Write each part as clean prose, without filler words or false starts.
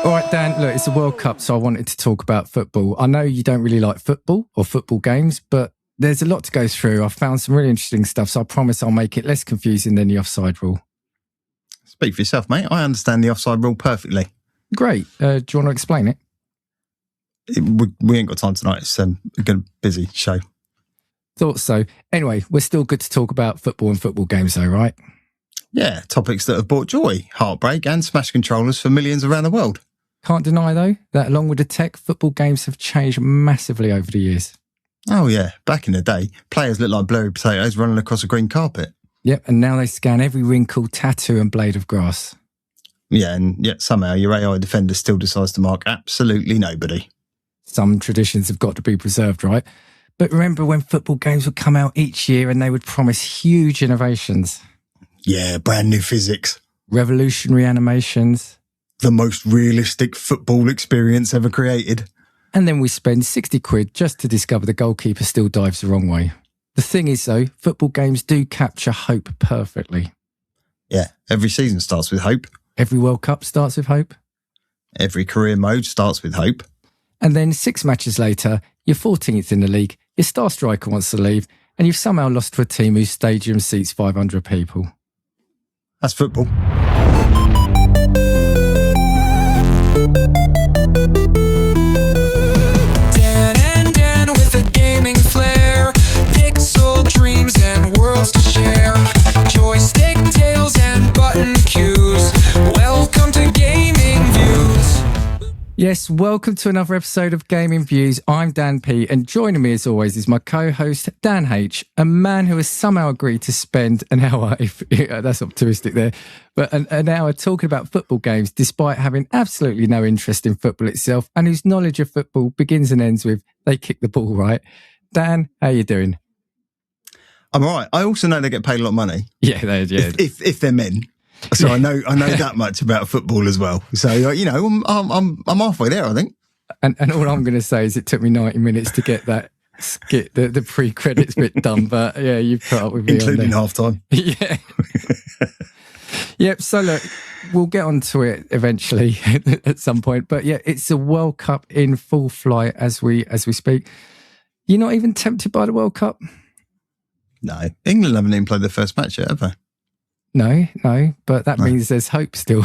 All right, Dan, look, it's the World Cup, so I wanted to talk about football. I know you don't really like football or football games, but there's a lot to go through. I've found some really interesting stuff, so I promise I'll make it less confusing than the offside rule. Speak for yourself, mate. I understand the offside rule perfectly. Great. Do you want to explain it? We ain't got time tonight. It's a busy show. Thought so. Anyway, we're still good to talk about football and football games though, right? Yeah, topics that have brought joy, heartbreak and smash controllers for millions around the world. Can't deny, though, that along with the tech, football games have changed massively over the years. Oh, yeah. Back in the day, players looked like blurry potatoes running across a green carpet. Yep, and now they scan every wrinkle, tattoo and blade of grass. Yeah, and yet somehow your AI defender still decides to mark absolutely nobody. Some traditions have got to be preserved, right? But remember when football games would come out each year and they would promise huge innovations? Yeah, brand new physics. Revolutionary animations. The most realistic football experience ever created. And then we spend 60 quid just to discover the goalkeeper still dives the wrong way. The thing is, though, football games do capture hope perfectly. Yeah, every season starts with hope. Every World Cup starts with hope. Every career mode starts with hope. And then 6 matches later, you're 14th in the league, your star striker wants to leave, and you've somehow lost to a team whose stadium seats 500 people. That's football. Dan with a gaming flair, pixel dreams and worlds to share, joystick tales and button cues. Welcome to Gaming Views. Yes, welcome to another episode of Gaming Views. I'm Dan P, and joining me as always is my co-host Dan H, a man who has somehow agreed to spend an hour, that's optimistic there, but an hour talking about football games despite having absolutely no interest in football itself, and whose knowledge of football begins and ends with they kick the ball right. Dan, how you doing? I'm all right. I also know they get paid a lot of money. Yeah. If they're men. So I know that much about football as well. So I'm halfway there, I think. And all I'm going to say is it took me 90 minutes to get that skit, the pre-credits bit done. But yeah, you've put up with me, including halftime. Yeah. Yep. So look, we'll get onto it eventually at some point. But yeah, it's a World Cup in full flight as we speak. You're not even tempted by the World Cup? No, England haven't even played their first match yet, have they? No, but that means there's hope still.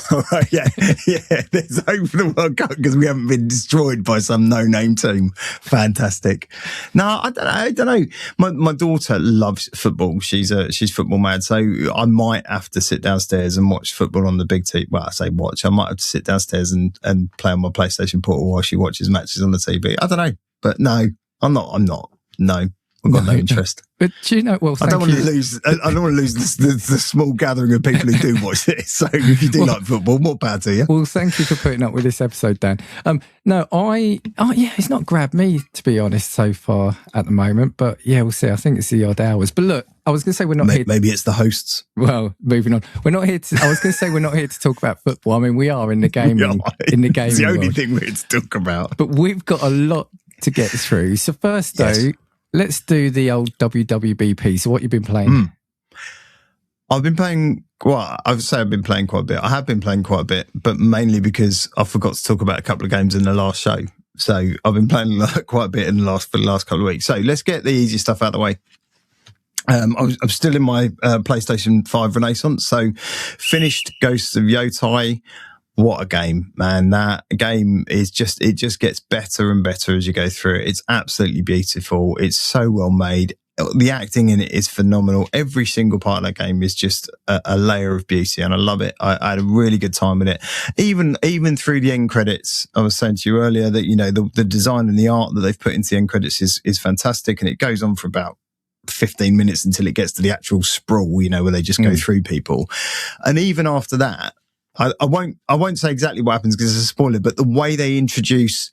All right, yeah, there's hope for the World Cup because we haven't been destroyed by some no-name team. Fantastic. No, I don't know. My daughter loves football. She's football mad, so I might have to sit downstairs and watch football on the big TV. Well, I say watch. I might have to sit downstairs and play on my PlayStation Portal while she watches matches on the TV. I don't know, but no, I'm not. No. I've got no interest. But do you know, well, I don't want to lose the small gathering of people who do watch this. So if you do like football, more power to you. Well, thank you for putting up with this episode, Dan. It's not grabbed me, to be honest, so far at the moment. But yeah, we'll see. I think it's the odd hours. But look, I was going to say we're not here. Maybe it's the hosts. Well, moving on. We're not here to. I was going to say we're not here to talk about football. I mean, we are in the gaming. It's the only thing we're here to talk about. But we've got a lot to get through. So first, though. Let's do the old WWBP. So what you've been playing? I've been playing, I've been playing quite a bit. I have been playing quite a bit, but mainly because I forgot to talk about a couple of games in the last show. So I've been playing quite a bit for the last couple of weeks. So let's get the easy stuff out of the way. I'm still in my PlayStation 5 Renaissance. So finished Ghost of Yotai. What a game, man. That game is it just gets better and better as you go through it. It's absolutely beautiful. It's so well made. The acting in it is phenomenal. Every single part of that game is just a layer of beauty, and I love it. I had a really good time with it. Even through the end credits, I was saying to you earlier that, you know, the design and the art that they've put into the end credits is fantastic, and it goes on for about 15 minutes until it gets to the actual sprawl, you know, where they just go through people. And even after that, I won't say exactly what happens because it's a spoiler, but the way they introduce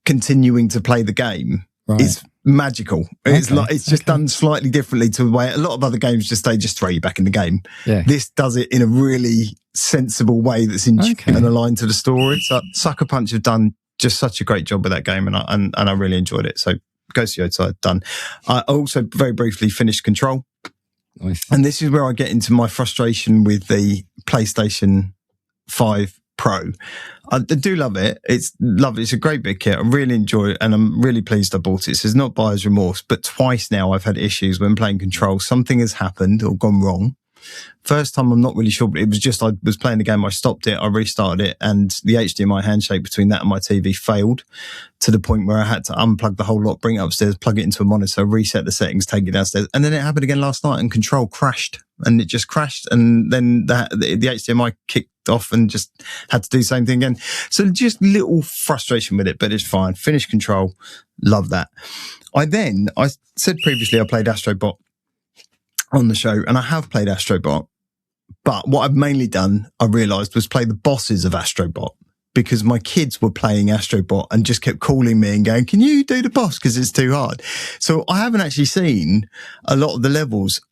continuing to play the game is magical. It's just done slightly differently to the way a lot of other games they just throw you back in the game. Yeah. This does it in a really sensible way that's and aligned to the story. So Sucker Punch have done just such a great job with that game, and I really enjoyed it. So Ghost of Yotai done. I also very briefly finished Control. Nice. And this is where I get into my frustration with the PlayStation 5 Pro. I do love it. It's lovely. It's a great big kit. I really enjoy it, and I'm really pleased I bought it. So it's not buyer's remorse, but twice now I've had issues when playing Control. Something has happened or gone wrong. First time, I'm not really sure, but it was just, I was playing the game, I stopped it, I restarted it, and the HDMI handshake between that and my TV failed to the point where I had to unplug the whole lot, bring it upstairs, plug it into a monitor, reset the settings, take it downstairs. And then it happened again last night, and Control crashed, and it just crashed. And then the HDMI kicked off and just had to do the same thing again. So just little frustration with it, but it's fine. Finished Control. Love that. I said previously I played Astro Bot on the show, and I have played Astro Bot, but what I've mainly done, I realised, was play the bosses of Astro Bot, because my kids were playing Astro Bot and just kept calling me and going, can you do the boss? Because it's too hard. So I haven't actually seen a lot of the levels.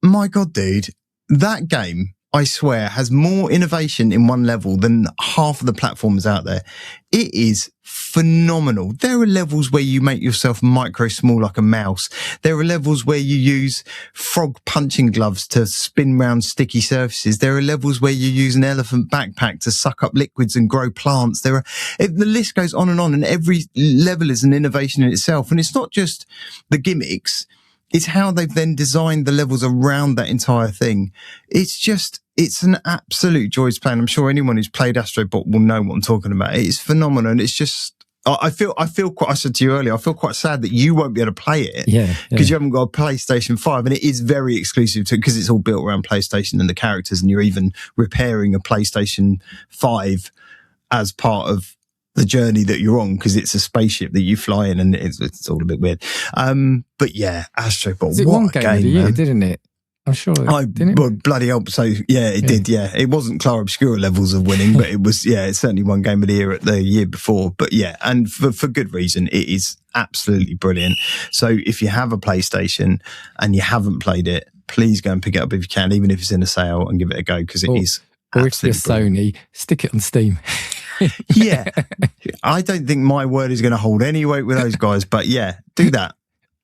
My God, dude, that game, I swear, has more innovation in one level than half of the platforms out there. It is phenomenal. There are levels where you make yourself micro small like a mouse. There are levels where you use frog punching gloves to spin round sticky surfaces. There are levels where you use an elephant backpack to suck up liquids and grow plants. The list goes on, and every level is an innovation in itself. And it's not just the gimmicks. It's how they've then designed the levels around that entire thing. It's an absolute joy to play. And I'm sure anyone who's played Astro Bot will know what I'm talking about. It's phenomenal. And it's just, I feel quite, I said to you earlier, I feel quite sad that you won't be able to play it. Yeah. Because you haven't got a PlayStation 5, and it is very exclusive to, because it's all built around PlayStation and the characters, and you're even repairing a PlayStation 5 as part of the journey that you're on, because it's a spaceship that you fly in, and it's all a bit weird. But yeah, Astro Bot, it what one a game game, of the year, man. didn't it? I'm sure didn't it? Well, bloody hell. So yeah, it did. Yeah, it wasn't Clara Obscura levels of winning, but it was. Yeah, it's certainly one game of the year at the year before. But yeah, and for good reason. It is absolutely brilliant. So if you have a PlayStation and you haven't played it, please go and pick it up if you can, even if it's in a sale, and give it a go, because it is. Or if you're Sony, stick it on Steam. Yeah, I don't think my word is going to hold any weight with those guys, but yeah, do that.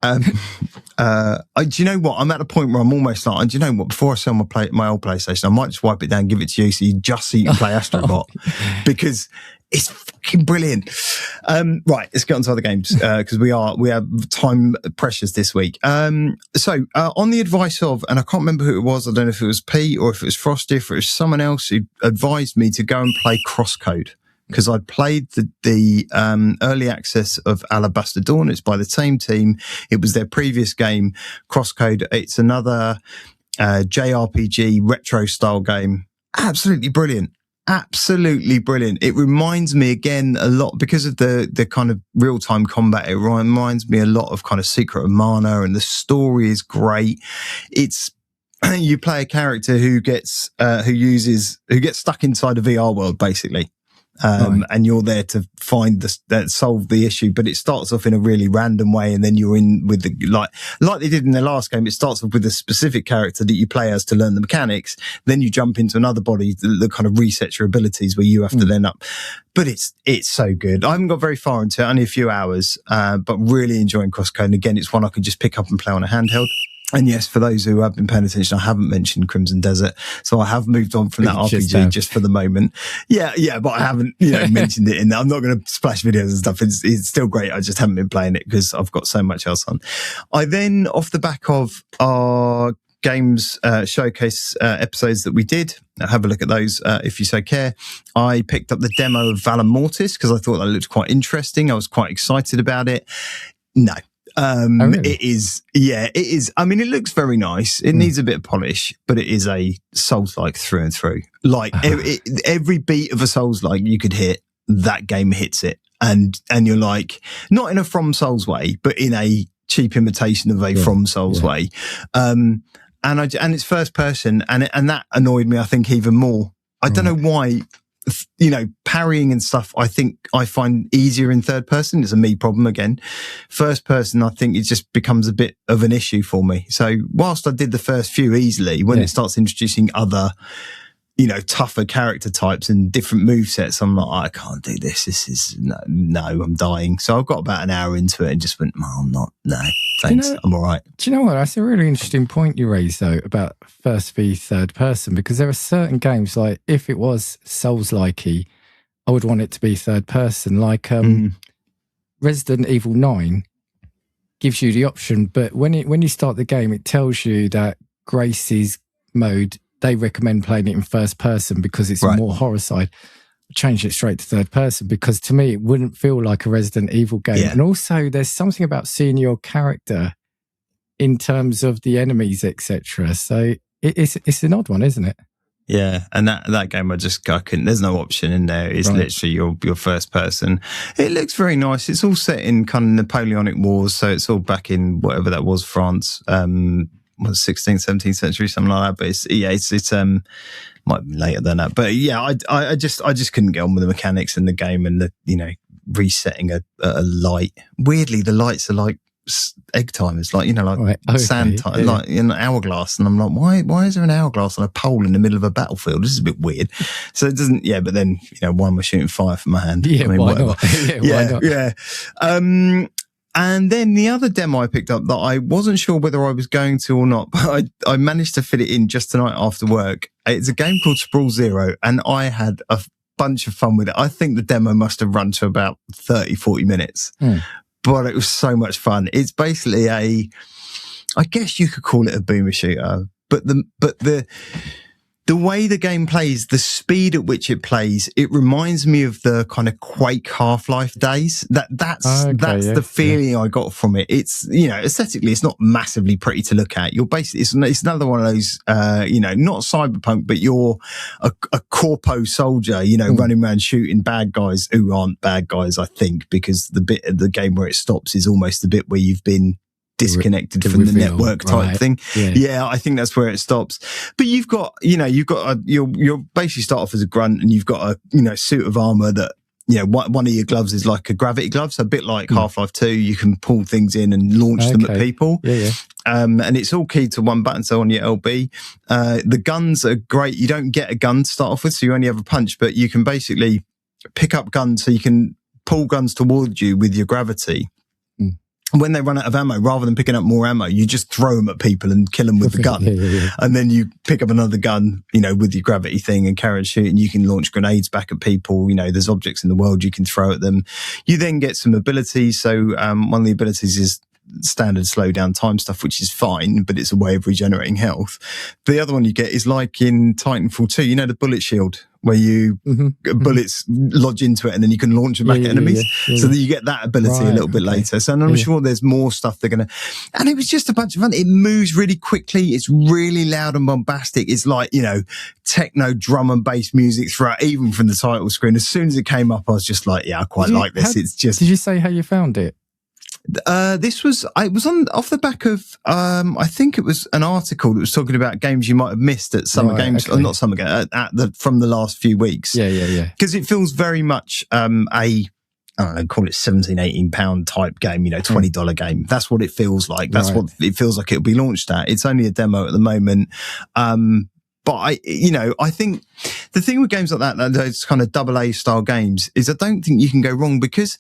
Do you know what? I'm at a point where I'm almost like, do you know what? Before I sell my old PlayStation, I might just wipe it down, give it to you, so you can play Astro Bot, because it's fucking brilliant. Right, let's get on to other games, because we have time pressures this week. So on the advice of, and I can't remember who it was, I don't know if it was Pete or if it was Frosty, if it was someone else who advised me to go and play Crosscode, because I'd played the early access of Alabaster Dawn. It's by the same team. It was their previous game, Crosscode. It's another JRPG retro style game. Absolutely brilliant. Absolutely brilliant. It reminds me again a lot, because of the kind of real-time combat, it reminds me a lot of kind of Secret of Mana, and the story is great. It's, you play a character who gets stuck inside a VR world, basically. And you're there to find solve the issue, but it starts off in a really random way, and then you're in with the like they did in their last game. It starts off with a specific character that you play as to learn the mechanics. Then you jump into another body that kind of resets your abilities, where you have to then up. But it's so good. I haven't got very far into it, only a few hours, but really enjoying Crosscode. And again, it's one I could just pick up and play on a handheld. And yes, for those who have been paying attention, I haven't mentioned Crimson Desert, so I have moved on from that RPG just for the moment. Yeah, but I haven't, mentioned it in there. I'm not going to splash videos and stuff. It's still great. I just haven't been playing it because I've got so much else on. I then, off the back of our games showcase episodes that we did, have a look at those if you so care. I picked up the demo of Valor Mortis because I thought that looked quite interesting. I was quite excited about it. No. Really? It is. I mean, it looks very nice. It needs a bit of polish, but it is a Souls-like through and through. Like every beat of a Souls-like you could hit, that game hits it. And you're like, not in a From Souls way, but in a cheap imitation of a From Souls way. And it's first person, and that annoyed me, I think, even more. I don't know why. Parrying and stuff, I think I find easier in third person. It's a me problem again. First person, I think it just becomes a bit of an issue for me. So whilst I did the first few easily, when it starts introducing other tougher character types and different movesets. I'm like, I can't do this. This is no, I'm dying. So I've got about an hour into it and just went, I'm not. No, thanks. I'm all right. Do you know what? That's a really interesting point you raised though about first v third person, because there are certain games like if it was Souls-likey, I would want it to be third person. Like Resident Evil 9 gives you the option, but when you start the game, it tells you that Grace's mode, they recommend playing it in first person because it's a more horror side. I changed it straight to third person because to me, it wouldn't feel like a Resident Evil game. Yeah. And also there's something about seeing your character in terms of the enemies, etc. So it's an odd one, isn't it? Yeah, and that game I couldn't. There's no option in there. It's literally your first person. It looks very nice. It's all set in kind of Napoleonic Wars, so it's all back in whatever that was, France, 16th, 17th century, something like that. But it's might be later than that. But yeah, I just couldn't get on with the mechanics in the game and the resetting a light. Weirdly, the lights are like egg timers, like sand time, like in an hourglass, and I'm like, why is there an hourglass on a pole in the middle of a battlefield? This is a bit weird. So it doesn't. Yeah, but then why am I shooting fire from my hand? Yeah, why not? Why not? Yeah. And then the other demo I picked up that I wasn't sure whether I was going to or not, but I managed to fit it in just tonight after work. It's a game called Sprawl Zero, and I had a bunch of fun with it. I think the demo must have run to about 30-40 minutes. But it was so much fun. It's basically I guess you could call it a boomer shooter, but the way the game plays, the speed at which it plays, it reminds me of the kind of Quake Half-Life days. That's the feeling I got from it. It's, aesthetically, it's not massively pretty to look at. You're basically, it's another one of those, not cyberpunk, but you're a corpo soldier, running around shooting bad guys who aren't bad guys, I think, because the bit of the game where it stops is almost the bit where you've been disconnected from the network type thing. Yeah, I think that's where it stops. But you've basically start off as a grunt, and you've got a suit of armor that one of your gloves is like a gravity glove, so a bit like Half-Life 2. You can pull things in and launch them at people. And it's all keyed to one button, so on your LB. The guns are great. You don't get a gun to start off with, so you only have a punch, but you can basically pick up guns, so you can pull guns towards you with your gravity. When they run out of ammo, rather than picking up more ammo, you just throw them at people and kill them with the gun. And then you pick up another gun, with your gravity thing and carry and shoot, and you can launch grenades back at people. There's objects in the world you can throw at them. You then get some abilities. So one of the abilities is standard slow down time stuff, which is fine, but it's a way of regenerating health. The other one you get is like in Titanfall 2, the bullet shield, where you bullets lodge into it and then you can launch them back at enemies. So that you get that ability a little bit later. So I'm sure there's more stuff they're going to... And it was just a bunch of fun. It moves really quickly. It's really loud and bombastic. It's like, techno drum and bass music throughout, even from the title screen. As soon as it came up, I was just like, I quite like this. It's just... Did you say how you found it? It was off the back of I think it was an article that was talking about games you might have missed at Summer Games, or not Summer Games, from the last few weeks. Yeah. Because it feels very much I don't know, call it £17-18 type game, $20 game. That's what it feels like. That's what it feels like it'll be launched at. It's only a demo at the moment. But I think the thing with games like that, those kind of AA style games, is I don't think you can go wrong, because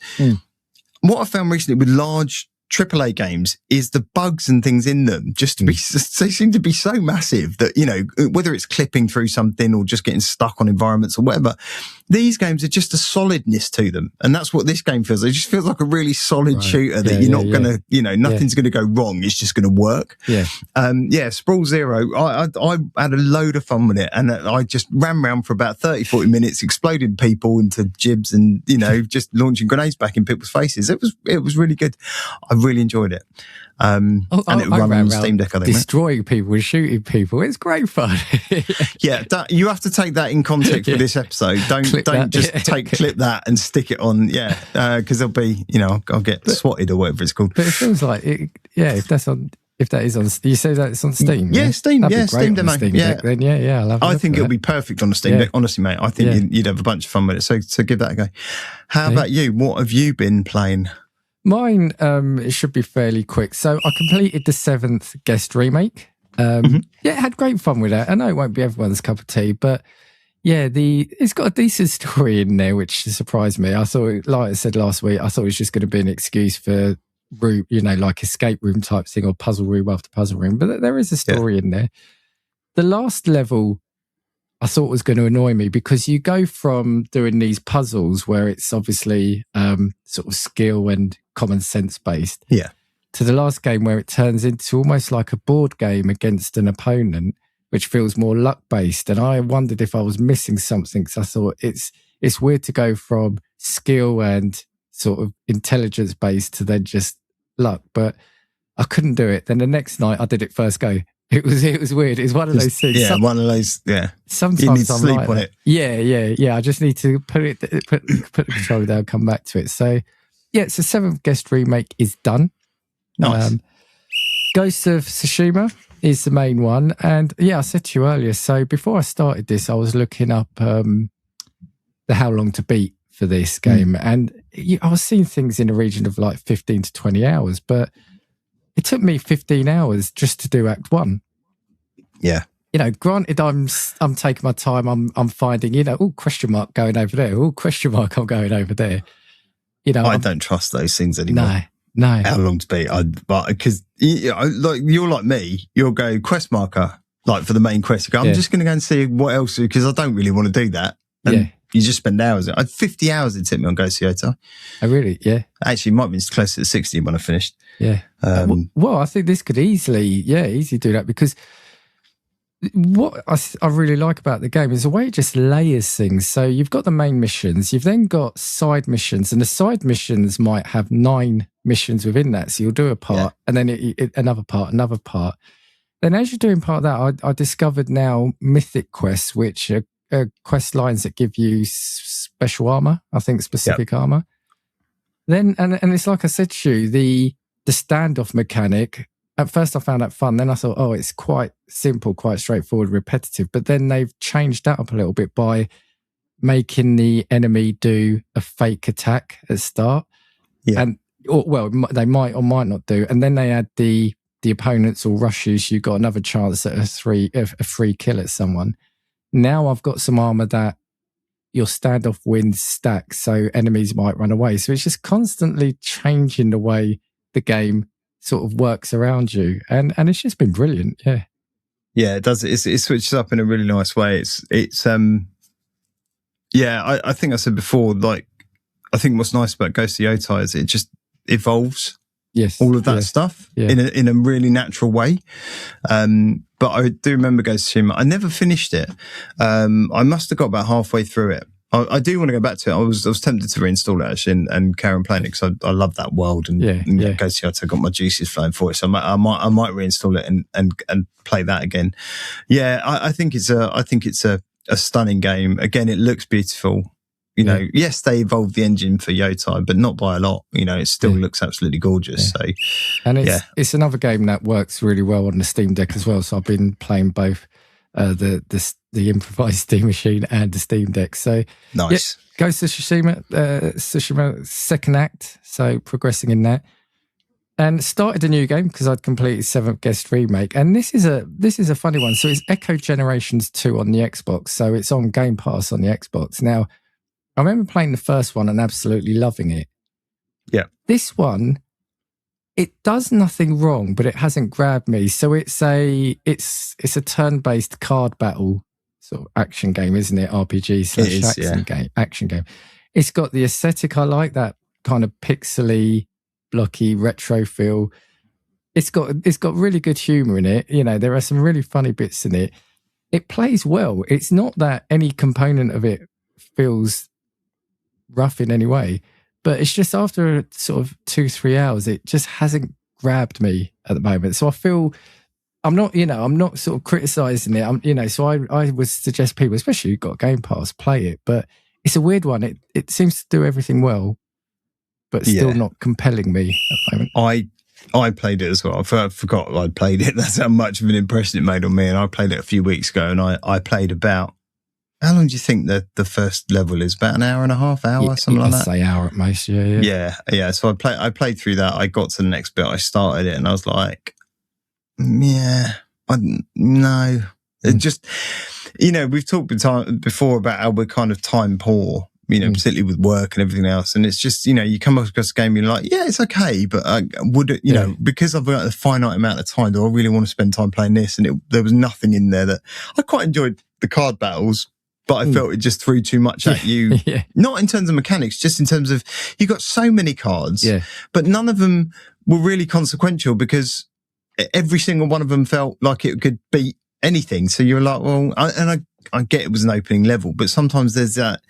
what I found recently with large AAA games is the bugs and things in them they seem to be so massive that, whether it's clipping through something or just getting stuck on environments or whatever, these games are just a solidness to them. And that's what this game feels like. It just feels like a really solid shooter that you're not going to, nothing's going to go wrong. It's just going to work. Sprawl Zero, I had a load of fun with it, and I just ran around for about 30-40 minutes, exploding people into jibs and, just launching grenades back in people's faces. It was really good. I really enjoyed it. And it ran on Steam Deck, I think. Destroying people and shooting people. It's great fun. You have to take that in context for this episode. Don't just clip that and stick it on. Because there'll be, I'll get swatted or whatever it's called. But it feels like, if that is on, you say that it's on Steam? Steam. Steam demo. Steam Deck, then I'll have I think it'll be perfect on a Steam Deck. Honestly, mate, I think you'd have a bunch of fun with it. So give that a go. How about you? What have you been playing? Mine, it should be fairly quick. So I completed the 7th Guest remake. Yeah, had great fun with that. I know it won't be everyone's cup of tea, but yeah, it's got a decent story in there, which surprised me. I thought, like I said last week, I thought it was just going to be an excuse for room, like escape room type thing or puzzle room after puzzle room. But there is a story in there. The last level I thought was going to annoy me because you go from doing these puzzles where it's obviously sort of skill and common sense based. Yeah. To the last game where it turns into almost like a board game against an opponent, which feels more luck based. And I wondered if I was missing something. So I thought it's weird to go from skill and sort of intelligence based to then just luck. But I couldn't do it. Then the next night I did it first go. It was weird. It's one of those things. Yeah, one of those. Yeah. Sometimes you need to I'm sleep like on that. it. Yeah. I just need to put the controller down, come back to it. So yeah, so 7th Guest remake is done. Nice. Ghost of Tsushima is the main one. And yeah, I said to you earlier, so before I started this, I was looking up the how long to beat for this game. And I was seeing things in the region of like 15 to 20 hours, but it took me 15 hours just to do Act 1. Yeah. Granted, I'm taking my time. I'm finding, question mark going over there. Oh, question mark, I'm going over there. I don't trust those things anymore. No. How long to beat? But because like you're like me, you'll go quest marker like for the main quest. You go, I'm just going to go and see what else because I don't really want to do that. And you just spend hours. 50 hours it took me on Ghost of Yotai. Oh, really? Yeah. Actually, it might have been closer to 60 when I finished. Yeah. Well, I think this could easily do that because what I really like about the game is the way it just layers things. So you've got the main missions, you've then got side missions, and the side missions might have 9 missions within that. So you'll do a part and then another part. Then as you're doing part of that, I discovered now mythic quests, which are quest lines that give you special armor, I think specific armor. Then, and it's like I said to you, the standoff mechanic, at first I found that fun. Then I thought, it's quite simple, quite straightforward, repetitive. But then they've changed that up a little bit by making the enemy do a fake attack at start. Yeah. And, they might or might not do. And then they add the opponents will rush you, so you've got another chance at a free kill at someone. Now I've got some armor that your standoff wins stack, so enemies might run away. So it's just constantly changing the way the game sort of works around you, and it's just been brilliant. Yeah, it does. It switches up in a really nice way. I think I said before, like I think what's nice about Ghost of Yotai is it just evolves. Yes, all of that stuff in a really natural way. But I do remember Ghost of Tsushima. I never finished it. I must have got about halfway through it. I do want to go back to it. I was tempted to reinstall it actually and carry on playing it because I love that world and Ghost of Yotai got my juices flowing for it. So I might reinstall it and play that again. Yeah, I think it's a stunning game. Again, it looks beautiful. Yes, they evolved the engine for Yotai, but not by a lot. It still looks absolutely gorgeous. So, and it's another game that works really well on the Steam Deck as well. So I've been playing both the improvised Steam machine and the Steam Deck. So nice. Ghost of Tsushima second act. So progressing in that, and started a new game because I'd completed 7th Guest remake. And this is a funny one. So it's Echo Generations 2 on the Xbox. So it's on Game Pass on the Xbox now. I remember playing the first one and absolutely loving it. Yeah. This one, it does nothing wrong, but it hasn't grabbed me. So it's a turn-based card battle sort of action game, isn't it? RPG / action game. It's got the aesthetic I like, that kind of pixely, blocky retro feel. It's got really good humor in it. There are some really funny bits in it. It plays well. It's not that any component of it feels rough in any way, but it's just after sort of 2-3 hours it just hasn't grabbed me at the moment. So I feel I'm not sort of criticizing it. So I would suggest people, especially who've got Game Pass, play it, but it's a weird one. It seems to do everything well, but still not compelling me at the moment. I played it as well. I forgot I'd played it. That's how much of an impression it made on me. And I played it a few weeks ago, and I played about, how long do you think the first level is? About an hour and a half, something like that? I'd say hour at most, Yeah. So I played through that. I got to the next bit. I started it and I was like, yeah, No. It just, we've talked before about how we're kind of time poor, particularly with work and everything else. And it's just, you come across a game and you're like, yeah, it's okay. But because I've got a finite amount of time, do I really want to spend time playing this? And there was nothing in there that I quite enjoyed the card battles, but I felt it just threw too much at you. Yeah. Not in terms of mechanics, just in terms of you got so many cards, but none of them were really consequential because every single one of them felt like it could beat anything. So you're like, well, I get it was an opening level, but sometimes there's that,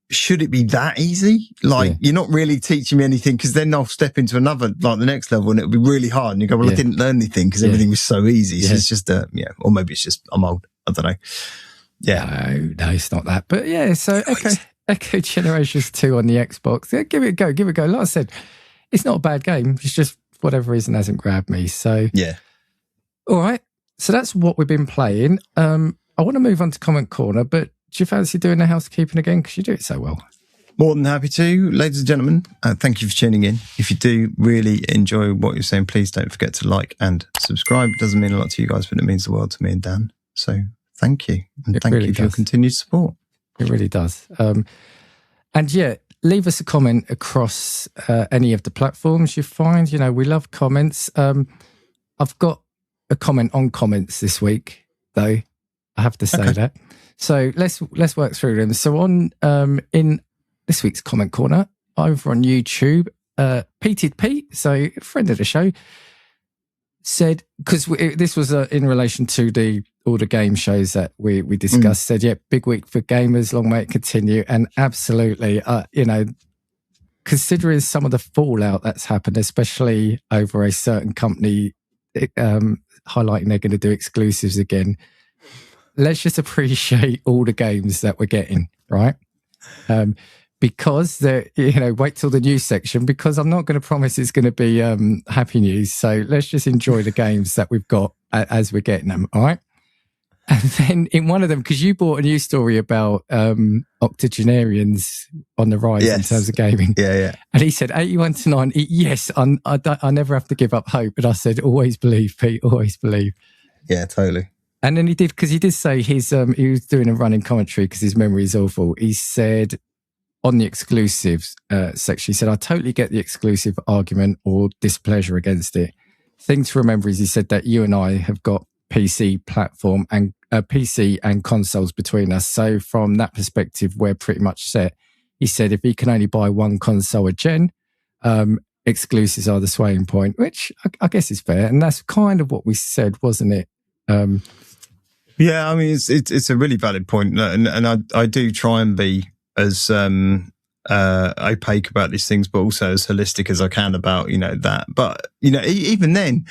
should it be that easy? Like you're not really teaching me anything because then I'll step into another, like the next level and it'll be really hard. And you go, well, I didn't learn anything because everything was so easy. So it's just, or maybe it's just I'm old. I don't know. Yeah. No, it's not that. But yeah, so Echo Generations 2 on the Xbox. Yeah, give it a go. Like I said, it's not a bad game. It's just for whatever reason hasn't grabbed me. So yeah. All right. So that's what we've been playing. I want to move on to Comment Corner, but do you fancy doing the housekeeping again? Because you do it so well. More than happy to. Ladies and gentlemen, thank you for tuning in. If you do really enjoy what you're saying, please don't forget to like and subscribe. It doesn't mean a lot to you guys, but it means the world to me and Dan. So thank you. And thank you for your continued support. It really does. And yeah, leave us a comment across any of the platforms you find. We love comments. I've got a comment on comments this week, though. I have to say that. So let's work through them. So on in this week's Comment Corner over on YouTube, Peted Pete, so a friend of the show, said, because this was in relation to all the game shows that we discussed, said, yeah, big week for gamers, long may it continue. And absolutely, considering some of the fallout that's happened, especially over a certain company highlighting they're going to do exclusives again, let's just appreciate all the games that we're getting, right? Because wait till the news section, because I'm not going to promise it's going to be happy news. So let's just enjoy the games that we've got as we're getting them, all right? And then in one of them, because you brought a news story about octogenarians on the rise in terms of gaming. Yeah. And he said 81 to 90. Yes, I never have to give up hope. But I said, always believe, Pete, always believe. Yeah, totally. And then he did say he was doing a running commentary because his memory is awful. He said on the exclusives section, he said, I totally get the exclusive argument or displeasure against it. Thing to remember is he said that you and I have got PC platform and PC and consoles between us. So from that perspective, we're pretty much set. He said if he can only buy one console a gen, exclusives are the swaying point, which I guess is fair. And that's kind of what we said, wasn't it? Yeah, I mean, it's a really valid point, and I do try and be as opaque about these things, but also as holistic as I can about that. But even then,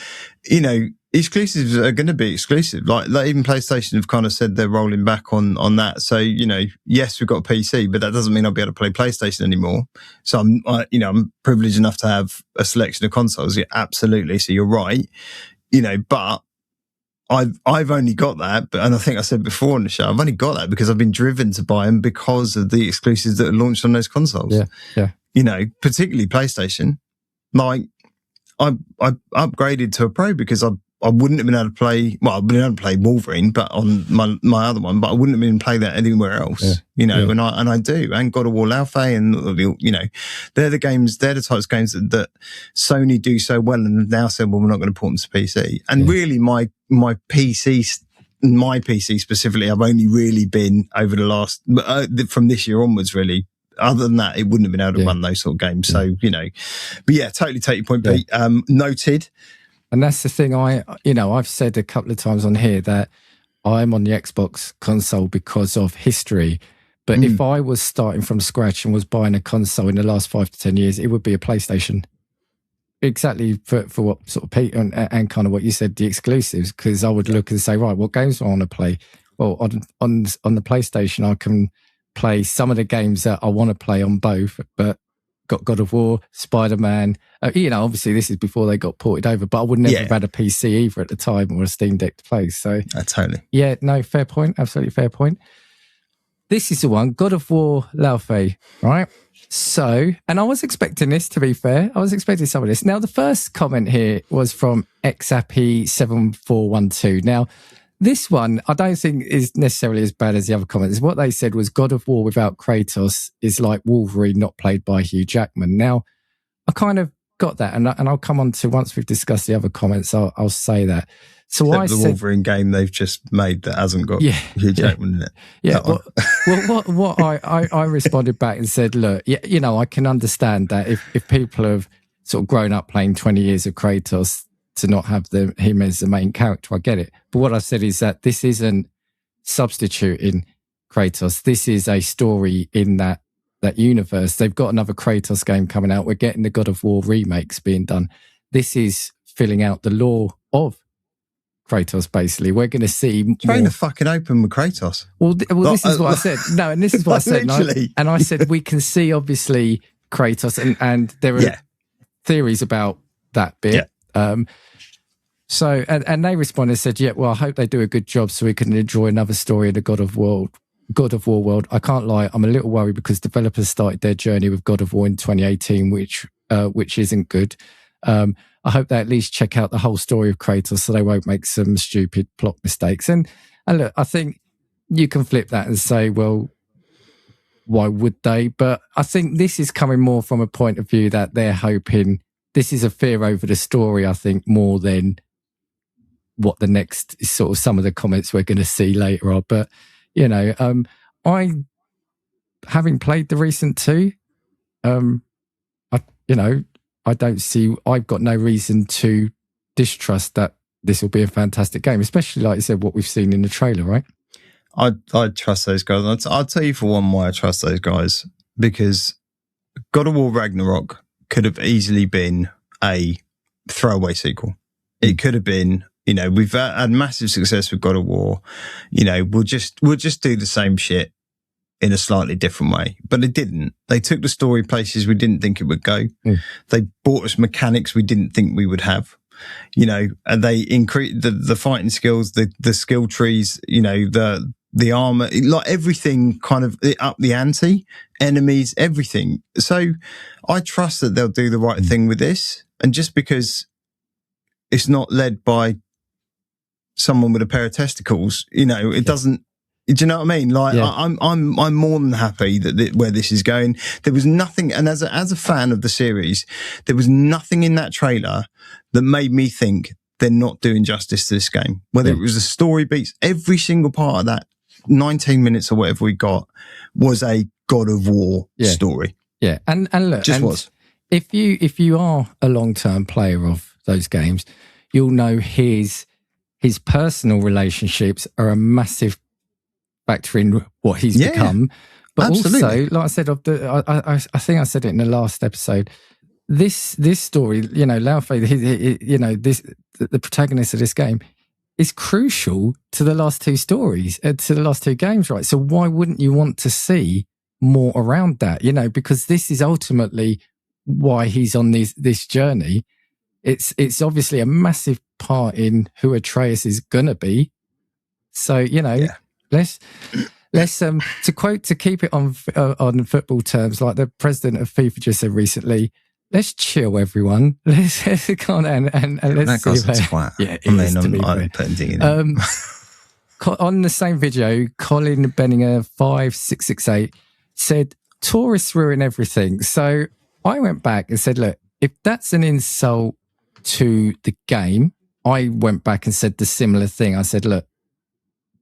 exclusives are going to be exclusive. Like even PlayStation have kind of said they're rolling back on that. So yes, we've got a PC, but that doesn't mean I'll be able to play PlayStation anymore. So I'm privileged enough to have a selection of consoles. Yeah, absolutely. So you're right. But I've only got that, and I think I said before on the show, I've only got that because I've been driven to buy them because of the exclusives that are launched on those consoles. Yeah. Particularly PlayStation. Like I upgraded to a Pro because I wouldn't have been able to play. Well, I've been able to play Wolverine, but on my other one, but I wouldn't have been able to play that anywhere else. And I do, and God of War Alpha, and they're the games, they're the types of games that Sony do so well, and have now said, well, we're not going to port them to PC. And really, my PC specifically, I've only really been over the last from this year onwards, really. Other than that, it wouldn't have been able to run those sort of games. So but yeah, totally take your point, Pete. Noted. And that's the thing I've said a couple of times on here that I'm on the Xbox console because of history. But if I was starting from scratch and was buying a console in the last 5 to 10 years, it would be a PlayStation. Exactly for what sort of Pete and kind of what you said, the exclusives, because I would look and say, right, what games do I want to play? Well, on the PlayStation, I can play some of the games that I want to play on both, but got God of War, Spider-Man. Obviously this is before they got ported over, but I would never have had a PC either at the time or a Steam Deck to play. So totally. Yeah, no, fair point. Absolutely fair point. this is the one, God of War Laufey, right? So, and I was expecting this, to be fair. I was expecting some of this. Now, the first comment here was from XAppy7412. Now, this one, I don't think is necessarily as bad as the other comments. What they said was God of War without Kratos is like Wolverine not played by Hugh Jackman. Now, I kind of got that, and I'll come on to, once we've discussed the other comments, I'll say that. So Except I the said, Wolverine game they've just made that hasn't got Hugh Jackman in it. Yeah, what I responded back and said, look, you know, I can understand that if people have sort of grown up playing 20 years of Kratos, to not have him as the main character, I get it. But what I said is that this isn't substituting Kratos. This is a story in that universe. They've got another Kratos game coming out. We're getting the God of War remakes being done. This is filling out the lore of Kratos, basically. We're going to see Trying to fucking open with Kratos. Well, this is what I said. No, and this is what I said. Literally. And I said we can see, obviously, Kratos, and there are theories about that bit. Yeah. So, and they responded and said, yeah, well, I hope they do a good job so we can enjoy another story in the God of War world. I can't lie, I'm a little worried because developers started their journey with God of War in 2018, which isn't good. I hope they at least check out the whole story of Kratos so they won't make some stupid plot mistakes. And look, I think you can flip that and say, well, why would they? But I think this is coming more from a point of view that they're hoping this is a fear over the story, I think, more than what the next sort of some of the comments we're going to see later are. But, you know, having played the recent two, I've got no reason to distrust that this will be a fantastic game, especially, like you said, what we've seen in the trailer, right? I trust those guys. I'll tell you for one why I trust those guys, because God of War Ragnarok could have easily been a throwaway sequel. It could have been, you know, we've had massive success with God of War. You know, we'll just do the same shit in a slightly different way. But it didn't. They took the story places we didn't think it would go. They brought us mechanics we didn't think we would have. You know, and they increased the fighting skills, the skill trees, you know, the armor, like everything kind of up the ante, enemies, everything. So I trust that they'll do the right thing with this. And just because it's not led by someone with a pair of testicles, you know, it doesn't, do you know what I mean? Like I'm more than happy that where this is going. There was nothing, and as a fan of the series, there was nothing in that trailer that made me think they're not doing justice to this game. Whether it was the story beats, every single part of that 19 minutes or whatever we got was a God of War story. Yeah, and look, just was. If you are a long-term player of those games, you'll know his personal relationships are a massive factor in what he's become. But also, like I said, I think I said it in the last episode. This story, you know, Laufey, the protagonist of this game is crucial to the last two stories, to the last two games, right? So why wouldn't you want to see more around that? You know, because this is ultimately why he's on this journey. It's obviously a massive part in who Atreus is gonna be. So, you know, let's to keep it on football terms, like the president of FIFA just said recently, let's chill, everyone. Let's go on and let's that see. Guy's a twat. Yeah, I'm putting it in. On the same video, Colin Benninger 5668 said tourists ruin everything. So I went back and said, look, if that's an insult to the game, I went back and said the similar thing. I said, look,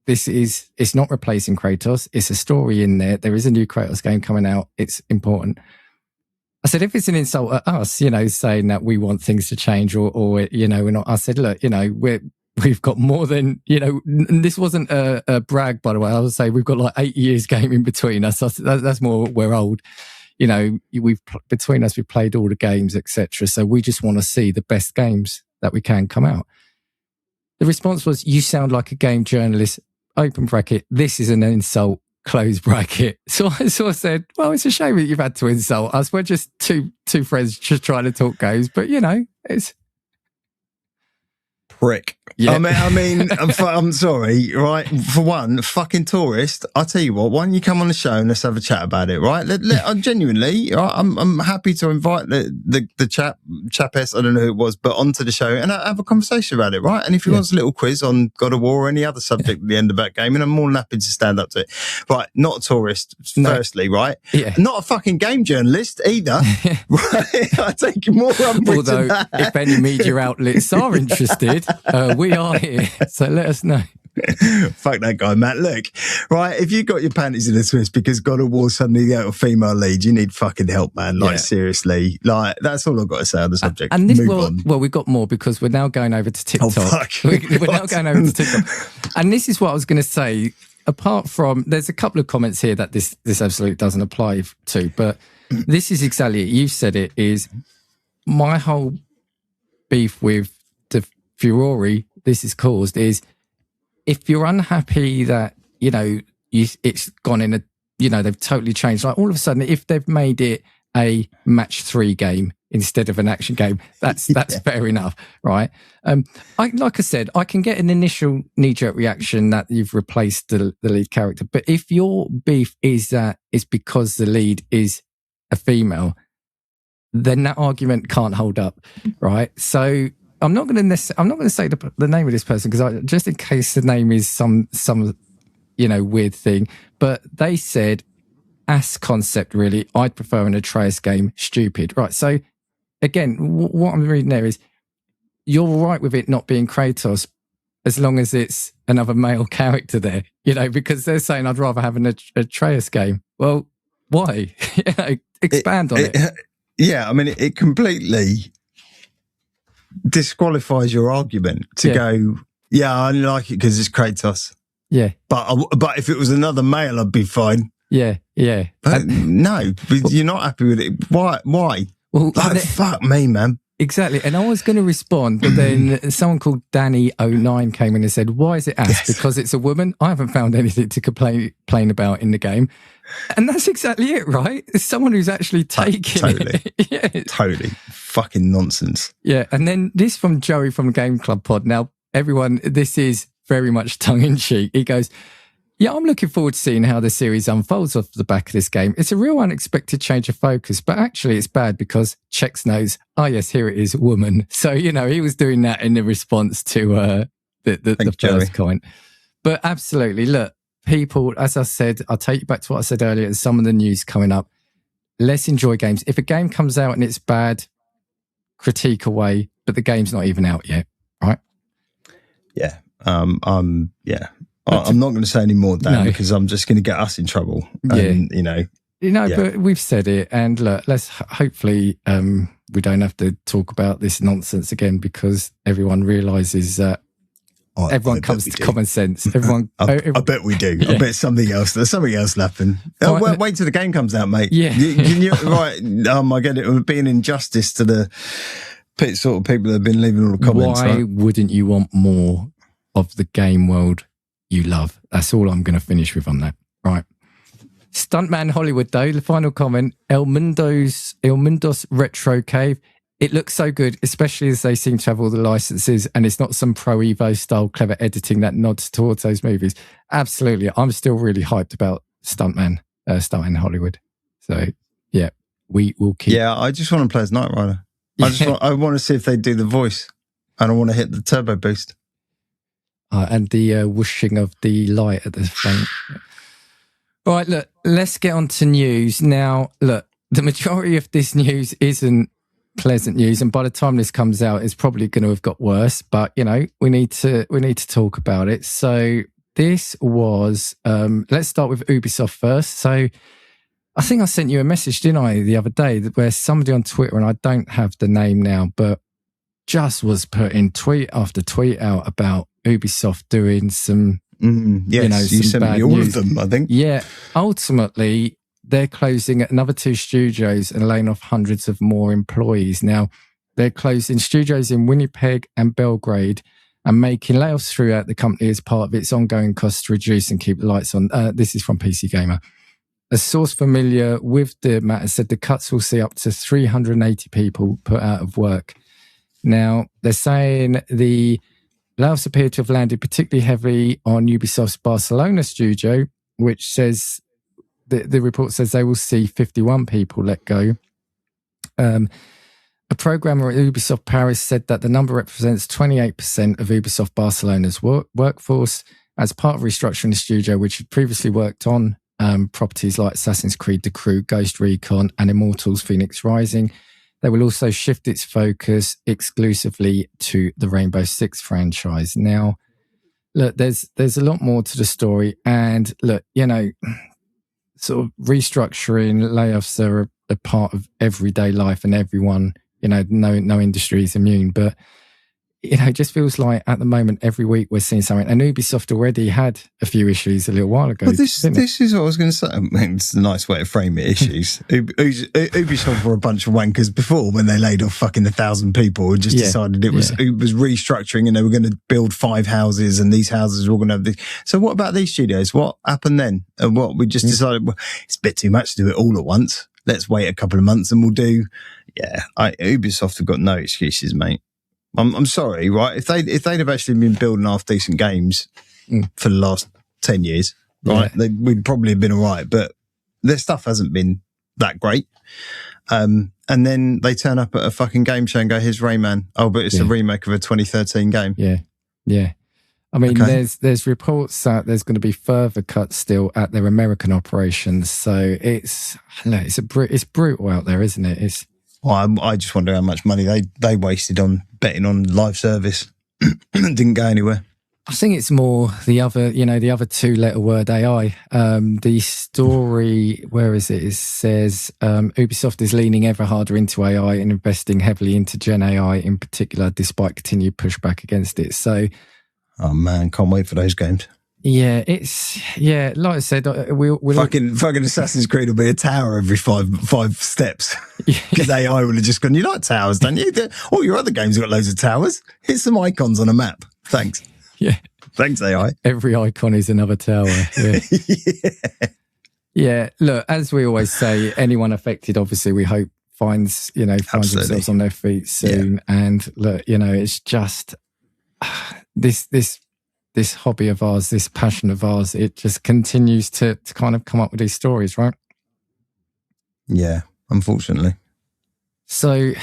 it's not replacing Kratos. It's a story in there. There is a new Kratos game coming out. It's important. I said, if it's an insult at us, you know, saying that we want things to change or you know, we're not, I said, look, you know, we've got more than, you know, and this wasn't a brag, by the way. I would say we've got like 8 years gaming between us. That's more, we're old. You know, between us, we've played all the games, etc. So we just want to see the best games that we can come out. The response was, you sound like a game journalist, open bracket, this is an insult, close bracket. So I said, well, it's a shame that you've had to insult us. We're just two friends just trying to talk games. But, you know, it's... prick. Yeah. I mean, I'm sorry, right? For one, fucking tourist. I'll tell you what. Why don't you come on the show and let's have a chat about it, right? I'm genuinely, I'm happy to invite the chapess, I don't know who it was, but onto the show and have a conversation about it, right? And if he wants a little quiz on God of War or any other subject at the end of that game, and I'm more than happy to stand up to it. Right? Not a tourist, firstly, right? Yeah. Not a fucking game journalist either. Right? I take more umbrage to that. If any media outlets are interested, we are here, so let us know. Fuck that guy, Matt. Look, right, if you got your panties in a twist because God of War suddenly got a female lead, you need fucking help, man. Like, seriously. Like, that's all I've got to say on the subject. And this, well, we've got more because we're now going over to TikTok. Oh, fuck. We're now going over to TikTok. And this is what I was going to say. Apart from, there's a couple of comments here that this absolutely doesn't apply to, but this is exactly it. You've said it, is my whole beef with the furore this is caused is, if you're unhappy that, you know, it's gone in a, you know, they've totally changed. Like all of a sudden, if they've made it a match 3 game instead of an action game, that's fair enough, right? Like I said, I can get an initial knee-jerk reaction that you've replaced the lead character. But if your beef is that it's because the lead is a female, then that argument can't hold up, right? So I'm not going to say the name of this person because just in case the name is some you know, weird thing. But they said, "Ass concept, really. I'd prefer an Atreus game. Stupid." Right. So again, what I'm reading there is you're right with it not being Kratos as long as it's another male character there. You know, because they're saying I'd rather have an Atreus game. Well, why? You know, expand on it. Yeah, I mean, it completely disqualifies your argument to go, yeah, I like it because it's Kratos. Yeah. But if it was another male, I'd be fine. Yeah. But no, you're not happy with it. Why? Well, like, fuck me, man. Exactly. And I was going to respond, but then someone called Danny09 came in and said, "Why is it ass? Because it's a woman? I haven't found anything to complain about in the game." And that's exactly it, right? It's someone who's actually taking it. Totally. Fucking nonsense. Yeah. And then this from Joey from the Game Club Pod. Now, everyone, this is very much tongue-in-cheek. He goes, "Yeah, I'm looking forward to seeing how the series unfolds off the back of this game. It's a real unexpected change of focus, but actually it's bad because Chex knows, oh yes, here it is, woman." So, you know, he was doing that in the response to the first comment. But absolutely, look, people, as I said, I'll take you back to what I said earlier and some of the news coming up. Let's enjoy games. If a game comes out and it's bad, critique away, but the game's not even out yet, right? Yeah. I'm not going to say any more than that because I'm just going to get us in trouble. And, but we've said it, and look, let's hopefully we don't have to talk about this nonsense again because everyone realizes that everyone comes to common sense. Everyone, I bet we do. I bet something else. There's something else happened. Wait till the game comes out, mate. Yeah, right. I get it. It would be an injustice to the sort of people that have been leaving all the comments. Why wouldn't you want more of the game world you love? That's all I'm going to finish with on that. Right. Stuntman Hollywood, though, the final comment, El Mundos Retro Cave. It looks so good, especially as they seem to have all the licenses and it's not some Pro Evo style clever editing that nods towards those movies. Absolutely. I'm still really hyped about Stuntman Hollywood. So, yeah, we will keep. Yeah, I just want to play as Knight Rider. I want to see if they do the voice and I want to hit the turbo boost. And the whooshing of the light at the front. All right, look, let's get on to news. Now, look, the majority of this news isn't pleasant news, and by the time this comes out, it's probably going to have got worse. But you know, we need to talk about it. So this was let's start with Ubisoft first. So I think I sent you a message, didn't I, the other day, where somebody on Twitter, and I don't have the name now, but just was putting tweet after tweet out about Ubisoft doing some, yes, you sent me all news. Of them, I think. Yeah, ultimately, they're closing another 2 studios and laying off hundreds of more employees. Now, they're closing studios in Winnipeg and Belgrade and making layoffs throughout the company as part of its ongoing costs to reduce and keep the lights on. This is from PC Gamer. A source familiar with the matter said the cuts will see up to 380 people put out of work. Now, they're saying the layoffs appear to have landed particularly heavily on Ubisoft's Barcelona studio, which says the report says they will see 51 people let go. A programmer at Ubisoft Paris said that the number represents 28% of Ubisoft Barcelona's workforce as part of restructuring the studio, which had previously worked on properties like Assassin's Creed The Crew, Ghost Recon, and Immortals Phoenix Rising. They will also shift its focus exclusively to the Rainbow Six franchise. Now, look, there's a lot more to the story, and look, sort of restructuring, layoffs are a part of everyday life, and everyone, no industry is immune. But it just feels like at the moment, every week we're seeing something. And Ubisoft already had a few issues a little while ago. Well, this is what I was going to say. I mean, it's a nice way to frame it, issues. Ubisoft were a bunch of wankers before when they laid off fucking 1,000 people and just decided it was restructuring and they were going to build 5 houses and these houses were all going to have this. So what about these studios? What happened then? And what we just decided, well, it's a bit too much to do it all at once. Let's wait a couple of months and we'll do. Yeah, Ubisoft have got no excuses, mate. I'm sorry, right? If they'd have actually been building half decent games for the last 10 years, right, we'd probably have been all right. But their stuff hasn't been that great. And then they turn up at a fucking game show and go, "Here's Rayman." Oh, but it's a remake of a 2013 game. Yeah. I mean, there's reports that there's going to be further cuts still at their American operations. So it's brutal out there, isn't it? Well, I just wonder how much money they wasted on betting on live service. Didn't go anywhere. I think it's more the other 2-letter word AI. The story, where is it? It says Ubisoft is leaning ever harder into AI and investing heavily into Gen AI in particular, despite continued pushback against it. So, oh man, can't wait for those games. Yeah, like I said, we'll fucking Assassin's Creed will be a tower every five steps. Because AI will have just gone, "You like towers, don't you? All your other games have got loads of towers. Hit some icons on a map. Thanks." Yeah. Thanks, AI. Every icon is another tower. Yeah. Yeah. Look, as we always say, anyone affected, obviously, we hope finds themselves on their feet soon. Yeah. And look, it's just this hobby of ours, this passion of ours, it just continues to kind of come up with these stories, right? Yeah, unfortunately. So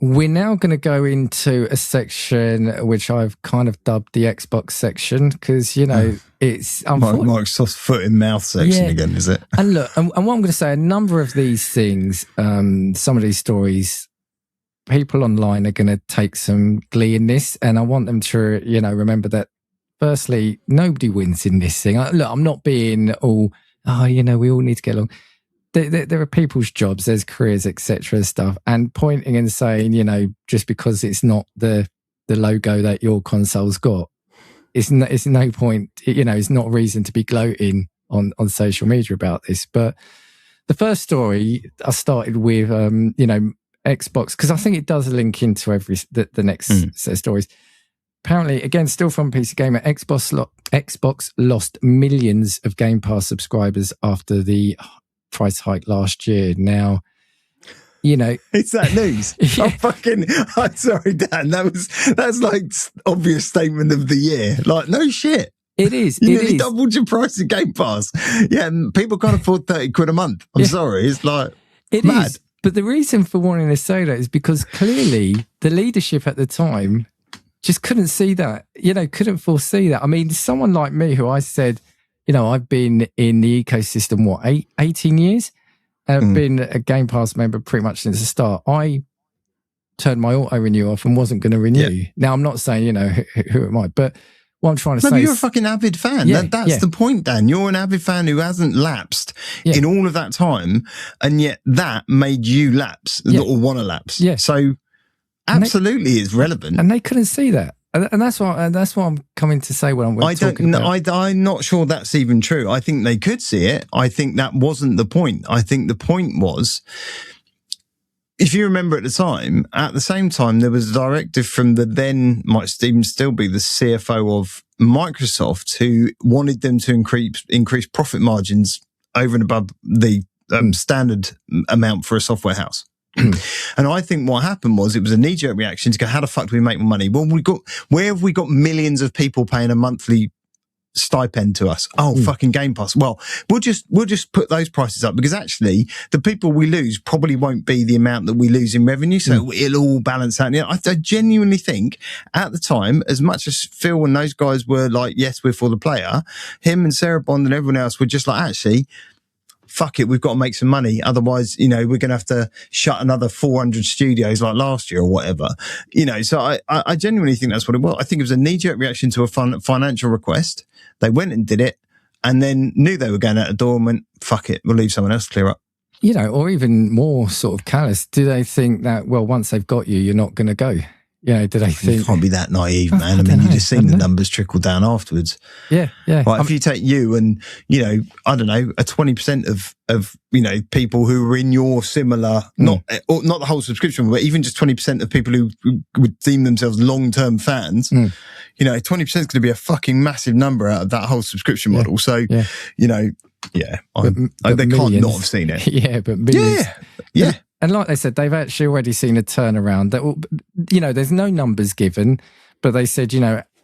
we're now going to go into a section which I've kind of dubbed the Xbox section because, it's... Microsoft's foot in mouth section again, is it? And look, and what I'm going to say, a number of these things, some of these stories, people online are going to take some glee in this, and I want them to, remember that firstly, nobody wins in this thing. Look, I'm not being all, we all need to get along. There are people's jobs, there's careers, etc. stuff, and pointing and saying, just because it's not the logo that your console's got, it's no point, it's not a reason to be gloating on social media about this. But the first story I started with, Xbox, because I think it does link into the next set of stories. Apparently, again, still from PC Gamer, Xbox lost millions of Game Pass subscribers after the price hike last year. Now, it's that news. I'm sorry, Dan. That's like obvious statement of the year. Like, no shit. It is. You nearly doubled your price of Game Pass. Yeah, and people can't afford 30 quid a month. I'm sorry. It's like mad. Is. But the reason for wanting to say that is because clearly the leadership at the time just couldn't see that, couldn't foresee that. I mean, someone like me who I said, I've been in the ecosystem, 18 years? I've been a Game Pass member pretty much since the start. I turned my auto-renew off and wasn't going to renew. Yeah. Now, I'm not saying, who am I? But what I'm trying to say you're a fucking avid fan. That's the point, Dan. You're an avid fan who hasn't lapsed in all of that time, and yet that made you lapse or want to lapse. Yeah. So absolutely it's relevant. And they couldn't see that. And that's what I'm coming to say when I'm talking about. I'm not sure that's even true. I think they could see it. I think that wasn't the point. I think the point was, if you remember at the same time, there was a directive from the then, might even still be the CFO of Microsoft, who wanted them to increase profit margins over and above the standard amount for a software house. And I think what happened was it was a knee-jerk reaction to go, how the fuck do we make more money? Well, where have we got millions of people paying a monthly stipend to us? Fucking Game Pass. Well, we'll just put those prices up, because actually the people we lose probably won't be the amount that we lose in revenue, so it'll all balance out. I genuinely think at the time, as much as Phil and those guys were like, yes, we're for the player, him and Sarah Bond and everyone else were just like, actually, fuck it, we've got to make some money. Otherwise, we're going to have to shut another 400 studios like last year or whatever. So I genuinely think that's what it was. I think it was a knee-jerk reaction to a financial request. They went and did it, and then knew they were going out the door and went, fuck it, we'll leave someone else clear up. Or even more sort of callous. Do they think that, well, once they've got you, you're not going to go? Do they think... You can't be that naive, man. I mean, you just seen the numbers trickle down afterwards. Yeah. Right, if you take you and, I don't know, a 20% of people who are in your similar, not the whole subscription, but even just 20% of people who would deem themselves long-term fans, 20% is going to be a fucking massive number out of that whole subscription model. So, they can't not have seen it. Yeah, but millions. Yeah. And like they said, they've actually already seen a turnaround. That there's no numbers given, but they said,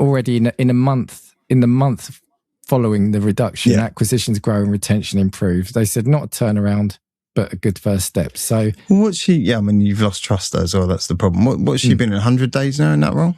already in the month following the reduction, acquisitions grow and retention improves. They said not a turnaround, but a good first step. So, what's she? Yeah, I mean, you've lost trust as well. That's the problem. What's she been in 100 days now in that role?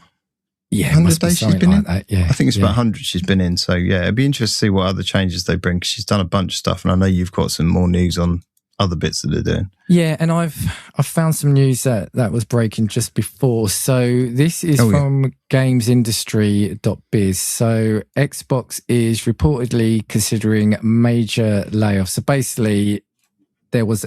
Yeah, 100 days she's been in. That, yeah, I think it's about 100 she's been in. So yeah, it'd be interesting to see what other changes they bring, because she's done a bunch of stuff, and I know you've got some more news on other bits that they're doing. Yeah, and I've found some news that was breaking just before. So this is from gamesindustry.biz. So Xbox is reportedly considering major layoffs. So basically, there was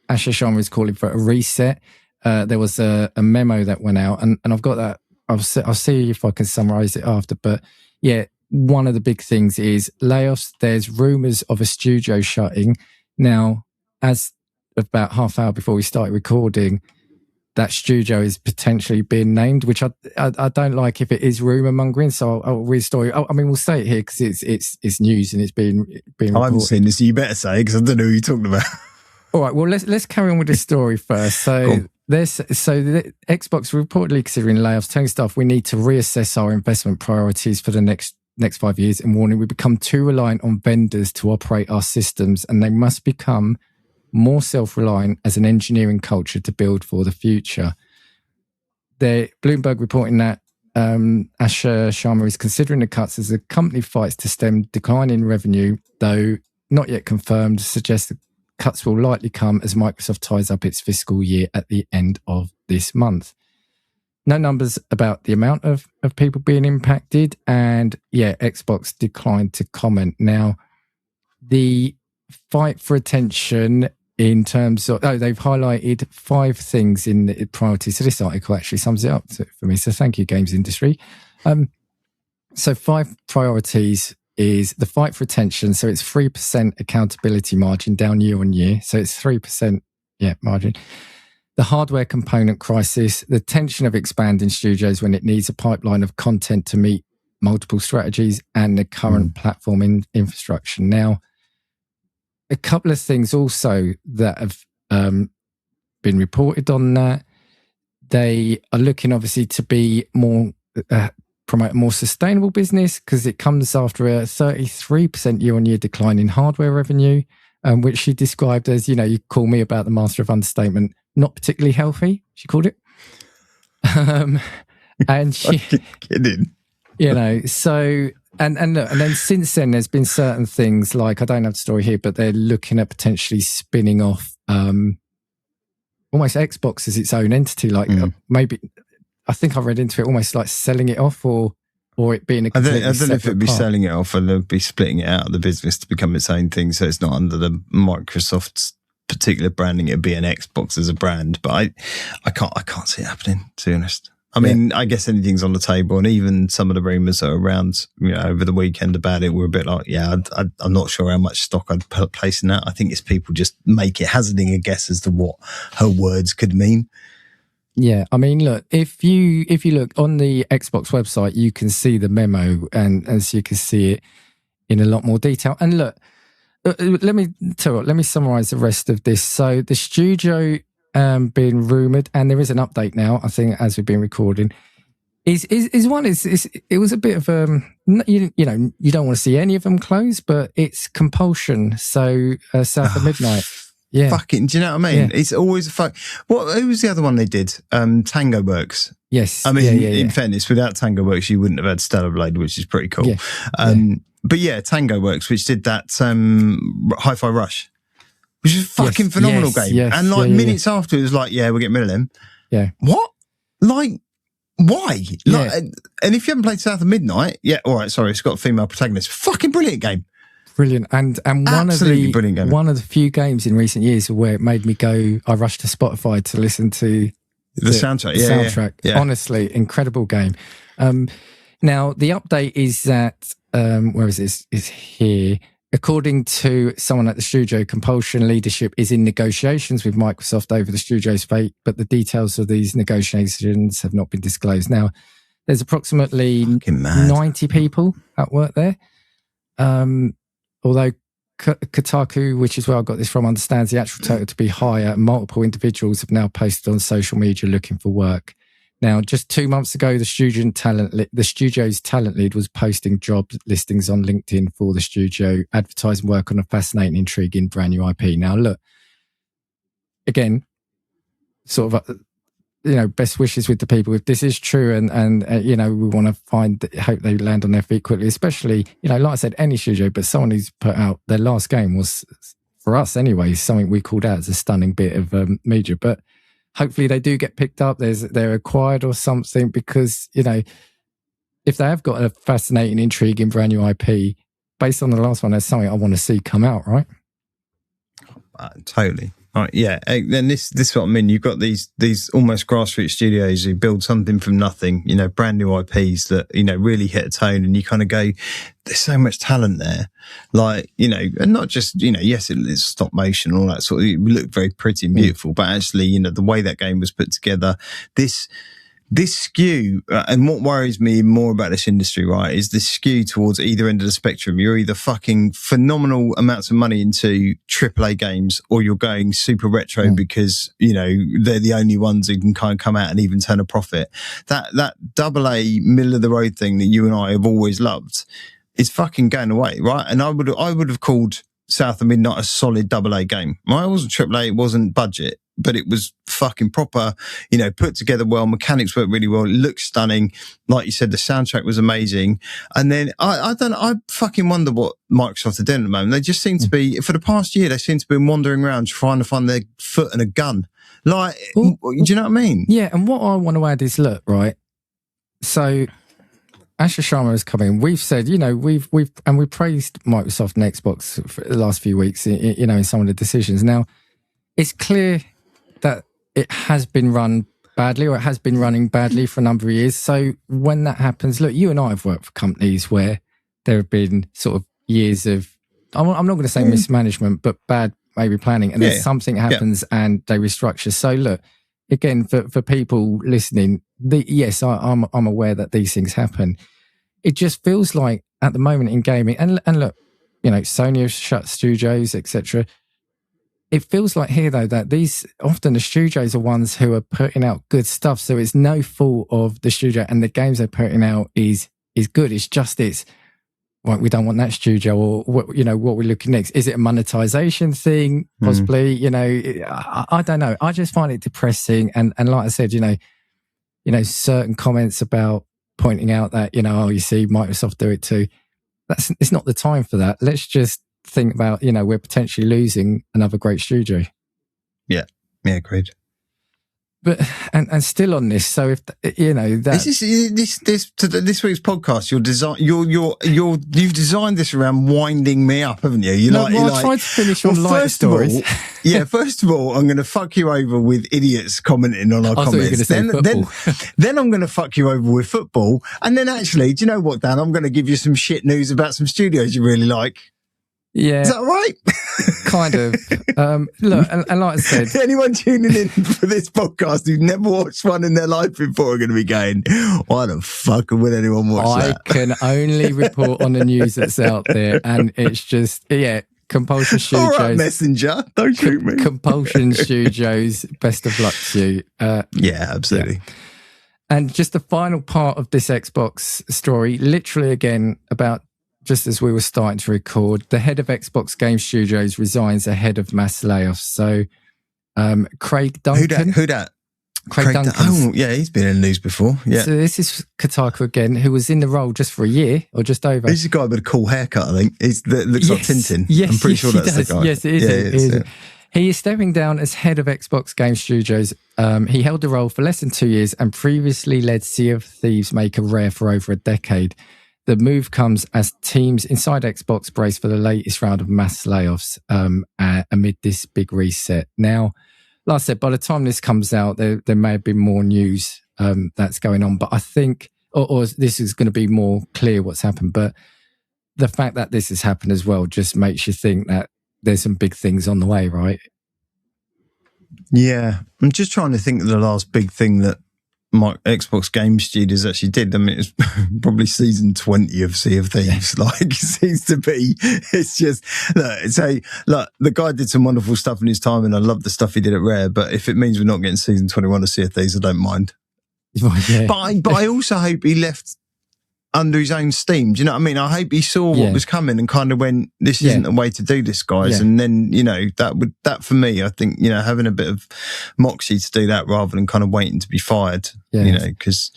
Asher Sharma is calling for a reset. There was a memo that went out, and I've got that. I'll see if I can summarize it after. But yeah, one of the big things is layoffs. There's rumors of a studio shutting. Now, as about half hour before we started recording, that studio is potentially being named, which I don't like if it is rumour mongering. So I'll read a story. I mean, we'll say it here because it's news and it's being reported. I haven't seen this. You better say it, because I don't know who you're talking about. All right. Well, let's carry on with this story first. So cool. The Xbox reportedly considering layoffs, telling staff we need to reassess our investment priorities for the next 5 years, and warning we become too reliant on vendors to operate our systems, and they must become more self-reliant as an engineering culture to build for the future. Bloomberg reporting that Asher Sharma is considering the cuts as the company fights to stem declining revenue, though not yet confirmed, suggests the cuts will likely come as Microsoft ties up its fiscal year at the end of this month. No numbers about the amount of people being impacted, and Xbox declined to comment. Now, the fight for attention in terms of, they've highlighted 5 things in the priorities. So this article actually sums it up for me. So thank you, Games Industry. So 5 priorities is the fight for attention. So it's 3% accountability margin down year on year. So it's 3% margin. The hardware component crisis, the tension of expanding studios when it needs a pipeline of content to meet multiple strategies, and the current platform infrastructure. Now, a couple of things also that have been reported on that. They are looking obviously to be more, promote a more sustainable business, because it comes after a 33% year-on-year decline in hardware revenue, which she described as, you call me about the master of understatement, not particularly healthy, she called it. And she... kidding. So... And then since then, there's been certain things like, I don't have the story here, but they're looking at potentially spinning off almost Xbox as its own entity. Like maybe, I think I read into it almost like selling it off or it being a completely I don't know if it'd be part. selling it off, or they'd be splitting it out of the business to become its own thing. So it's not under the Microsoft's particular branding. It'd be an Xbox as a brand, but I can't see it happening, to be honest. I mean, I guess anything's on the table, and even some of the rumours that are around, over the weekend about it were a bit like, I'm not sure how much stock I'd place in that. I think it's people just hazarding a guess as to what her words could mean. Yeah, I mean, look, if you look on the Xbox website, you can see the memo, and as you can see it in a lot more detail. And look, let me summarise the rest of this. So the studio being rumoured, and there is an update now, I think, as we've been recording. Is one it was a bit of you know, you don't want to see any of them close, but it's Compulsion, so South of Midnight. Yeah. Fucking, do you know what I mean? Yeah. It's always a fuck. Who was the other one they did? Tango Works. Yes. I mean, in fairness, without Tango Works, you wouldn't have had Stellar Blade, which is pretty cool. Yeah. But yeah, Tango Works, which did that Hi-Fi Rush, which is a fucking phenomenal game. Yes, and like minutes after, it was like, yeah, we're getting rid of them. Yeah. What? Like, why? Yeah. Like, and if you haven't played South of Midnight, yeah, all right, sorry, it's got a female protagonist. Fucking brilliant game. Brilliant. And Absolutely brilliant game. One of the few games in recent years where it made me go, I rushed to Spotify to listen to the soundtrack. The soundtrack. Yeah. Honestly, incredible game. Now, the update is that, where is this? Is here. According to someone at the studio, Compulsion leadership is in negotiations with Microsoft over the studio's fate, but the details of these negotiations have not been disclosed. Now, there's approximately 90 people at work there. Although Kotaku, which is where I got this from, understands the actual total to be higher. Multiple individuals have now posted on social media looking for work. Now, just 2 months ago, the studio's talent lead was posting job listings on LinkedIn for the studio, advertising work on a fascinating, intriguing brand new IP. Now, look, again, sort of, best wishes with the people. If this is true and we want to hope they land on their feet quickly, especially, like I said, any studio, but someone who's put out their last game was, for us anyway, something we called out as a stunning bit of media. But hopefully they do get picked up. They're acquired or something, because, if they have got a fascinating, intriguing brand new IP, based on the last one, there's something I want to see come out, right? Totally. Right, yeah, and this is what I mean. You've got these almost grassroots studios who build something from nothing, brand new IPs that, really hit a tone, and you kind of go, there's so much talent there. Like, and not just, yes, it's stop motion and all that sort of, it looked very pretty and beautiful, but actually, the way that game was put together, this skew, and what worries me more about this industry, right, is this skew towards either end of the spectrum. You're either fucking phenomenal amounts of money into AAA games, or you're going super retro because, they're the only ones who can kind of come out and even turn a profit. That AA middle of the road thing that you and I have always loved is fucking going away, right? And I would have called South of Midnight a solid AA game. Right? It wasn't AAA, it wasn't budget, but it was fucking proper, put together well. Mechanics worked really well. It looked stunning. Like you said, the soundtrack was amazing. And then I fucking wonder what Microsoft are doing at the moment. They just seem to be, for the past year, they seem to be wandering around trying to find their foot and a gun. Like, do you know what I mean? Yeah. And what I want to add is, look, right. So Astro Sharma has come in. We've said, we've praised Microsoft and Xbox for the last few weeks, in some of the decisions. Now, it's clear that it has been run badly, or it has been running badly for a number of years. So when that happens, look, you and I have worked for companies where there have been sort of years of, I'm not going to say mismanagement, but bad maybe planning, and then something happens and they restructure. So look, again, for people listening, yes, I'm aware that these things happen. It just feels like at the moment in gaming, and look, Sony has shut studios, etc. It feels like here, though, that often the studios are ones who are putting out good stuff. So it's no fault of the studio, and the games they're putting out is good. It's just we don't want that studio, or what we're looking next. Is it a monetization thing? Possibly, I don't know. I just find it depressing. And like I said, certain comments about pointing out that, you see Microsoft do it too. It's not the time for that. Let's just think about, we're potentially losing another great studio. Yeah, agreed. But and still on this, so if that this week's podcast, you've designed this around winding me up, haven't you? I tried to finish on light stories. First of all, I'm going to fuck you over with idiots commenting on our comments. Then I'm going to fuck you over with football, and then actually, do you know what, Dan? I'm going to give you some shit news about some studios you really like. Yeah. Is that right? Kind of. Look, and like I said, anyone tuning in for this podcast who's never watched one in their life before are going to be going, why the fuck would anyone watch that? I can only report on the news that's out there, and it's just, Compulsion All right, Studios. Messenger, don't shoot me. Compulsion Studios, best of luck to you. Yeah, absolutely. Yeah. And just the final part of this Xbox story, literally again, about just as we were starting to record, the head of Xbox Game Studios resigns ahead of mass layoffs. So Craig Duncan. Who that? Craig Duncan. Oh, yeah, he's been in the news before. Yeah. So this is Kotaku again, who was in the role just for a year or just over. He's a guy with a cool haircut, I think. That looks like Tintin. Yes, I'm pretty sure that's does. the guy. Yes, it is. Yeah, it is. He is stepping down as head of Xbox Game Studios. He held the role for less than 2 years and previously led Sea of Thieves maker Rare for over a decade. The move comes as teams inside Xbox brace for the latest round of mass layoffs amid this big reset. Now, like I said, by the time this comes out, there may have been more news that's going on, but I think, or this is going to be more clear what's happened, but the fact that this has happened as well just makes you think that there's some big things on the way, right? Yeah. I'm just trying to think of the last big thing that my Xbox Game Studios actually did. I mean, it's probably season 20 of Sea of Thieves. Like, it seems to be, it's just, look, the guy did some wonderful stuff in his time and I love the stuff he did at Rare, but if it means we're not getting season 21 of Sea of Thieves, I don't mind. Yeah. But I also hope he left under his own steam. Do you know what I mean? I hope he saw what was coming and kind of went, this isn't the way to do this, guys. Yeah. And then, that for me, I think, having a bit of moxie to do that rather than kind of waiting to be fired, because...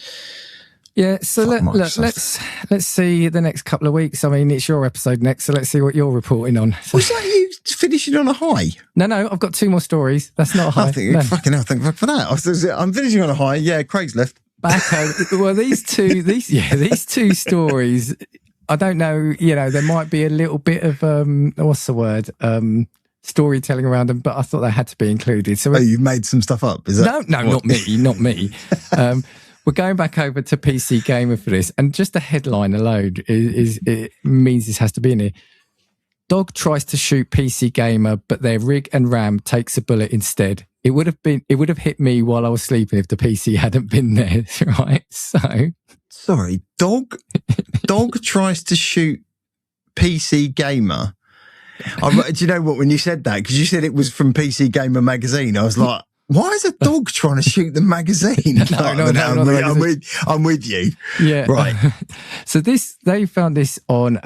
Yeah, so let's see the next couple of weeks. I mean, it's your episode next, so let's see what you're reporting on. Was that you finishing on a high? No, I've got 2 more stories. That's not a high. I think, fucking hell, thank God for that. I'm finishing on a high. Yeah, Craig's left. Well, these two stories, I don't know, there might be a little bit of what's the word, storytelling around them, but I thought they had to be included. So you've made some stuff up, is that? No, not me. We're going back over to PC Gamer for this, and just the headline alone it means this has to be in here. Dog tries to shoot PC Gamer, but their rig and RAM takes a bullet instead. It would have hit me while I was sleeping if the PC hadn't been there, right? So, sorry, dog tries to shoot PC Gamer. Do you know what? When you said that, because you said it was from PC Gamer magazine, I was like, why is a dog trying to shoot the magazine? No, I'm with you. Yeah, right. So they found this on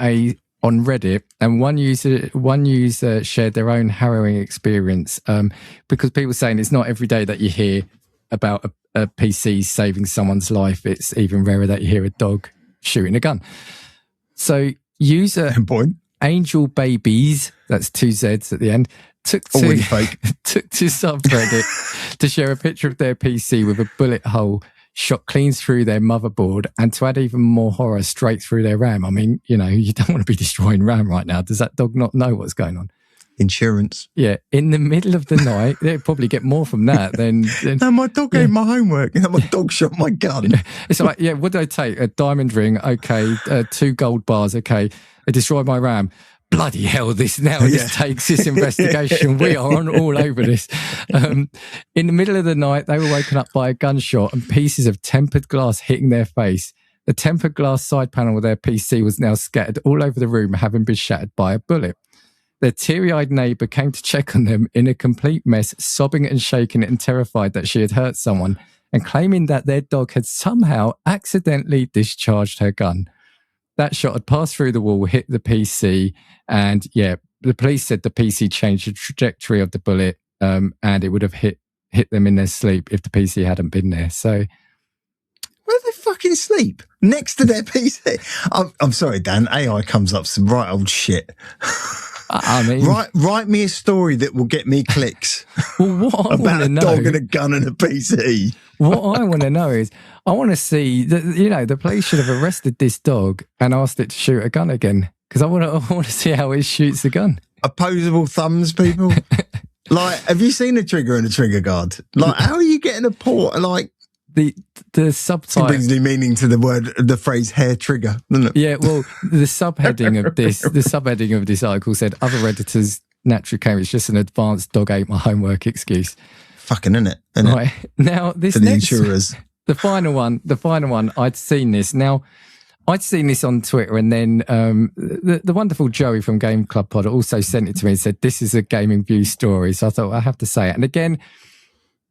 Reddit, and one user shared their own harrowing experience because people saying it's not every day that you hear about a PC saving someone's life. It's even rarer that you hear a dog shooting a gun. So user Angel Babies, that's 2 Z's at the end, took to subreddit to share a picture of their PC with a bullet hole shot clean through their motherboard, and to add even more horror, straight through their RAM. I mean, you don't want to be destroying RAM right now. Does that dog not know what's going on? Insurance. Yeah, in the middle of the night, they'd probably get more from that than no, my dog ate my homework. My dog shot my gun. It's like, what did I take? A diamond ring, okay. 2 gold bars, okay. I destroyed my RAM. Bloody hell, this takes this investigation. We are on all over this. In the middle of the night, they were woken up by a gunshot and pieces of tempered glass hitting their face. The tempered glass side panel of their PC was now scattered all over the room, having been shattered by a bullet. Their teary-eyed neighbour came to check on them in a complete mess, sobbing and shaking and terrified that she had hurt someone, and claiming that their dog had somehow accidentally discharged her gun. That shot had passed through the wall, hit the PC, and the police said the PC changed the trajectory of the bullet, and it would have hit them in their sleep if the PC hadn't been there. So, where do they fucking sleep? Next to their PC? I'm sorry, Dan. AI comes up some right old shit. I mean, write me a story that will get me clicks. Well, what I about a know, dog and a gun and a PC. What I want to know is, I want to see that the police should have arrested this dog and asked it to shoot a gun again, because I want to see how it shoots the gun. Opposable thumbs, people. Like, have you seen a trigger and a trigger guard? Like, how are you getting a port? Like, the subtitle brings new meaning to the phrase hair trigger, doesn't it? Yeah, well, the subheading of this article said other Redditors naturally came. It's just an advanced dog ate my homework excuse. Fucking innit? Right now, this for the insurers. The final one. I'd seen this. Now, I'd seen this on Twitter, and then the wonderful Joey from Game Club Pod also sent it to me and said, this is a Gaming View story. So I thought, I have to say it. And again,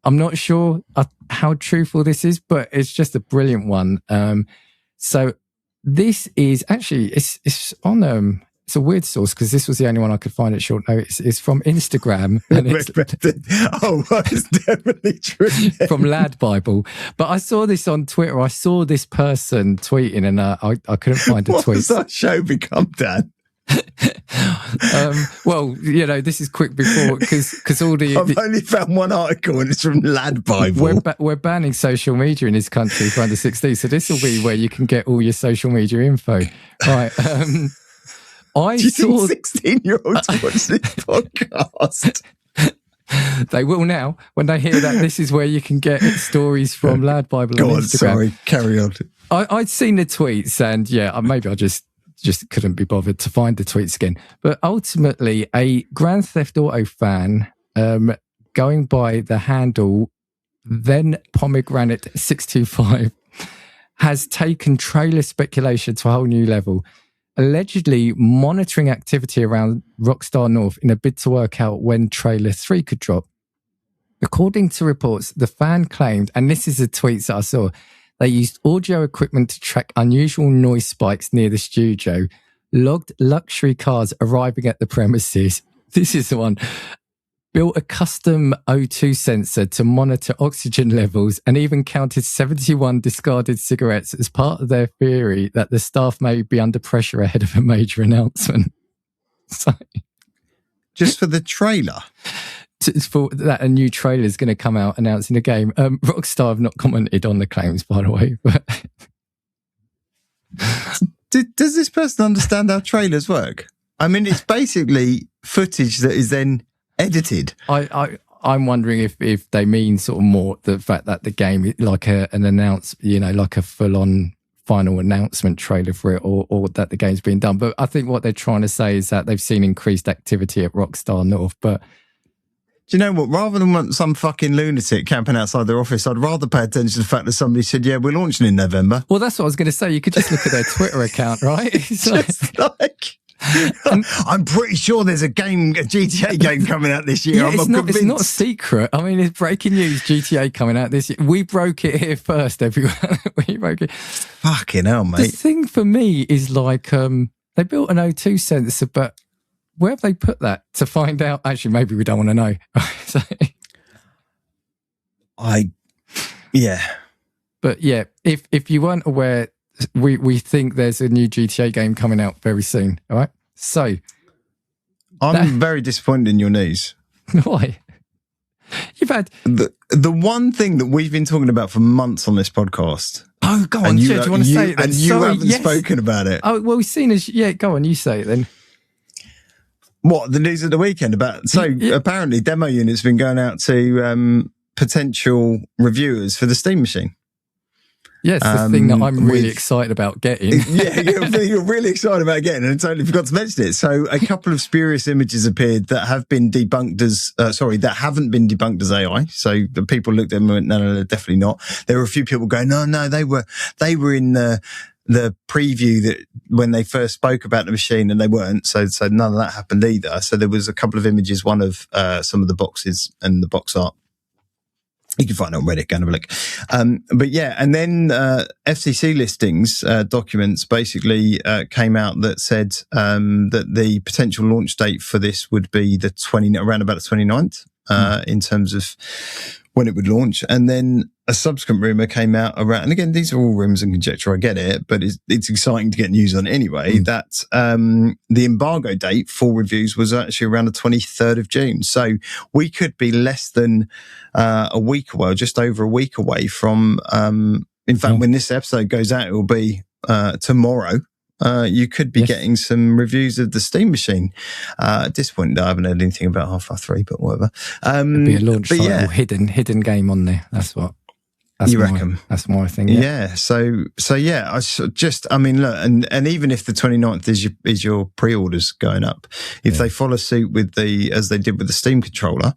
I'm not sure how truthful this is, but it's just a brilliant one. So this is actually, it's on... It's a weird source because this was the only one I could find at short notice. It's from Instagram. And it's it's definitely true. From Lad Bible. But I saw this on Twitter. I saw this person tweeting and I couldn't find a tweet. What does that show become, Dan? Well, this is quick before because all I've only found one article and it's from Lad Bible. We're banning social media in this country for under 16. So this will be where you can get all your social media info. Right. Do you think 16-year-olds watch this podcast? They will now when they hear that this is where you can get stories from Lad Bible on Instagram. Sorry, carry on. I'd seen the tweets and maybe I just couldn't be bothered to find the tweets again. But ultimately, a Grand Theft Auto fan going by the handle then Pomegranate 625 has taken trailer speculation to a whole new level, allegedly monitoring activity around Rockstar North in a bid to work out when Trailer 3 could drop. According to reports, the fan claimed, and this is the tweets that I saw, they used audio equipment to track unusual noise spikes near the studio, logged luxury cars arriving at the premises. This is the one. Built a custom O2 sensor to monitor oxygen levels and even counted 71 discarded cigarettes as part of their theory that the staff may be under pressure ahead of a major announcement. So, just for the trailer? For that, a new trailer is going to come out announcing the game. Rockstar have not commented on the claims, by the way. But does this person understand how trailers work? I mean, it's basically footage that is then edited. I'm wondering if they mean sort of more the fact that the game, like an announce, like a full-on final announcement trailer for it, or that the game's been done. But I think what they're trying to say is that they've seen increased activity at Rockstar North. But do you know what? Rather than want some fucking lunatic camping outside their office, I'd rather pay attention to the fact that somebody said, yeah, we're launching in November. Well, that's what I was going to say. You could just look at their Twitter account, right? I'm pretty sure there's a GTA game coming out this year. Yeah, it's not a secret. I mean, it's breaking news. GTA coming out this year. We broke it here first, everyone. We broke it. Fucking hell, mate. The thing for me is like, they built an O2 sensor, but where have they put that to find out? Actually, maybe we don't want to know. But yeah, if you weren't aware, we think there's a new GTA game coming out very soon. All right. So I'm very disappointed in your news. Why? You've had the one thing that we've been talking about for months on this podcast. Oh, go on. Do you want to say it then? And you haven't spoken about it. Oh, well, we've seen as go on. You say it then. What, the news of the weekend about? So apparently demo units have been going out to potential reviewers for the Steam machine. Yes, the thing that I'm really excited about getting. Yeah, you're really excited about getting, and I totally forgot to mention it. So a couple of spurious images appeared that have been debunked as, that haven't been debunked as AI. So the people looked at them and went, no, definitely not. There were a few people going, no, they were in the preview that when they first spoke about the machine, and they weren't. So none of that happened either. So there was a couple of images, one of some of the boxes and the box art. You can find it on Reddit, go and have a look. But yeah, and then FCC listings documents basically came out that said that the potential launch date for this would be around about the 29th in terms of when it would launch. And then a subsequent rumor came out around, and again, these are all rumors and conjecture, I get it, but it's exciting to get news on it anyway, that the embargo date for reviews was actually around the 23rd of June. So we could be less than a week away, or just over a week away from, in fact, when this episode goes out, it will be tomorrow. You could be getting some reviews of the Steam machine. Disappointed I haven't heard anything about Half-Life 3, but whatever. It'd be a launch title, hidden game on there. That's what. You reckon? That's my thing. Yeah. So yeah, I mean, look, and even if the 29th is your pre-orders going up, if they follow suit with as they did with the Steam controller,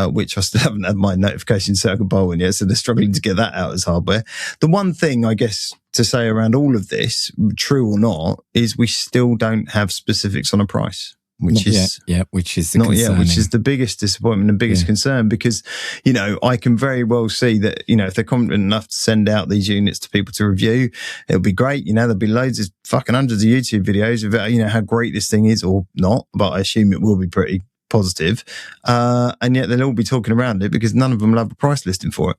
which I still haven't had my notification set up a bowl in yet, so they're struggling to get that out as hardware. The one thing I guess to say around all of this, true or not, is we still don't have specifics on a price. Which is which is the biggest disappointment and biggest concern, because, you know, I can very well see that, you know, if they're confident enough to send out these units to people to review, it'll be great. You know, there'll be loads of fucking hundreds of YouTube videos about, you know, how great this thing is, or not, but I assume it will be pretty positive. And yet they'll all be talking around it because none of them will have a price listing for it.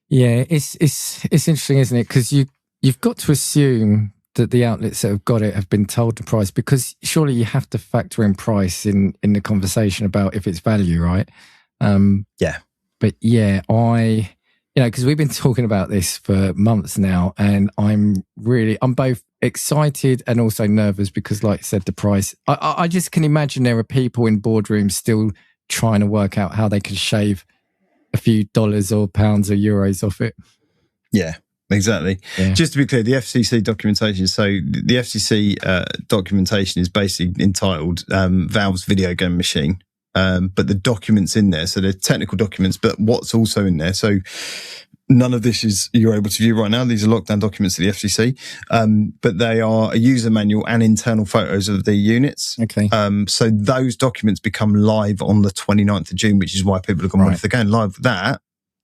Yeah, it's interesting, isn't it? Because you've got to assume that the outlets that have got it have been told the price, because surely you have to factor in price in the conversation about if it's value, right? But yeah, because we've been talking about this for months now, and I'm both excited and also nervous because, like I said, the price, I just can imagine there are people in boardrooms still trying to work out how they can shave a few dollars or pounds or euros off it. Yeah. Exactly. Yeah. Just to be clear, the FCC documentation. So the FCC documentation is basically entitled Valve's video game machine. But the documents in there, so they're technical documents, but what's also in there. So none of this you're able to view right now. These are lockdown documents of the FCC. But they are a user manual and internal photos of the units. Okay. So those documents become live on the 29th of June, which is why people have gone, well, if they're going live with that,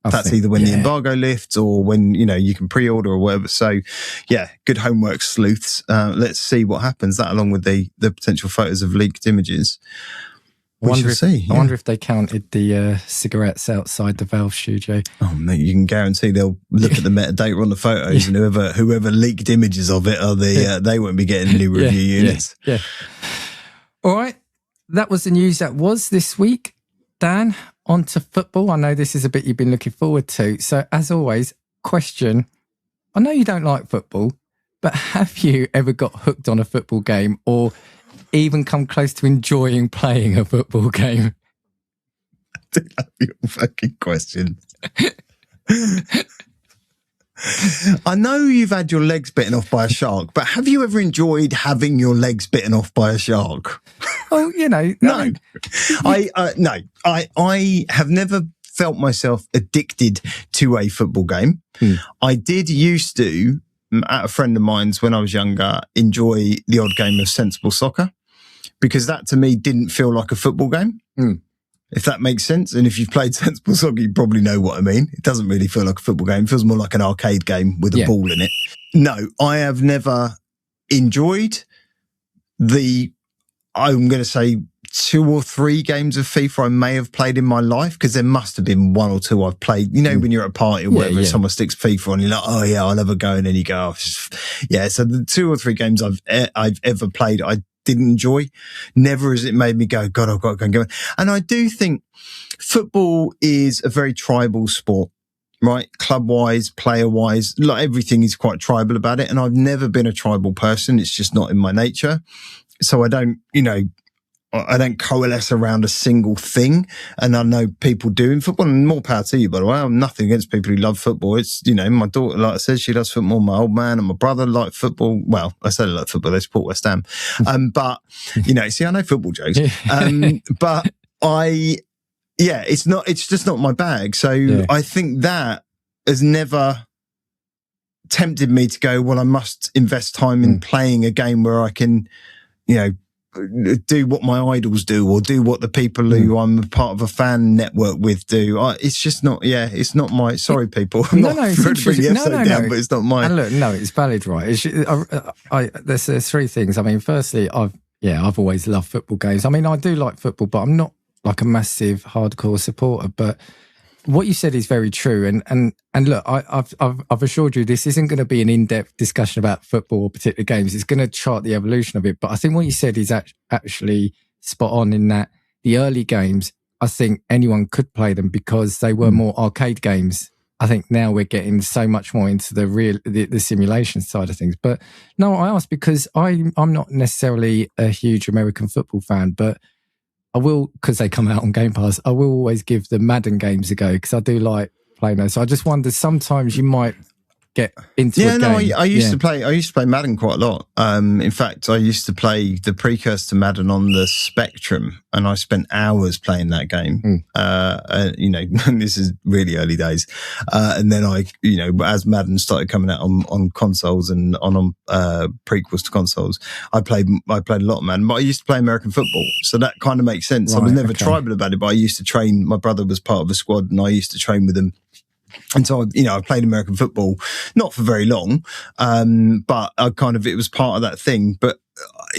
that's either when the embargo lifts or when, you know, you can pre-order or whatever. So, yeah, good homework, sleuths. Let's see what happens. That, along with the potential photos of leaked images. I wonder if they counted the cigarettes outside the Valve studio. Oh, mate, you can guarantee they'll look at the metadata on the photos, and whoever leaked images of it are they won't be getting new review units. Yeah. All right, that was the news that was this week. Dan, on to football. I know this is a bit you've been looking forward to. So, as always, question. I know you don't like football, but have you ever got hooked on a football game or even come close to enjoying playing a football game? I love your fucking question. I know you've had your legs bitten off by a shark, but have you ever enjoyed having your legs bitten off by a shark? Well, you know, no. I have never felt myself addicted to a football game. I did used to, at a friend of mine's when I was younger, enjoy the odd game of sensible soccer, because that to me didn't feel like a football game. If that makes sense. And if you've played sensible soccer, you probably know what I mean. It doesn't really feel like a football game. It feels more like an arcade game with a ball in it. No, I have never enjoyed I'm going to say 2 or 3 games of FIFA I may have played in my life, because there must have been 1 or 2 I've played. You know, when you're at a party or whatever, someone sticks FIFA on, you're like, oh yeah, I'll have a go. And then you go, oh, yeah. So the 2 or 3 games I've ever played, I didn't enjoy. Never has it made me go, God, I've got to go and go. And I do think football is a very tribal sport, right? Club-wise, player-wise, like everything is quite tribal about it. And I've never been a tribal person. It's just not in my nature. So I don't coalesce around a single thing. And I know people do in football, and more power to you, by the way. I'm nothing against people who love football. It's, you know, my daughter, like I said, she loves football. My old man and my brother like football. Well, I say they like football, they support West Ham. But, you know, see, I know football jokes. But it's just not my bag. So I think that has never tempted me to go, well, I must invest time in playing a game where I can, you know, do what my idols do, or do what the people who I'm a part of a fan network with do. It's just not, it's not my, sorry people. I'm not trying to bring the episode down, but it's not mine. And look, no, it's valid, right? There's 3 things. I mean, firstly, I've always loved football games. I mean, I do like football, but I'm not like a massive hardcore supporter. But what you said is very true. And look, I've assured you this isn't going to be an in-depth discussion about football or particular games. It's going to chart the evolution of it. But I think what you said is actually spot on, in that the early games, I think anyone could play them because they were more arcade games. I think now we're getting so much more into the simulation side of things. But no, I asked because I'm not necessarily a huge American football fan, but I will, because they come out on Game Pass, I will always give the Madden games a go because I do like playing those. So I just wonder, sometimes you might get into a Yeah, no, game. I used to play. I used to play Madden quite a lot. In fact, I used to play the precursor to Madden on the Spectrum, and I spent hours playing that game. You know, this is really early days. And then as Madden started coming out on consoles and on prequels to consoles, I played a lot of Madden. But I used to play American football, so that kind of makes sense. I was never tribal about it, but I used to train. My brother was part of a squad, and I used to train with him. And so, I played American football, not for very long, but it was part of that thing. But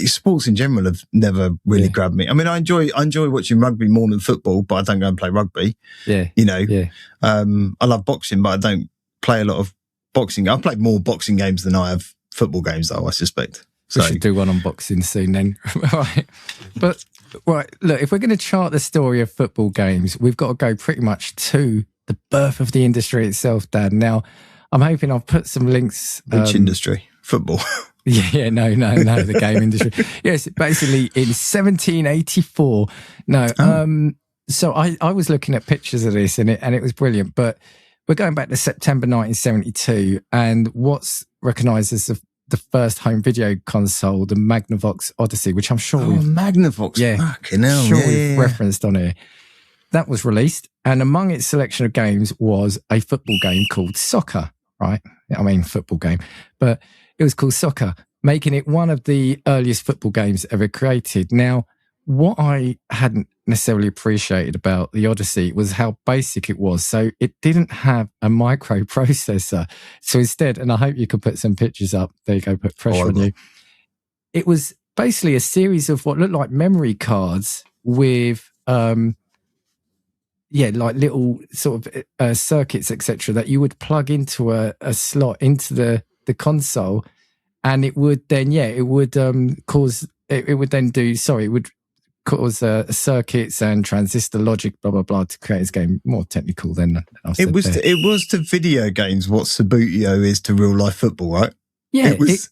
sports in general have never really grabbed me. I mean, I enjoy watching rugby more than football, but I don't go and play rugby. Yeah. I love boxing, but I don't play a lot of boxing. I've played more boxing games than I have football games, though, I suspect. We should do one on boxing soon then. Right. But, look, if we're going to chart the story of football games, we've got to go pretty much to the birth of the industry itself, Dan. Now, I'm hoping I'll put some links. Which industry? Football. No, the game industry. Yes, basically in 1784. So I was looking at pictures of this and it was brilliant. But we're going back to September 1972, and what's recognised as the first home video console, the Magnavox Odyssey, which I'm sure Magnavox. We've referenced on here. That was released, and among its selection of games was a football game called Soccer, right? I mean, football game, but it was called Soccer, making it one of the earliest football games ever created. Now, what I hadn't necessarily appreciated about the Odyssey was how basic it was. So it didn't have a microprocessor. So instead, and I hope you can put some pictures up. There you go, put pressure on you. It was basically a series of what looked like memory cards with... like little sort of circuits, etc., that you would plug into a slot into the console, and it would then, cause circuits and transistor logic, blah blah blah, to create this game. More technical than I said. It was to video games what Subbuteo is to real life football, right? Yeah, it was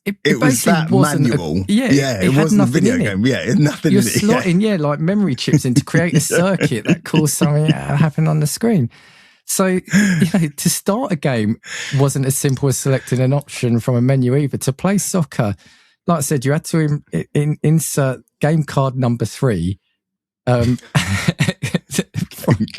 that manual. It wasn't a video game. Yeah, it had nothing You're in it. slotting, like memory chips in to create a circuit that caused something to happen on the screen. So, to start a game wasn't as simple as selecting an option from a menu either. To play Soccer, like I said, you had to insert game card number 3. Game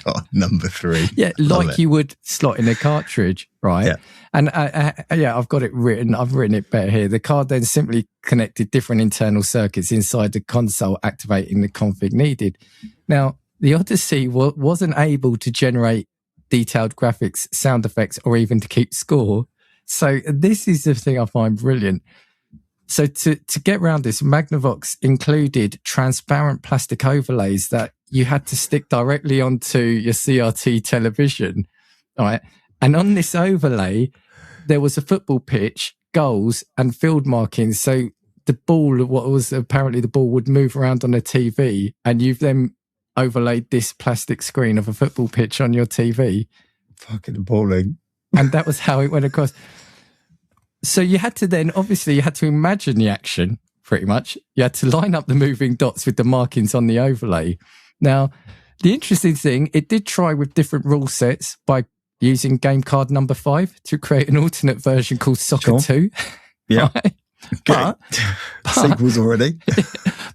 card number 3. Yeah, like you would slot in a cartridge, right? Yeah. And I've got it written. I've written it better here. The card then simply connected different internal circuits inside the console, activating the config needed. Now, the Odyssey wasn't able to generate detailed graphics, sound effects, or even to keep score. So this is the thing I find brilliant. So to get around this, Magnavox included transparent plastic overlays that you had to stick directly onto your CRT television, right? And on this overlay, there was a football pitch, goals, and field markings. So the ball, what was apparently the ball, would move around on the TV, and you've then overlaid this plastic screen of a football pitch on your TV. Fucking appalling. And that was how it went across. So you had to then, obviously, you had to imagine the action, pretty much. You had to line up the moving dots with the markings on the overlay. Now, the interesting thing, it did try with different rule sets by using game card number 5 to create an alternate version called Soccer 2. Yeah. Right? But sequels already.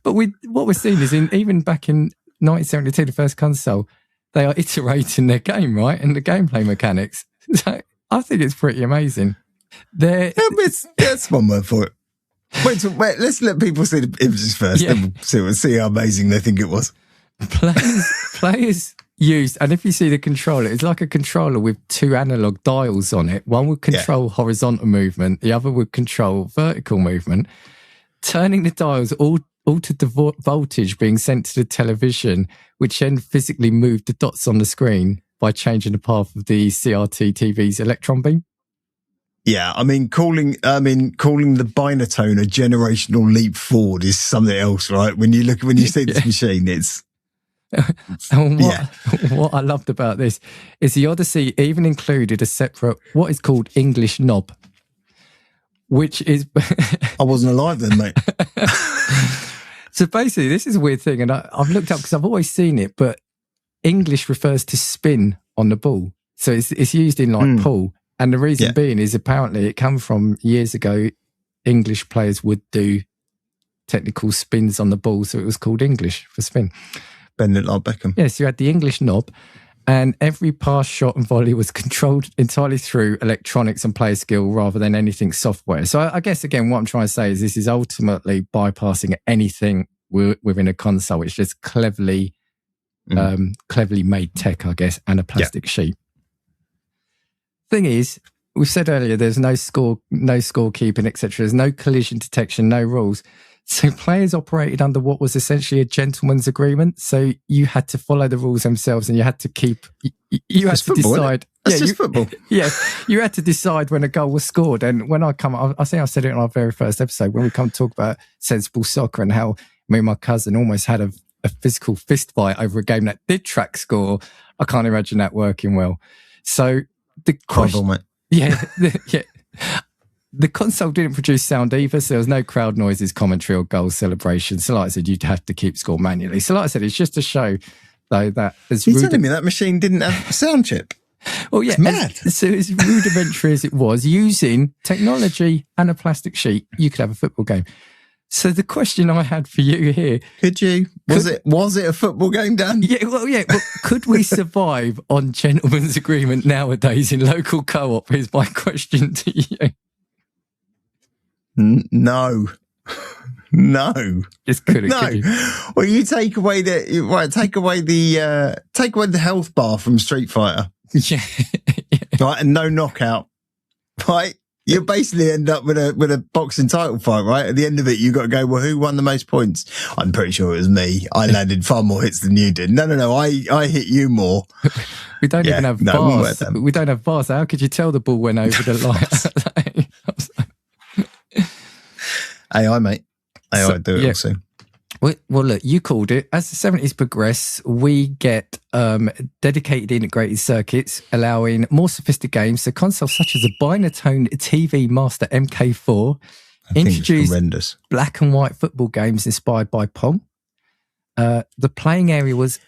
But what we're seeing is even back in 1972, the first console, they are iterating their game, right? And the gameplay mechanics. So I think it's pretty amazing. That's one word for it. Wait, let's let people see the images first, then we'll see how amazing they think it was. Players used, and if you see the controller, it's like a controller with 2 analog dials on it. One would control horizontal movement, the other would control vertical movement. Turning the dials altered the voltage being sent to the television, which then physically moved the dots on the screen by changing the path of the CRT TV's electron beam. Yeah, I mean, calling the Binatone a generational leap forward is something else, right? When you see this machine, it's... And what I loved about this is the Odyssey even included a separate, what is called English knob, which is... I wasn't alive then, mate. So basically, this is a weird thing, and I've looked up because I've always seen it, but English refers to spin on the ball. So it's used in like pool. And the reason being is apparently it came from years ago. English players would do technical spins on the ball, so it was called English for spin. Bend it like Beckham. Yes, you had the English knob, and every pass, shot, and volley was controlled entirely through electronics and player skill rather than anything software. So I guess, again, what I'm trying to say is this is ultimately bypassing anything within a console. It's just cleverly made tech, I guess, and a plastic sheet. Thing is, we've said earlier, there's no scorekeeping, etc. There's no collision detection, no rules. So players operated under what was essentially a gentleman's agreement. So you had to follow the rules themselves, and you had to keep. You had to decide. That's just football. Yeah, you had to decide when a goal was scored. And when I think I said it in our very first episode when we come to talk about sensible soccer and how me and my cousin almost had a physical fist fight over a game that did track score. I can't imagine that working well. So the question, mate. Yeah. The console didn't produce sound either, so there was no crowd noises, commentary, or goal celebration. So like I said, you'd have to keep score manually. So like I said, it's just to show, though, that... You're telling me that machine didn't have a sound chip? Well, yeah. It's mad. So as rudimentary as it was, using technology and a plastic sheet, you could have a football game. So the question I had for you here... Could you? Was it a football game, Dan? Yeah, well, yeah. But could we survive on gentleman's agreement nowadays in local co-op is my question to you. No. Just couldn't. No. Could you? Well, you take away the health bar from Street Fighter. Yeah. Right, and no knockout. Right? You basically end up with a boxing title fight, right? At the end of it, you got to go, well, who won the most points? I'm pretty sure it was me. I landed far more hits than you did. No. I hit you more. We don't even have bars. We don't have bars. How could you tell the ball went over the line? AI, mate. AI do it also. Well, look, you called it. As the 70s progress, we get dedicated integrated circuits, allowing more sophisticated games. So consoles such as the Binatone TV Master MK4 introduced black and white football games inspired by Pong. The playing area was...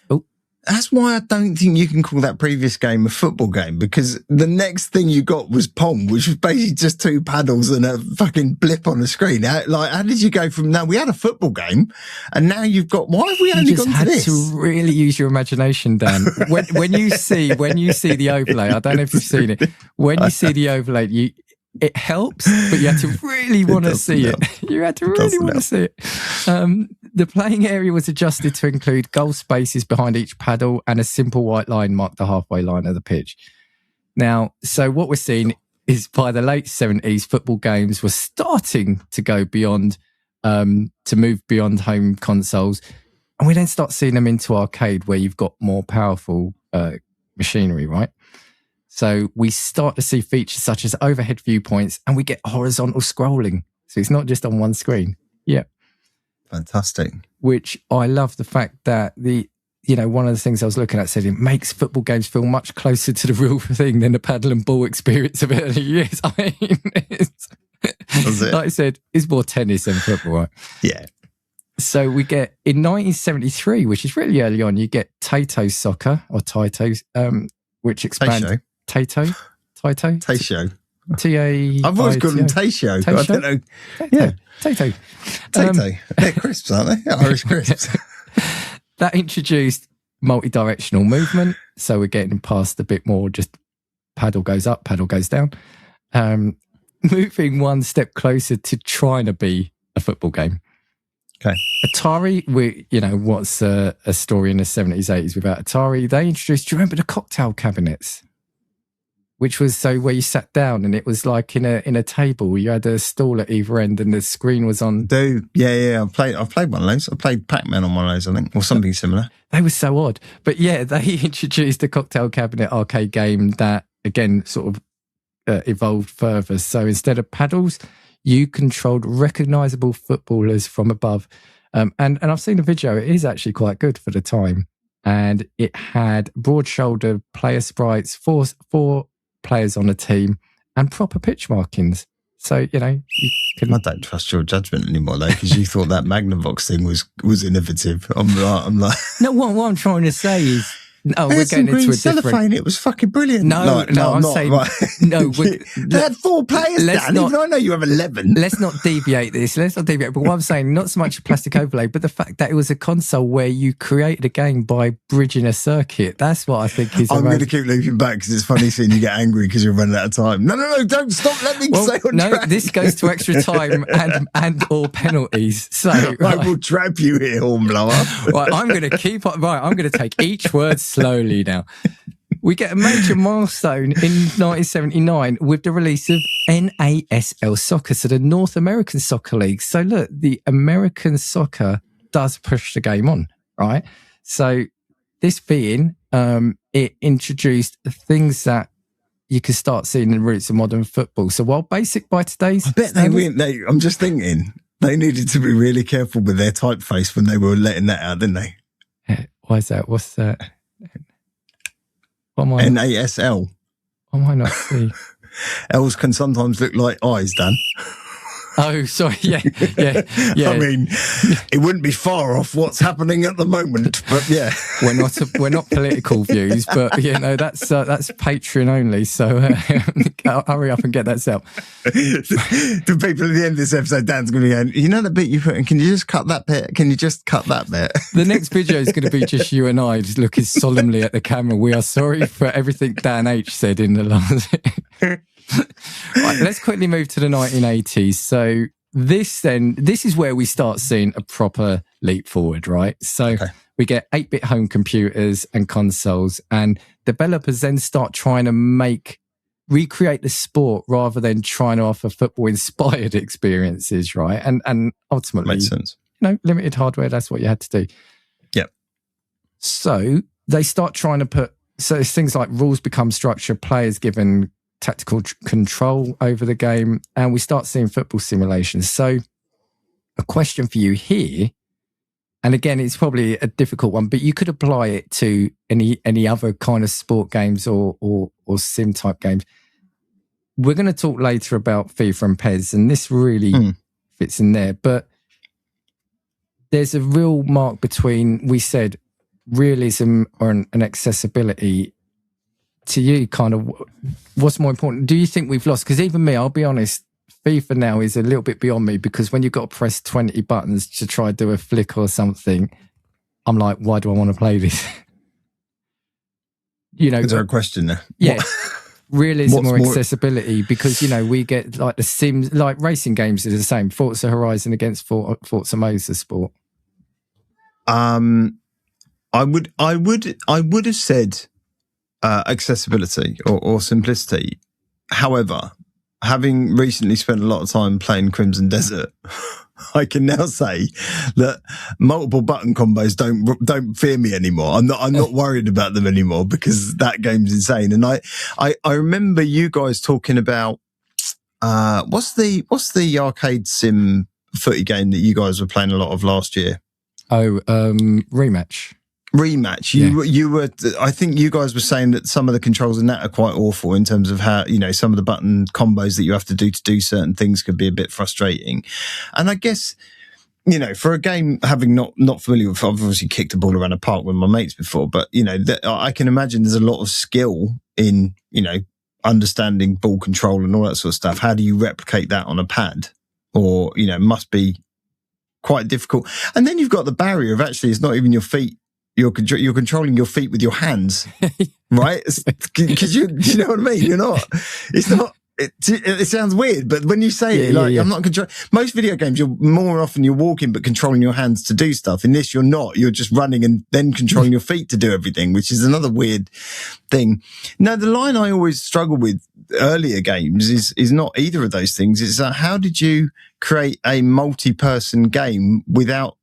That's why I don't think you can call that previous game a football game, because the next thing you got was Pong, which was basically just two paddles and a fucking blip on the screen. How did you go from, we had a football game and now you've got, why have we only gone to this? You just had to really use your imagination, Dan. When you see the overlay, I don't know if you've seen it, when you see the overlay, it helps, but you had to really want to see it. You had to really want to see it. The playing area was adjusted to include goal spaces behind each paddle, and a simple white line marked the halfway line of the pitch. Now, so what we're seeing is by the late 70s, football games were starting to go beyond, to move beyond home consoles. And we then start seeing them into arcade where you've got more powerful machinery, right? So we start to see features such as overhead viewpoints, and we get horizontal scrolling. So it's not just on one screen. Yeah. Fantastic. Which I love the fact that one of the things I was looking at said it makes football games feel much closer to the real thing than the paddle and ball experience of early years. I mean, like I said, it's more tennis than football, right? Yeah. So we get, in 1973, which is really early on, you get Taito Soccer, or Taito, which expands... Taito? Taito. T-A... I've always called them Taito. I don't know. Yeah. Taito. They're crisps, aren't they? Irish crisps. That introduced multi-directional movement. So we're getting past a bit more just paddle goes up, paddle goes down. Moving one step closer to trying to be a football game. Okay. Atari, what's a story in the 70s, 80s without Atari? They introduced, do you remember the cocktail cabinets? Which was so where you sat down and it was like in a table. You had a stool at either end and the screen was on. Yeah. I've played one of those. I played Pac-Man on one of those, I think, or something similar. They were so odd. But yeah, they introduced a cocktail cabinet arcade game that, again, sort of evolved further. So instead of paddles, you controlled recognisable footballers from above. And I've seen a video. It is actually quite good for the time. And it had broad-shoulder player sprites, four players on a team, and proper pitch markings. So, you can... I don't trust your judgment anymore, though, because you thought that Magnavox thing was innovative. I'm like... No, what I'm trying to say is No, They we're had some getting into green a different. cellophane. It was fucking brilliant. No, I'm not, saying right. no. They had 4 players, let's Dan. not- Even though I know you have 11. Let's not deviate this. Let's not deviate. But what I'm saying, not so much a plastic overlay, but the fact that it was a console where you created a game by bridging a circuit. That's what I think is. I'm going to keep looping back because it's funny seeing you get angry because you're running out of time. No, don't stop. Let me stay on track. This goes to extra time and or penalties. So I will trap you here, Hornblower. right, I'm going to keep on. Right, I'm going to take each word slowly now. We get a major milestone in 1979 with the release of NASL Soccer, so the North American Soccer League. So look, the American soccer does push the game on, right? So this being, it introduced things that you can start seeing in the roots of modern football. So while basic by today's I bet I'm just thinking they needed to be really careful with their typeface when they were letting that out, didn't they? Why is that? What's that? What am I? NASL. What am I not see? L's can sometimes look like eyes, Dan. Oh, sorry. Yeah. I mean, it wouldn't be far off what's happening at the moment, but yeah. We're not political views, but that's Patreon only. So hurry up and get that set up. The people at the end of this episode, Dan's going to be going, you know the bit you put in, can you just cut that bit? Can you just cut that bit? The next video is going to be just you and I just looking solemnly at the camera. We are sorry for everything Dan H said in the last. Right, let's quickly move to the 1980s. So this is where we start seeing a proper leap forward, right? So we get 8-bit home computers and consoles, and developers then start trying to recreate the sport rather than trying to offer football-inspired experiences, right? And ultimately, makes sense. Limited hardware, that's what you had to do. Yep. So they start trying to it's things like rules become structured, players given tactical control over the game, and we start seeing football simulations. So a question for you here, and again, it's probably a difficult one, but you could apply it to any other kind of sport games or sim type games. We're going to talk later about FIFA and PES, and this really fits in there, but there's a real mark between, we said, realism and accessibility. To you, kind of, what's more important? Do you think we've lost? Because even me, I'll be honest, FIFA now is a little bit beyond me, because when you've got to press 20 buttons to try to do a flick or something, I'm like, why do I want to play this? Is there a question there? Yeah. Realism or more accessibility, because we get like the sims, like racing games are the same. Forza Horizon against Forza Motorsport. I would have said accessibility or simplicity. However, having recently spent a lot of time playing Crimson Desert, I can now say that multiple button combos don't fear me anymore. I'm not worried about them anymore, because that game's insane. And I remember you guys talking about what's the arcade sim footy game that you guys were playing a lot of last year? Rematch. You were, I think you guys were saying that some of the controls in that are quite awful in terms of how, some of the button combos that you have to do certain things could be a bit frustrating. And I guess, for a game, having not familiar with, I've obviously kicked a ball around a park with my mates before, but, I can imagine there's a lot of skill in, understanding ball control and all that sort of stuff. How do you replicate that on a pad? Or, it must be quite difficult. And then you've got the barrier of actually, it's not even your feet. You're controlling your feet with your hands, right? Because you know what I mean? You're not. It's not. It sounds weird, but when you say it, I'm not controlling. Most video games, you're more often you're walking but controlling your hands to do stuff. In this, you're not. You're just running and then controlling your feet to do everything, which is another weird thing. Now, the line I always struggle with earlier games is not either of those things. It's how did you create a multi-person game without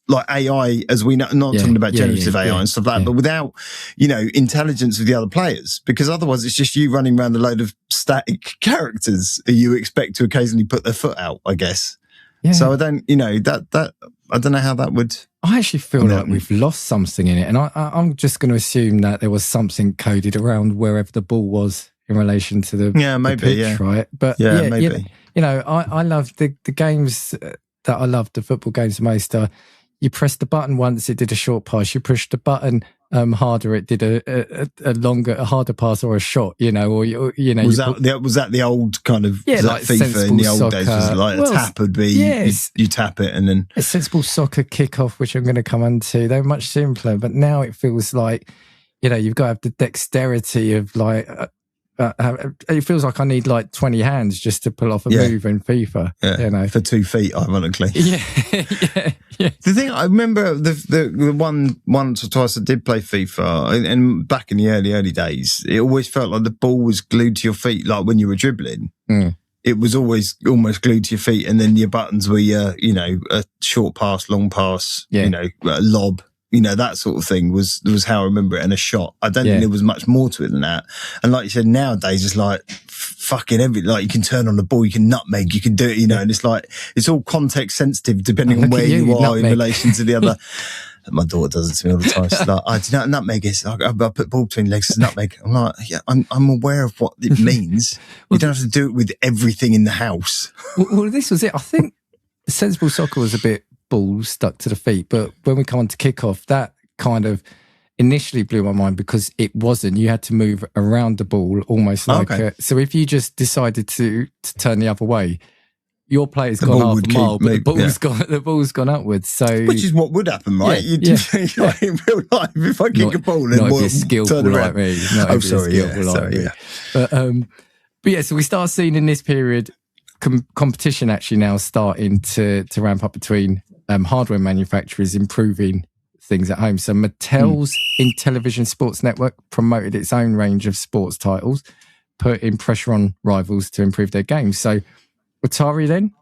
like AI, as we know, not talking about generative AI and stuff like that, but without, intelligence of the other players, because otherwise it's just you running around a load of static characters who you expect to occasionally put their foot out, I guess. Yeah. So I don't, that I don't know how that would. I actually feel like we've lost something in it, and I'm just going to assume that there was something coded around wherever the ball was in relation to the pitch, right? But maybe. I love the games that I love, the football games the most. You press the button once, it did a short pass. You push the button harder it did a harder pass or a shot, you know, or you know. Was that the old kind of like FIFA in the old soccer. days? Was it like a tap would be you tap it and then a sensible soccer kickoff, which I'm going to come onto. They were much simpler, but now it feels like, you know, you've got to have the dexterity of like. It feels like I need like 20 hands just to pull off a move in FIFA. Yeah. You know, for 2 feet, ironically. Yeah. The thing I remember the one once or twice I did play FIFA, and back in the early days, it always felt like the ball was glued to your feet, like when you were dribbling. It was always almost glued to your feet, and then your buttons were you know, a short pass, long pass, you know, a lob. You know, that sort of thing was how I remember it, and a shot. I don't think there was much more to it than that. And like you said, nowadays it's like fucking everything. Like you can turn on the ball, you can nutmeg, you can do it, you know, and it's like, it's all context sensitive depending on where you are in relation to the other. My daughter does it to me all the time. She's like, do you know what nutmeg is? I put ball between legs as nutmeg. I'm like, yeah, I'm aware of what it means. You don't have to do it with everything in the house. Well, this was it. I think sensible soccer was a bit ball stuck to the feet, but when we come on to kickoff, that kind of initially blew my mind because it wasn't. You had to move around the ball almost like so if you just decided to turn the other way, your player's gone half a mile, but the ball's gone upwards. So which is what would happen, right? Like in real life, if I kick a ball and not if you're skillful like me. Sorry. But yeah, so we start seeing in this period competition actually now starting to ramp up between hardware manufacturers improving things at home. So Mattel's Intellivision Sports Network promoted its own range of sports titles, putting pressure on rivals to improve their games. So Atari then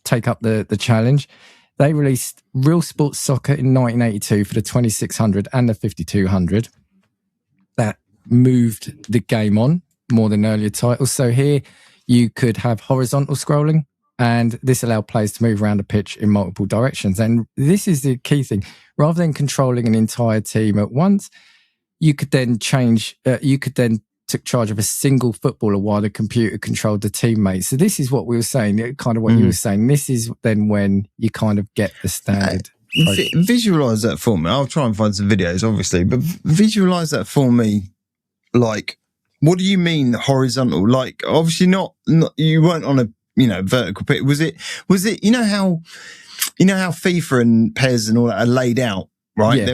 take up the challenge. They released Real Sports Soccer in 1982 for the 2600 and the 5200. That moved the game on more than earlier titles. So here you could have horizontal scrolling, and this allowed players to move around the pitch in multiple directions. And this is the key thing. Rather than controlling an entire team at once, you could then took charge of a single footballer while the computer controlled the teammates. So this is what we were saying, kind of what you were saying. This is then when you kind of get the standard. Visualize that for me. I'll try and find some videos, obviously, but visualize that for me. Like, what do you mean horizontal? Like, obviously not you weren't on a, you know, vertical pitch. Was it, you know how FIFA and PES and all that are laid out, right? Yeah.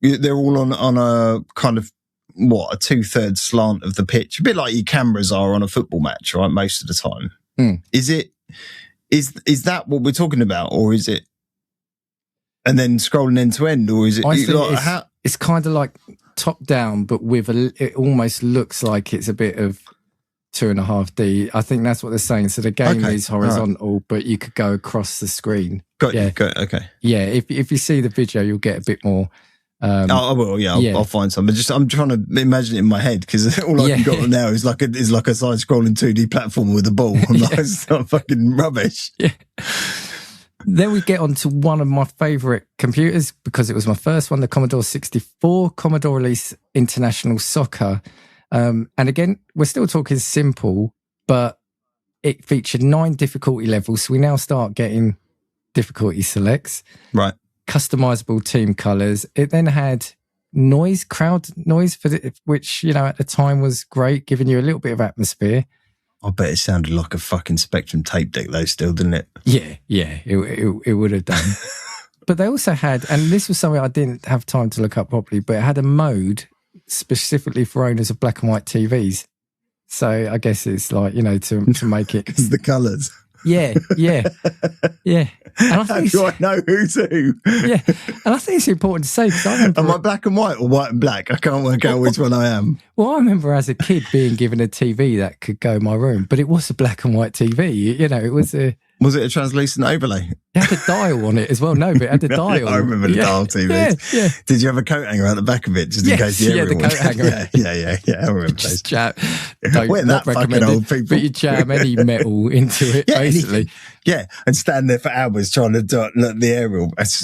They're all on a kind of, a 2/3 slant of the pitch, a bit like your cameras are on a football match, right? Most of the time. Is that what we're talking about, or is it, and then scrolling end to end, or is it? It's kind of like top down, but with it almost looks like it's a bit of 2.5D. I think that's what they're saying. So the game is horizontal, but you could go across the screen. Got you. Okay. Yeah, if you see the video, you'll get a bit more. I will. Yeah, I'll find some. But I'm trying to imagine it in my head, because all I've got now is like a side-scrolling 2D platform with a ball. I'm like, it's not fucking rubbish. Yeah. Then we get on to one of my favourite computers, because it was my first one, the Commodore 64. Commodore released International Soccer. And again, we're still talking simple, but it featured 9 difficulty levels. So we now start getting difficulty selects. Right. Customizable team colours. It then had crowd noise, which, you know, at the time was great, giving you a little bit of atmosphere. I bet it sounded like a fucking Spectrum tape deck though still, didn't it? Yeah, it would have done. But they also had, and this was something I didn't have time to look up properly, but it had a mode specifically for owners of black and white TVs. So I guess it's like, you know, to make it... Because the colours. Yeah. And I think I know who's who. Yeah, and I think it's important to say, because I remember... Am I black and white or white and black? I can't work out which one I am. Well, I remember as a kid being given a TV that could go in my room, but it was a black and white TV. You know, it was a... Was it a translucent overlay? It had a dial on it as well. No, but it had a dial. I remember the dial TVs. Yeah. Did you have a coat hanger at the back of it, just in case the coat hanger. Yeah. I remember those. Don't recommend old people. But you jam any metal into it, basically. Yeah, and stand there for hours trying to do the aerial. This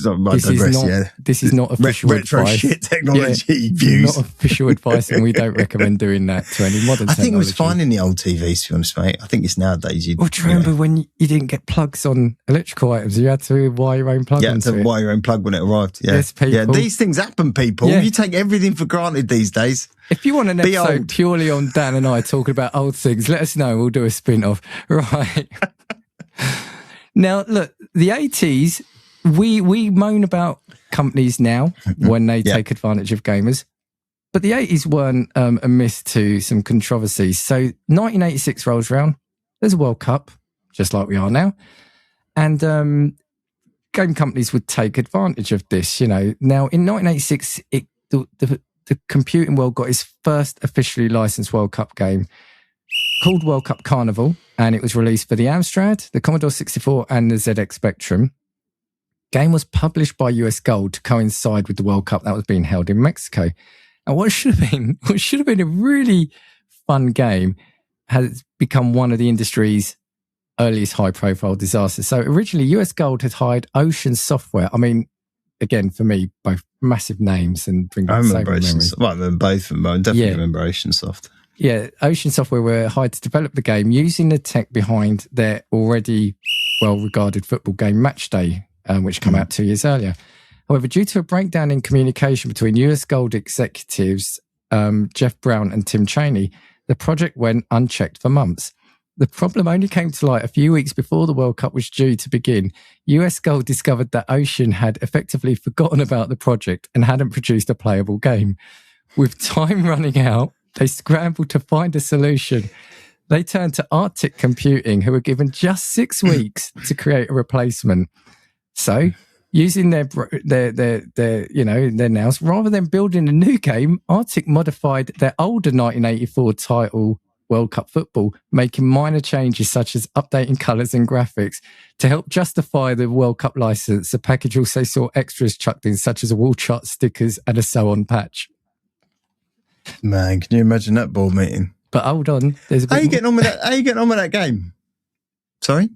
is not official retro advice. shit technology It's views. not official advice, and we don't recommend doing that to any modern I think it was technology. fine in the old TVs, to be honest, mate. I think it's nowadays. Well, do you remember when you didn't get plugs on electrical items? You had to wire your own plug onto to it. wire your own plug when it arrived. Yeah. Yes, people. Yeah, these things happen, people. Yeah. You take everything for granted these days. If you want an Be episode old. purely on Dan and I talking about old things, let us know. We'll do a spin-off. Right. Now, look, the 80s, we moan about companies now when they take advantage of gamers. But the 80s weren't amiss to some controversies. So 1986 rolls around. There's a World Cup, just like we are now. And game companies would take advantage of this, you know. Now, in 1986, the computing world got its first officially licensed World Cup game called World Cup Carnival, and it was released for the Amstrad, the Commodore 64, and the ZX Spectrum. Game was published by US Gold to coincide with the World Cup that was being held in Mexico. And what should have been a really fun game has become one of the industry's earliest high-profile disasters. So originally, US Gold had hired Ocean Software. I mean, again, for me, both massive names and bring back so many memories. Well, I remember both of them, but I definitely remember Ocean Soft. Yeah, Ocean Software were hired to develop the game using the tech behind their already well-regarded football game Matchday, which came out 2 years earlier. However, due to a breakdown in communication between US Gold executives Jeff Brown and Tim Chaney, the project went unchecked for months. The problem only came to light a few weeks before the World Cup was due to begin. US Gold discovered that Ocean had effectively forgotten about the project and hadn't produced a playable game. With time running out, they scrambled to find a solution. They turned to Arctic Computing, who were given just 6 weeks to create a replacement. So, using their nous, rather than building a new game, Arctic modified their older 1984 title, World Cup Football, making minor changes such as updating colours and graphics. To help justify the World Cup license, the package also saw extras chucked in, such as a wall chart, stickers, and a sew-on patch. Man, can you imagine that board meeting? But hold on, there's a bit How are you getting on with that? How are you getting on with that game? Sorry,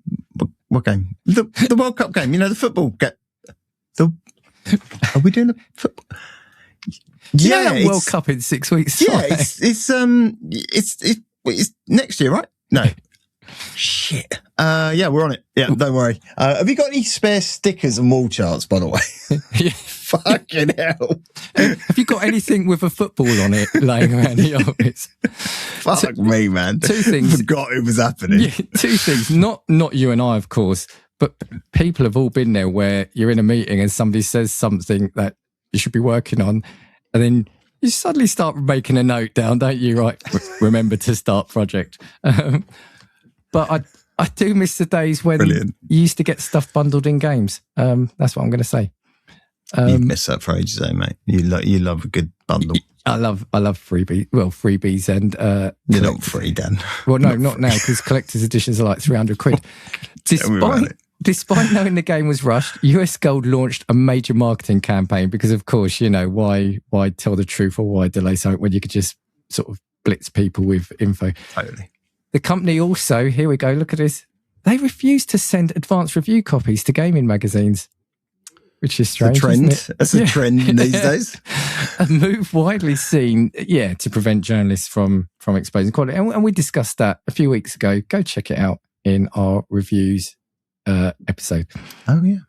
what game? The World Cup game. You know, the football game. Are we doing a football? World Cup in 6 weeks. Time. Yeah, it's next year, right? No. Shit. Yeah, we're on it. Yeah, don't worry. Have you got any spare stickers and wall charts, by the way? Yeah. Fucking hell. Have you got anything with a football on it laying around the office? Fuck me, man. Two things. Forgot it was happening. Yeah, two things. Not you and I, of course, but people have all been there where you're in a meeting and somebody says something that you should be working on, and then you suddenly start making a note down, don't you? Right, remember to start project. But I do miss the days when you used to get stuff bundled in games. That's what I'm going to say. You've missed that for ages, though, mate. You love a good bundle. I love freebies. Well, freebies and they're not free, Dan. Well, no, not now, because collector's editions are like 300 quid. Despite knowing the game was rushed, US Gold launched a major marketing campaign because, of course, you know, why tell the truth or why delay something when you could just sort of blitz people with info. Totally. The company also, here we go, look at this. They refused to send advanced review copies to gaming magazines, which is strange. The trend. Isn't it? That's a trend these days. A move widely seen, to prevent journalists from exposing quality. And we discussed that a few weeks ago. Go check it out in our reviews episode. Oh, yeah.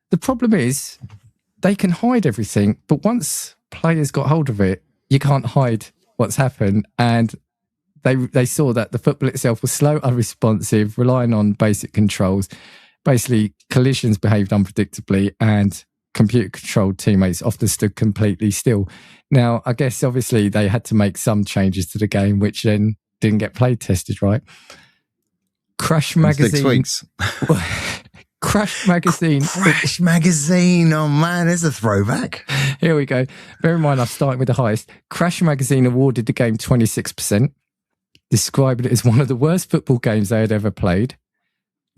The problem is they can hide everything, but once players got hold of it, you can't hide what's happened. And they saw that the football itself was slow, unresponsive, relying on basic controls. Basically, collisions behaved unpredictably and computer-controlled teammates often stood completely still. Now, I guess, obviously, they had to make some changes to the game, which then didn't get play tested, right? Crash Magazine. 6 weeks. Crash Magazine. Crash Magazine. Oh, man, there's a throwback. Here we go. Bear in mind, I'm starting with the highest. Crash Magazine awarded the game 26%, describing it as one of the worst football games they had ever played.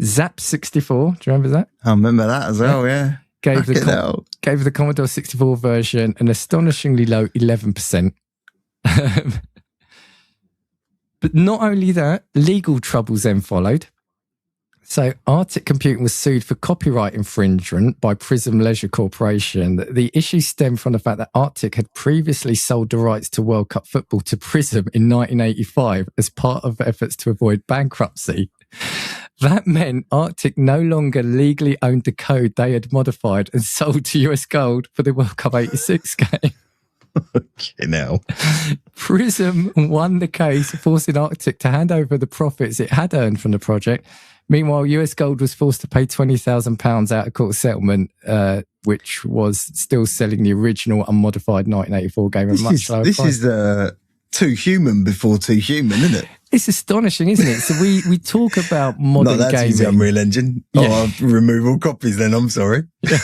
Zap 64, do you remember that? I remember that as well, yeah. Gave the Commodore 64 version an astonishingly low 11%. But not only that, legal troubles then followed. So Arctic Computing was sued for copyright infringement by Prism Leisure Corporation. The issue stemmed from the fact that Arctic had previously sold the rights to World Cup football to Prism in 1985 as part of efforts to avoid bankruptcy. That meant Arctic no longer legally owned the code they had modified and sold to US Gold for the World Cup 86 game. Okay, now. Prism won the case, forcing Arctic to hand over the profits it had earned from the project. Meanwhile, US Gold was forced to pay £20,000 out of court settlement, which was still selling the original unmodified 1984 game at much lower price. This is too human before too human, isn't it? It's astonishing, isn't it? So we talk about modern Not that's gaming. Unreal Engine. Yeah. Oh, I'll remove all copies then, I'm sorry. Yeah.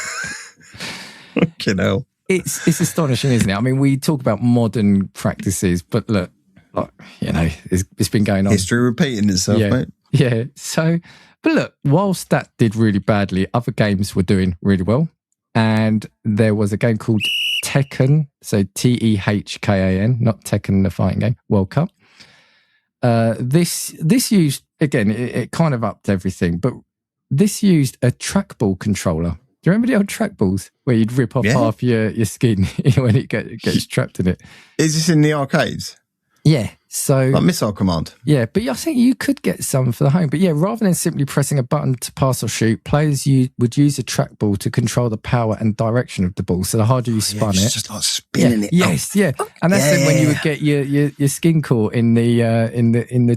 Fucking hell. It's astonishing, isn't it? I mean, we talk about modern practices, but look, like, you know, it's been going on. History repeating itself, Yeah. mate. Yeah. So, but look, whilst that did really badly, other games were doing really well. And there was a game called Tekken, so Tehkan, not Tekken, the fighting game, World Cup. This used, again, it kind of upped everything, but this used a trackball controller. Do you remember the old trackballs where you'd rip off half your skin when it gets trapped in it? Is this in the arcades? Yeah. So Like Missile Command? yeah, but I think you could get some for the home. But yeah, rather than simply pressing a button to pass or shoot, players would use a trackball to control the power and direction of the ball. So the harder you spun it's it, just like spinning it. yes, yeah, and that's then when you would get your skin caught in the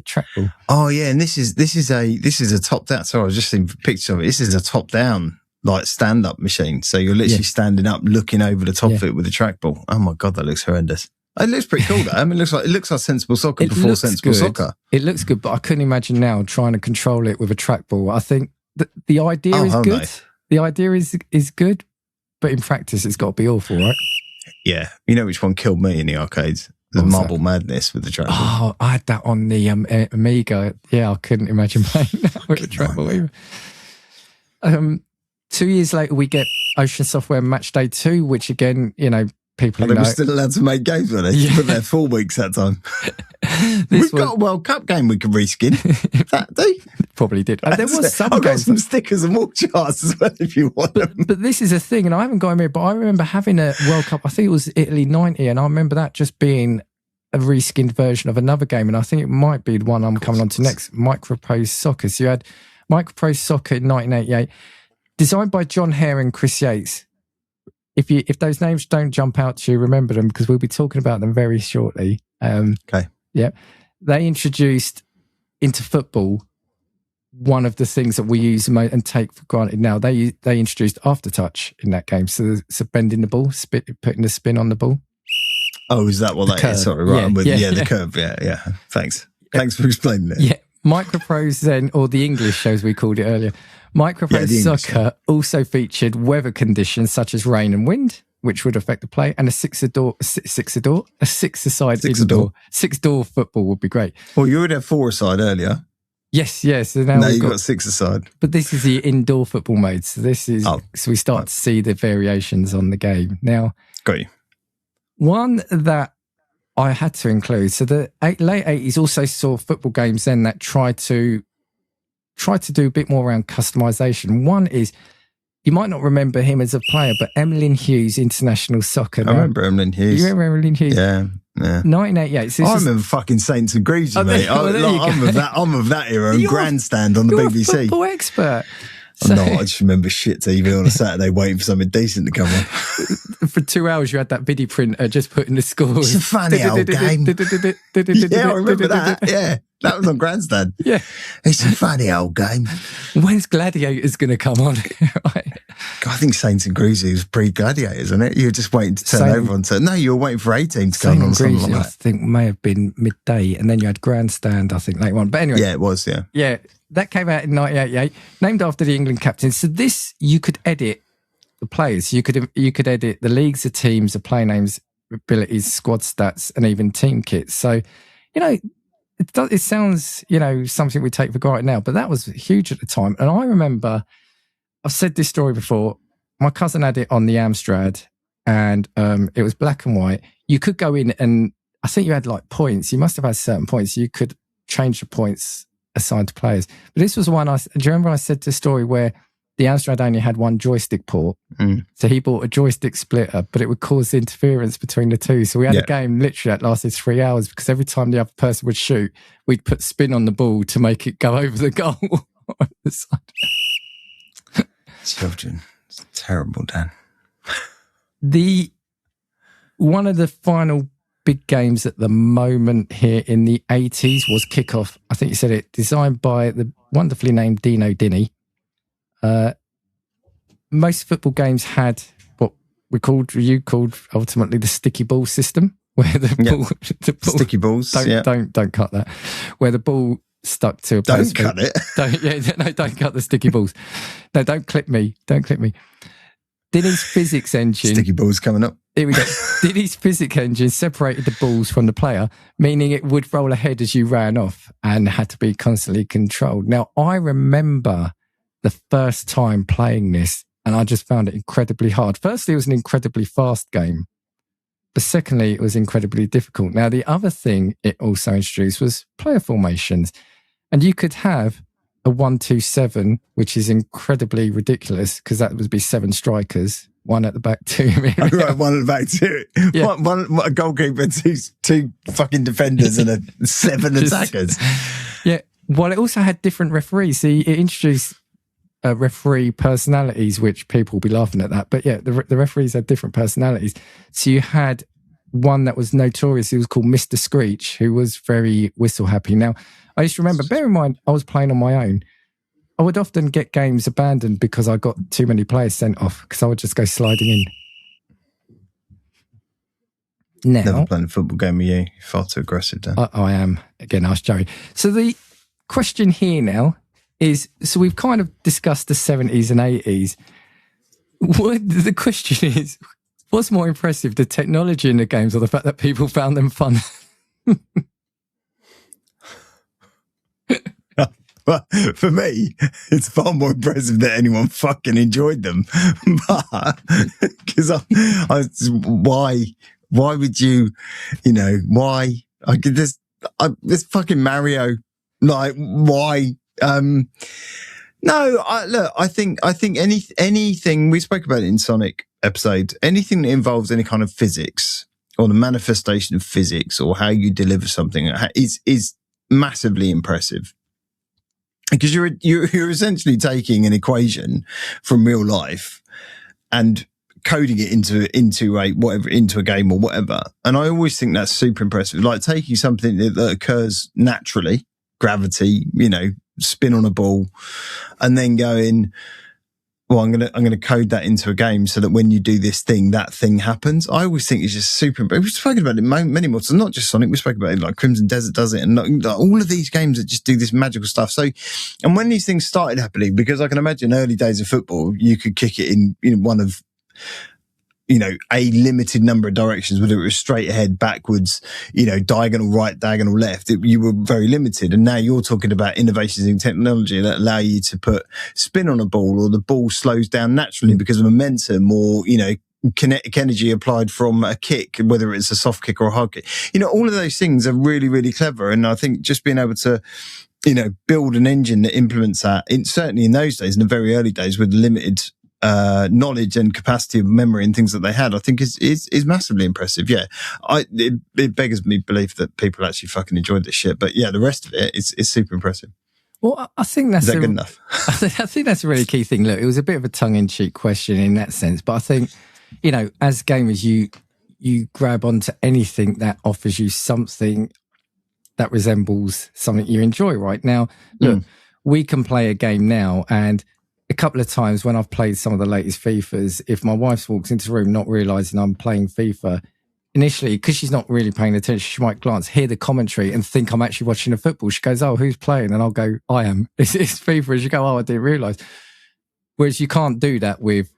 trackball. Oh yeah, and this is a top down. Sorry, I was just seeing a picture of it. This is a top down like stand up machine. So you're literally standing up, looking over the top of it with a trackball. Oh my god, that looks horrendous. It looks pretty cool though. I mean, it looks like sensible soccer before sensible soccer. It looks good, but I couldn't imagine now trying to control it with a trackball. I think the idea is good. No. The idea is good, but in practice, it's got to be awful, right? Yeah, you know which one killed me in the arcades? The Marble Madness with the trackball. Oh, I had that on the Amiga. Yeah, I couldn't imagine playing that with a trackball either. 2 years later, we get Ocean Software Match Day 2, which again, you know, people They know. were still allowed to make games, were they? Yeah. But they're 4 weeks that time. This We've got a World Cup game we can reskin. That do. probably did. And there was some I've got games. some stickers and walk charts as well if you want them. But this is a thing, and I haven't got them here, but I remember having a World Cup, I think it was Italy 90, and I remember that just being a reskinned version of another game, and I think it might be the one I'm coming on to next, Microprose Soccer. So you had Microprose Soccer in 1988, designed by John Hare and Chris Yates. If those names don't jump out to you, remember them, because we'll be talking about them very shortly. Okay. Yeah. They introduced into football one of the things that we use and take for granted now. They introduced aftertouch in that game. So bending the ball, putting the spin on the ball. Oh, is that what that curve. is? Sorry, right. Yeah, I'm with yeah, the yeah. curve. Yeah. Thanks for explaining it. Yeah. Microprose then, or the English shows we called it earlier. Microprose the English, Soccer also featured weather conditions such as rain and wind, which would affect the play, and a six-a-side indoor. Six-door football would be great. Well, you would have 4-a-side earlier. Yes. So Now we've you've got 6-a-side. but this is the indoor football mode. So this is so we start to see the variations on the game. Now, Got you. one that I had to include. So the late 80s also saw football games then that tried to do a bit more around customization. One is, you might not remember him as a player, but Emlyn Hughes, International Soccer. I remember Emlyn Hughes. You remember Emlyn Hughes? Yeah. 1988. So I remember fucking Saints and Greaves, mate. I'm of that era. And Grandstand on the You're BBC. a football expert. I'm not. I just remember shit TV on a Saturday waiting for something decent to come on. For 2 hours, you had that video printer just putting the scores. It's a funny old game. Yeah, I remember that. Yeah, that was on Grandstand. Yeah. It's a funny old game. When's Gladiators going to come on? Right. I think Saints and Greaves was pre-Gladiators, isn't it? You were just waiting to turn Same. over and say, no, you were waiting for 18 to come on or something like I that. think may have been midday, and then you had Grandstand, I think, later on. But anyway, Yeah, it was, yeah. yeah, that came out in 1988, named after the England captain. So this, you could edit the players. You could edit the leagues, the teams, the play names, abilities, squad stats, and even team kits. So, you know, it sounds, you know, something we take for granted now, but that was huge at the time. And I remember, I've said this story before, my cousin had it on the Amstrad, and it was black and white. You could go in and I think you had like points. You must have had certain points. You could change the points assigned to players. But this was one do you remember I said the story where the Amstrad only had one joystick port? So he bought a joystick splitter, but it would cause interference between the two. So we had a game literally that lasted 3 hours because every time the other person would shoot, we'd put spin on the ball to make it go over the goal. On the side. Children. It's terrible, Dan. One of the final big games at the moment here in the 80s was Kickoff. I think you said it, designed by the wonderfully named Dino Dini. Most football games had what you called ultimately the sticky ball system, where the ball sticky balls. Don't cut that. Where the ball stuck to a post. Don't cut it. Don't cut the sticky balls. No, don't clip me. Dini's physics engine. Sticky balls coming up. Here we go. Dini's physics engine separated the balls from the player, meaning it would roll ahead as you ran off and had to be constantly controlled. Now, I remember the first time playing this, and I just found it incredibly hard. Firstly, it was an incredibly fast game. But secondly, it was incredibly difficult. Now, the other thing it also introduced was player formations. And you could have a 1-2-7, which is incredibly ridiculous because that would be 7 strikers, one at the back, 2. Right, one at the back, 2. Yeah. One a goalkeeper, two fucking defenders and 7 attackers. Yeah. Well, it also had different referees. See, it introduced referee personalities, which people will be laughing at that. But yeah, the referees had different personalities. So you had one that was notorious. He was called Mr. Screech, who was very whistle happy. Now, I used to remember, bear in mind, I was playing on my own. I would often get games abandoned because I got too many players sent off because I would just go sliding in. Now, never playing a football game with you. You're far too aggressive, Dan. I am. Again, I was joking. So the question here now is, so we've kind of discussed the 70s and 80s. The question is, what's more impressive, the technology in the games or the fact that people found them fun? But for me, it's far more impressive that anyone fucking enjoyed them. But because why would you, why? I could this fucking Mario, like why? No, I think anything we spoke about it in Sonic episode, anything that involves any kind of physics or the manifestation of physics or how you deliver something is massively impressive. Because you're essentially taking an equation from real life and coding it into a game or whatever. And I always think that's super impressive. Like taking something that occurs naturally, gravity, spin on a ball, and then going, well, I'm gonna code that into a game so that when you do this thing, that thing happens. I always think it's just super impressive. We've spoken about it many more. So not just Sonic, we spoke about it like Crimson Desert does it, and all of these games that just do this magical stuff. So, and when these things started happening, because I can imagine early days of football, you could kick it in one of a limited number of directions, whether it was straight ahead, backwards, diagonal right, diagonal left. You were very limited. And now you're talking about innovations in technology that allow you to put spin on a ball, or the ball slows down naturally because of momentum, or, kinetic energy applied from a kick, whether it's a soft kick or a hard kick. All of those things are really, really clever. And I think just being able to, build an engine that implements that, certainly in those days, in the very early days, with limited knowledge and capacity of memory and things that they had, I think is massively impressive. Yeah, it beggars me belief that people actually fucking enjoyed this shit. But yeah, the rest of it is super impressive. Well, I think that's good enough. I think that's a really key thing. Look, it was a bit of a tongue-in-cheek question in that sense, but I think as gamers, you grab onto anything that offers you something that resembles something you enjoy. Right now, look, we can play a game now, and a couple of times when I've played some of the latest FIFAs, if my wife walks into the room not realising I'm playing FIFA, initially, because she's not really paying attention, she might glance, hear the commentary and think I'm actually watching a football. She goes, oh, who's playing? And I'll go, I am. It's FIFA. And she go, oh, I didn't realise. Whereas you can't do that with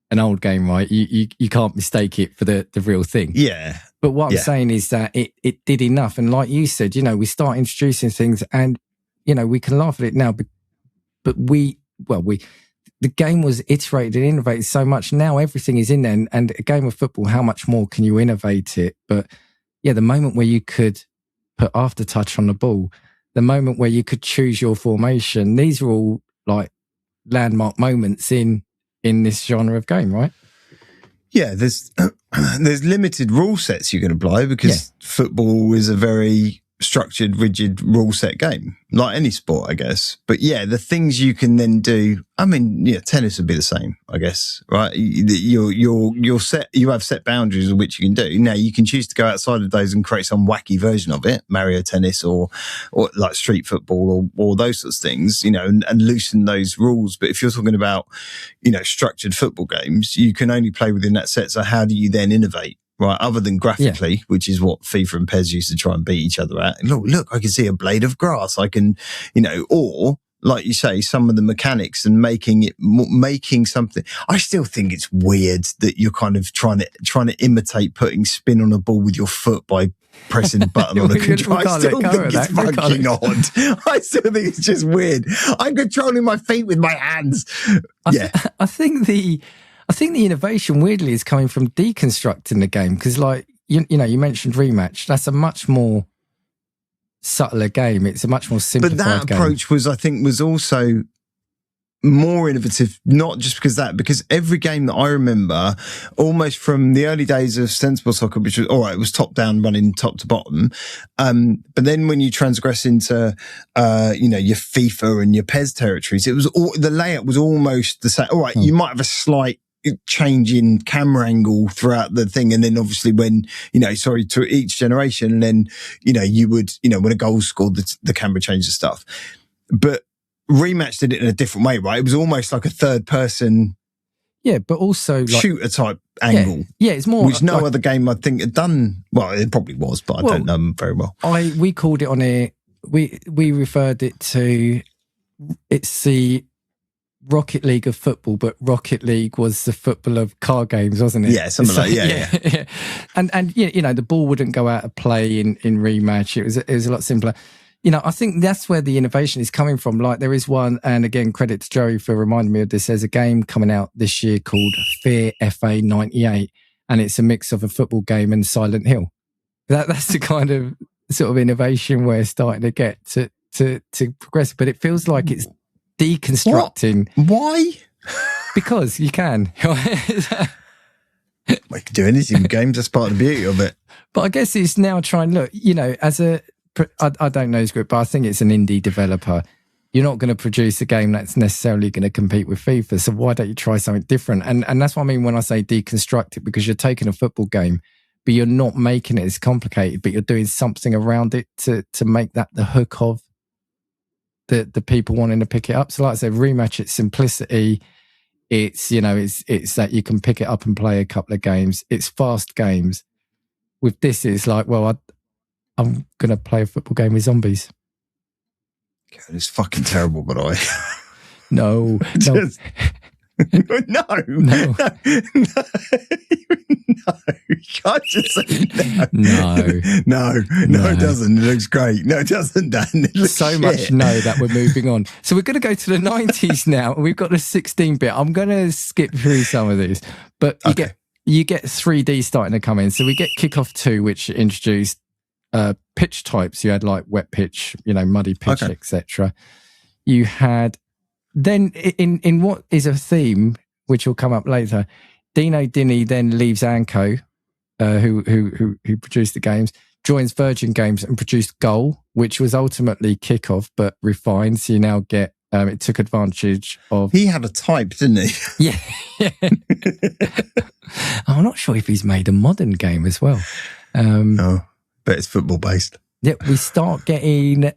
an old game, right? You can't mistake it for the real thing. Yeah. But what I'm saying is that it did enough. And like you said, we start introducing things and, we can laugh at it now, but the game was iterated and innovated so much. Now everything is in there. And a game of football, how much more can you innovate it? But yeah, the moment where you could put aftertouch on the ball, the moment where you could choose your formation. These are all like landmark moments in this genre of game, right? Yeah, there's limited rule sets you can apply because football is a very structured, rigid rule set game, like any sport, I guess. But yeah, the things you can then do. I mean, yeah, tennis would be the same, I guess, right? You're set. You have set boundaries of which you can do. Now you can choose to go outside of those and create some wacky version of it, Mario Tennis or like street football or those sorts of things, you know, and loosen those rules. But if you're talking about, you know, structured football games, you can only play within that set. So how do you then innovate? Right, other than graphically, which is what FIFA and PES used to try and beat each other at. Look, I can see a blade of grass. I can, you know, or like you say, some of the mechanics and making something. I still think it's weird that you're kind of trying to imitate putting spin on a ball with your foot by pressing a button on a controller. I still think it's fucking odd. I still think it's just weird. I'm controlling my feet with my hands. I think the innovation weirdly is coming from deconstructing the game because, like, you know, you mentioned Rematch. That's a much more subtler game. It's a much more simplified game. But that approach was also more innovative, not just because every game that I remember, almost from the early days of Sensible Soccer, which was, all right, it was top down running top to bottom. But then when you transgress into, you know, your FIFA and your PES territories, it was the layout was almost the same. All right, you might have a slight change in camera angle throughout the thing, and then obviously when to each generation, and then you would when a goal scored, the camera changes stuff. But Rematch did it in a different way, right? It was almost like a third person, but also like, shooter type angle. Yeah, it's more which no other game I think had done. Well, it probably was, but I don't know them very well. We called it on here. We referred it to. It's the Rocket League of football, but Rocket League was the football of car games, wasn't it? Yeah, something like that. Yeah. And the ball wouldn't go out of play in Rematch. It was a lot simpler. I think that's where the innovation is coming from. Like there is one, and again, credit to Joey for reminding me of this. There's a game coming out this year called Fear FA 98, and it's a mix of a football game and Silent Hill. That's the kind of sort of innovation we're starting to get to progress. But it feels like it's deconstructing. What? Why? Because you can. We can do anything in games. That's part of the beauty of it. But I guess it's now trying, look, as I don't know his group, but I think it's an indie developer. You're not going to produce a game that's necessarily going to compete with FIFA. So why don't you try something different? And that's what I mean when I say deconstruct it, because you're taking a football game, but you're not making it as complicated, but you're doing something around it to make that the hook of the people wanting to pick it up. So like I said, Rematch, it's simplicity. It's, it's that you can pick it up and play a couple of games. It's fast games. With this, it's like, well, I'm going to play a football game with zombies. God, it's fucking terrible, by the way. No. No. You can't just say no. No, it doesn't. It looks great. No, it doesn't, Dan. It looks so much no that we're moving on. So we're going to go to the 90s now. We've got the 16-bit. I'm going to skip through some of these, but you get 3D starting to come in. So we get Kickoff 2, which introduced pitch types. You had like wet pitch, muddy pitch, etc. You had then in what is a theme which will come up later. Dino Dini then leaves Anco, who produced the games, joins Virgin Games and produced Goal, which was ultimately Kickoff but refined. So you now get it took advantage of. He had a type, didn't he? Yeah. I'm not sure if he's made a modern game as well. No, but it's football based. Yeah, we start getting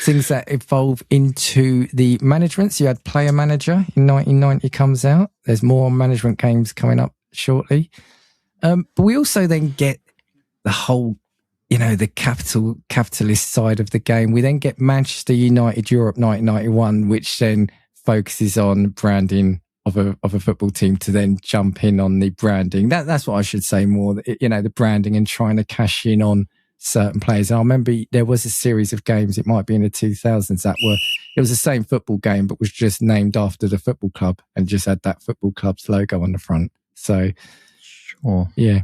things that evolve into the management. So you had Player Manager in 1990 comes out. There's more management games coming up shortly. But we also then get the whole, the capitalist side of the game. We then get Manchester United Europe 1991, which then focuses on branding of a football team to then jump in on the branding. That's what I should say more, the branding and trying to cash in on certain players. And I remember there was a series of games, it might be in the 2000s, it was the same football game, but was just named after the football club and just had that football club's logo on the front. So, sure. Yeah.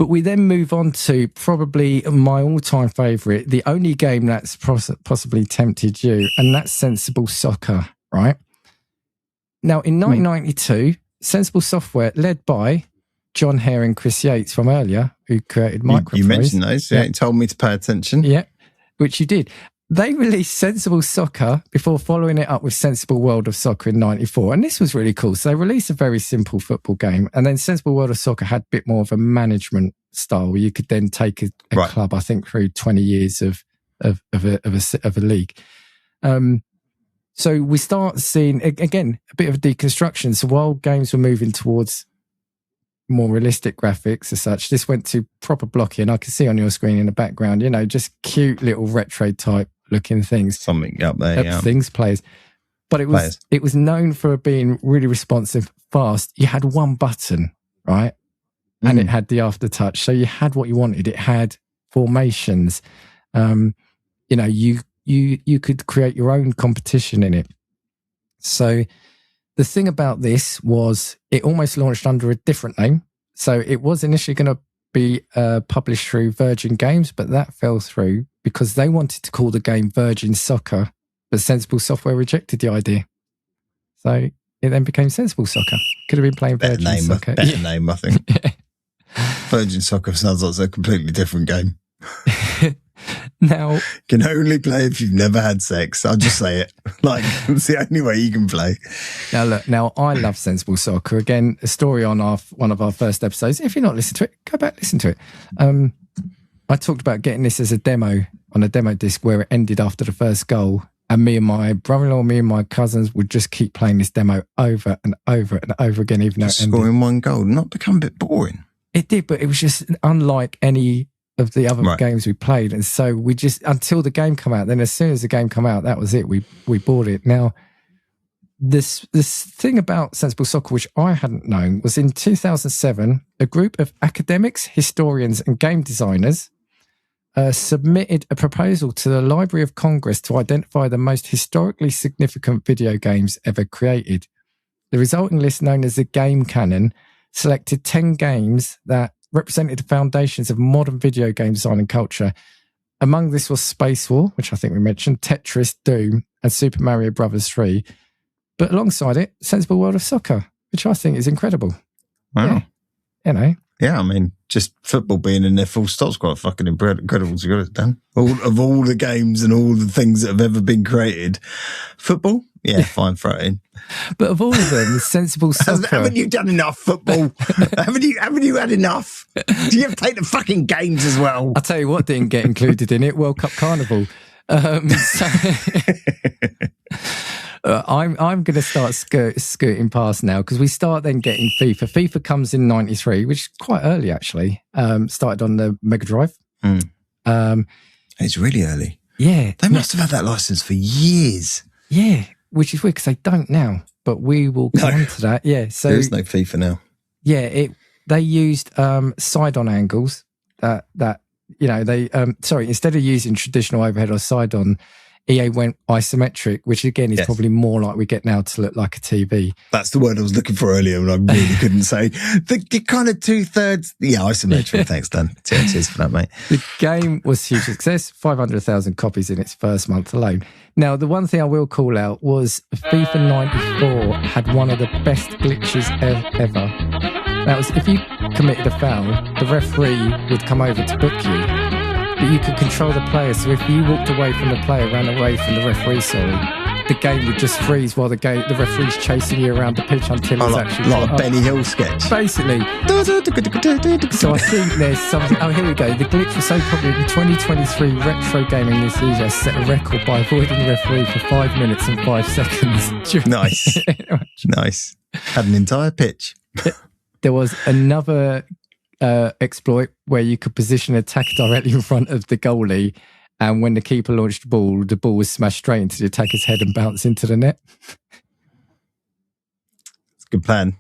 But we then move on to probably my all-time favourite, the only game that's possibly tempted you, and that's Sensible Soccer, right? Now, in 1992, Sensible Software, led by John Hare and Chris Yates from earlier, who created Microprose. You mentioned those, yeah. You told me to pay attention. Yeah, which you did. They released Sensible Soccer before following it up with Sensible World of Soccer in 94. And this was really cool. So they released a very simple football game. And then Sensible World of Soccer had a bit more of a management style where you could then take a club, I think, through 20 years of a league. So we start seeing, again, a bit of a deconstruction. So while games were moving towards more realistic graphics as such, this went to proper blocking. I can see on your screen in the background, just cute little retro type looking things. Something up there, yeah. Things, players. But it was known for being really responsive, fast. You had one button, right? And it had the aftertouch. So you had what you wanted. It had formations. You could create your own competition in it. So the thing about this was it almost launched under a different name. So it was initially going to be published through Virgin Games, but that fell through because they wanted to call the game Virgin Soccer, but Sensible Software rejected the idea. So it then became Sensible Soccer. Could have been playing Virgin Soccer. Better name, I think. Yeah. Virgin Soccer sounds like a completely different game. Now, can only play if you've never had sex. I'll just say it. Like, it's the only way you can play. Now I love Sensible Soccer. Again, a story on one of our first episodes. If you're not listening to it, go back, listen to it. I talked about getting this as a demo on a demo disc where it ended after the first goal. And me and my brother-in-law, me and my cousins would just keep playing this demo over and over and over again, even though it ended. Scoring one goal, not become a bit boring. It did, but it was just unlike any of the other games we played. And so we just, until the game come out, then as soon as the game come out, that was it. We bought it. Now, this thing about Sensible Soccer, which I hadn't known, was in 2007, a group of academics, historians and game designers submitted a proposal to the Library of Congress to identify the most historically significant video games ever created. The resulting list, known as the Game Canon, selected 10 games that represented the foundations of modern video game design and culture. Among this was Space War, which I think we mentioned, Tetris, Doom, and Super Mario Bros. 3. But alongside it, Sensible World of Soccer, which I think is incredible. Wow. Yeah, Yeah, I mean, just football being in there full stop's quite fucking incredible to get it done. Of all the games and all the things that have ever been created, football? Yeah, fine, throw it in. But of all of them, Sensible Soccer. Haven't you done enough football? haven't you had enough? Do you have to take the fucking games as well? I'll tell you what didn't get included in it, World Cup Carnival. I'm going to start scooting past now because we start then getting FIFA. FIFA comes in 93, which is quite early actually. Started on the Mega Drive. It's really early. Yeah. They must have had that license for years. Yeah, which is weird because they don't now, but we will come on to that. Yeah. So there is no FIFA now. Yeah, they used side-on angles that instead of using traditional overhead or side-on, EA went isometric, which again is probably more like we get now to look like a TV. That's the word I was looking for earlier and I really couldn't say. The kind of 2/3. Yeah, isometric. Thanks, Dan. Cheers for that, mate. The game was a huge success, 500,000 copies in its first month alone. Now, the one thing I will call out was FIFA 94 had one of the best glitches ever. That was if you committed a foul, the referee would come over to book you. But you could control the player, so if you walked away from the player, ran away from the referee, the game would just freeze while the referee's chasing you around the pitch until it's actually like a Benny Hill sketch. Basically. So I think there's something. Oh, here we go. The glitch was so popular in 2023 retro gaming enthusiasts set a record by avoiding the referee for 5 minutes and 5 seconds. Nice. Nice. Had an entire pitch. There was another exploit where you could position an attacker directly in front of the goalie, and when the keeper launched the ball was smashed straight into the attacker's head and bounced into the net. It's a good plan.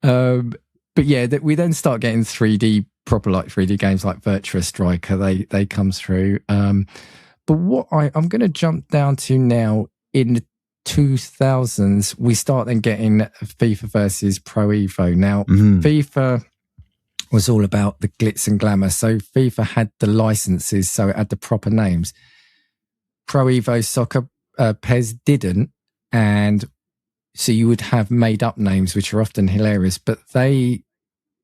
But yeah, we then start getting 3D, proper like 3D games like Virtua Striker. They comes through. But what I'm going to jump down to now in the 2000s, we start then getting FIFA versus Pro Evo. Now, FIFA was all about the glitz and glamour. So FIFA had the licenses, so it had the proper names. Pro Evo Soccer, PES didn't, and so you would have made up names, which are often hilarious, but they,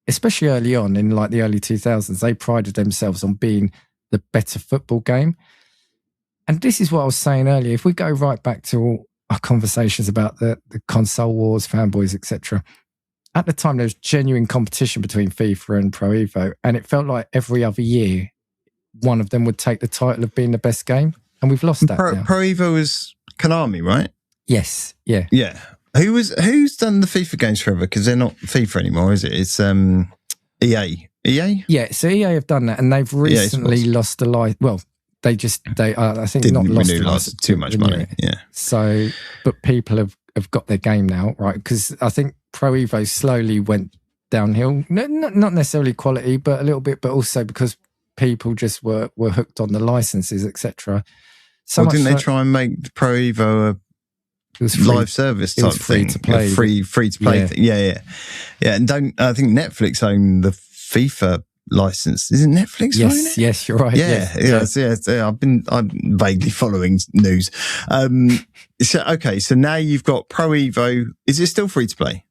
especially early on in like the early 2000s, they prided themselves on being the better football game. And this is what I was saying earlier. If we go right back to all our conversations about the console wars, fanboys, etc., at the time there was genuine competition between FIFA and Pro Evo, and it felt like every other year one of them would take the title of being the best game, and we've lost that now. Pro Evo was Konami, right? Yes, yeah. Yeah. Who's done the FIFA games forever? Because they're not FIFA anymore, is it? It's EA. EA? Yeah, so EA have done that, and they've recently lost the license. Well, I think Didn't not lost renew the license, license. too much money. Yeah. So, but people have got their game now, right? Because I think Pro Evo slowly went downhill. Not necessarily quality, but a little bit, but also because people just were hooked on the licenses, etc. So didn't they try and make Pro Evo a live service type free thing? To play. Free to play thing. Yeah. And I think Netflix own the FIFA license. Isn't Netflix own it? Yes, you're right. Yes. I'm vaguely following news. So now you've got Pro Evo. Is it still free to play?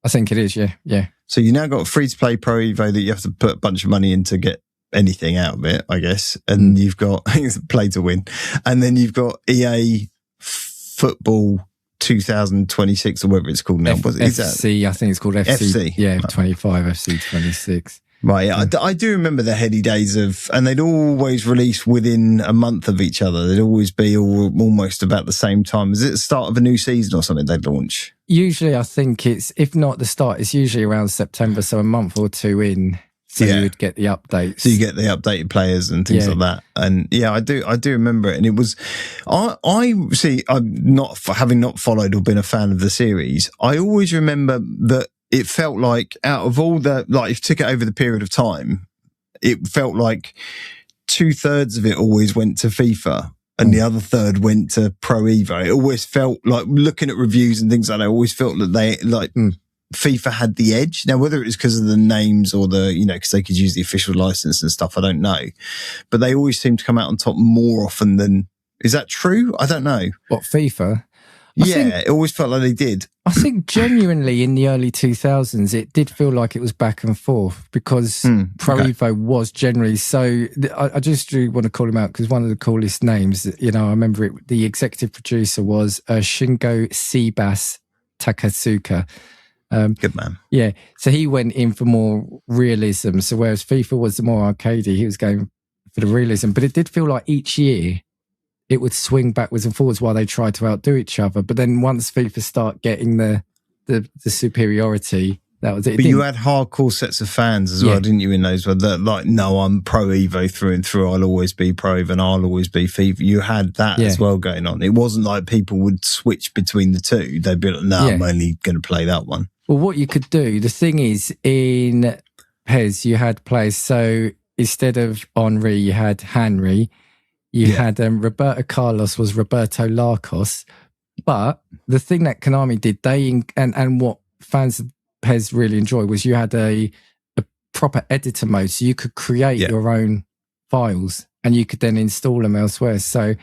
I think it is, yeah. So you now got a free to play Pro Evo that you have to put a bunch of money in to get anything out of it, I guess. And you've got play to win. And then you've got EA Football 2026 or whatever it's called now. FC, I think it's called FC. Yeah, 25, FC 26. Right, yeah. I do remember the heady days and they'd always release within a month of each other. They'd always be almost about the same time. Is it the start of a new season or something they'd launch? Usually, I think it's, if not the start, it's usually around September, so a month or two in. So you would get the updates. So you get the updated players and things like that. And I do remember it. And it was, I see, I'm not, having not followed or been a fan of the series, I always remember that it felt like out of all the, like if you took it over the period of time, it felt like 2/3 of it always went to FIFA and the other third went to Pro Evo. It always felt like, looking at reviews and things like that, I always felt that they FIFA had the edge. Now, whether it was because of the names or because they could use the official license and stuff, I don't know. But they always seem to come out on top more often than, is that true? I don't know. What, FIFA? It always felt like they did. I think genuinely in the early 2000s, it did feel like it was back and forth because Pro Evo was generally so. I just do want to call him out because one of the coolest names, I remember it. The executive producer was Shingo Seibas Takasuka. Good man. Yeah. So he went in for more realism. So whereas FIFA was the more arcadey, he was going for the realism. But it did feel like each year it would swing backwards and forwards while they tried to outdo each other. But then once FIFA start getting the superiority, that was it. But you had hardcore sets of fans as well, didn't you, in those where they're like, no, I'm Pro Evo through and through. I'll always be Pro Evo and I'll always be FIFA. You had that as well going on. It wasn't like people would switch between the two. They'd be like, no, I'm only going to play that one. Well, what you could do, the thing is, in PES, you had players. So instead of Henry, you had Henry. You had Roberto Carlos was Roberto Larcos. But the thing that Konami did, and what fans of PES really enjoy was you had a proper editor mode. So you could create your own files and you could then install them elsewhere. So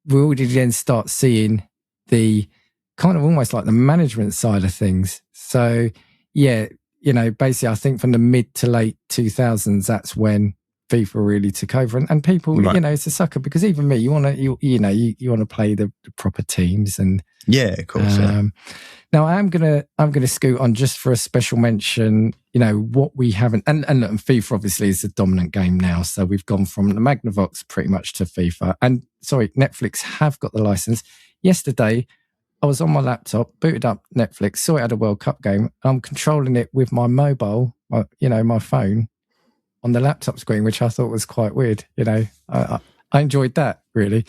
we already then start seeing the kind of almost like the management side of things. So basically I think from the mid to late 2000s, that's when FIFA really took over, and people, it's a sucker because even me, you want to play the proper teams, and of course. Now I'm gonna scoot on just for a special mention. What we haven't, and look, FIFA obviously is the dominant game now, so we've gone from the Magnavox pretty much to FIFA. And sorry, Netflix have got the license. Yesterday, I was on my laptop, booted up Netflix, saw it had a World Cup game. I'm controlling it with my mobile, my phone, on the laptop screen, which I thought was quite weird. I enjoyed that, really.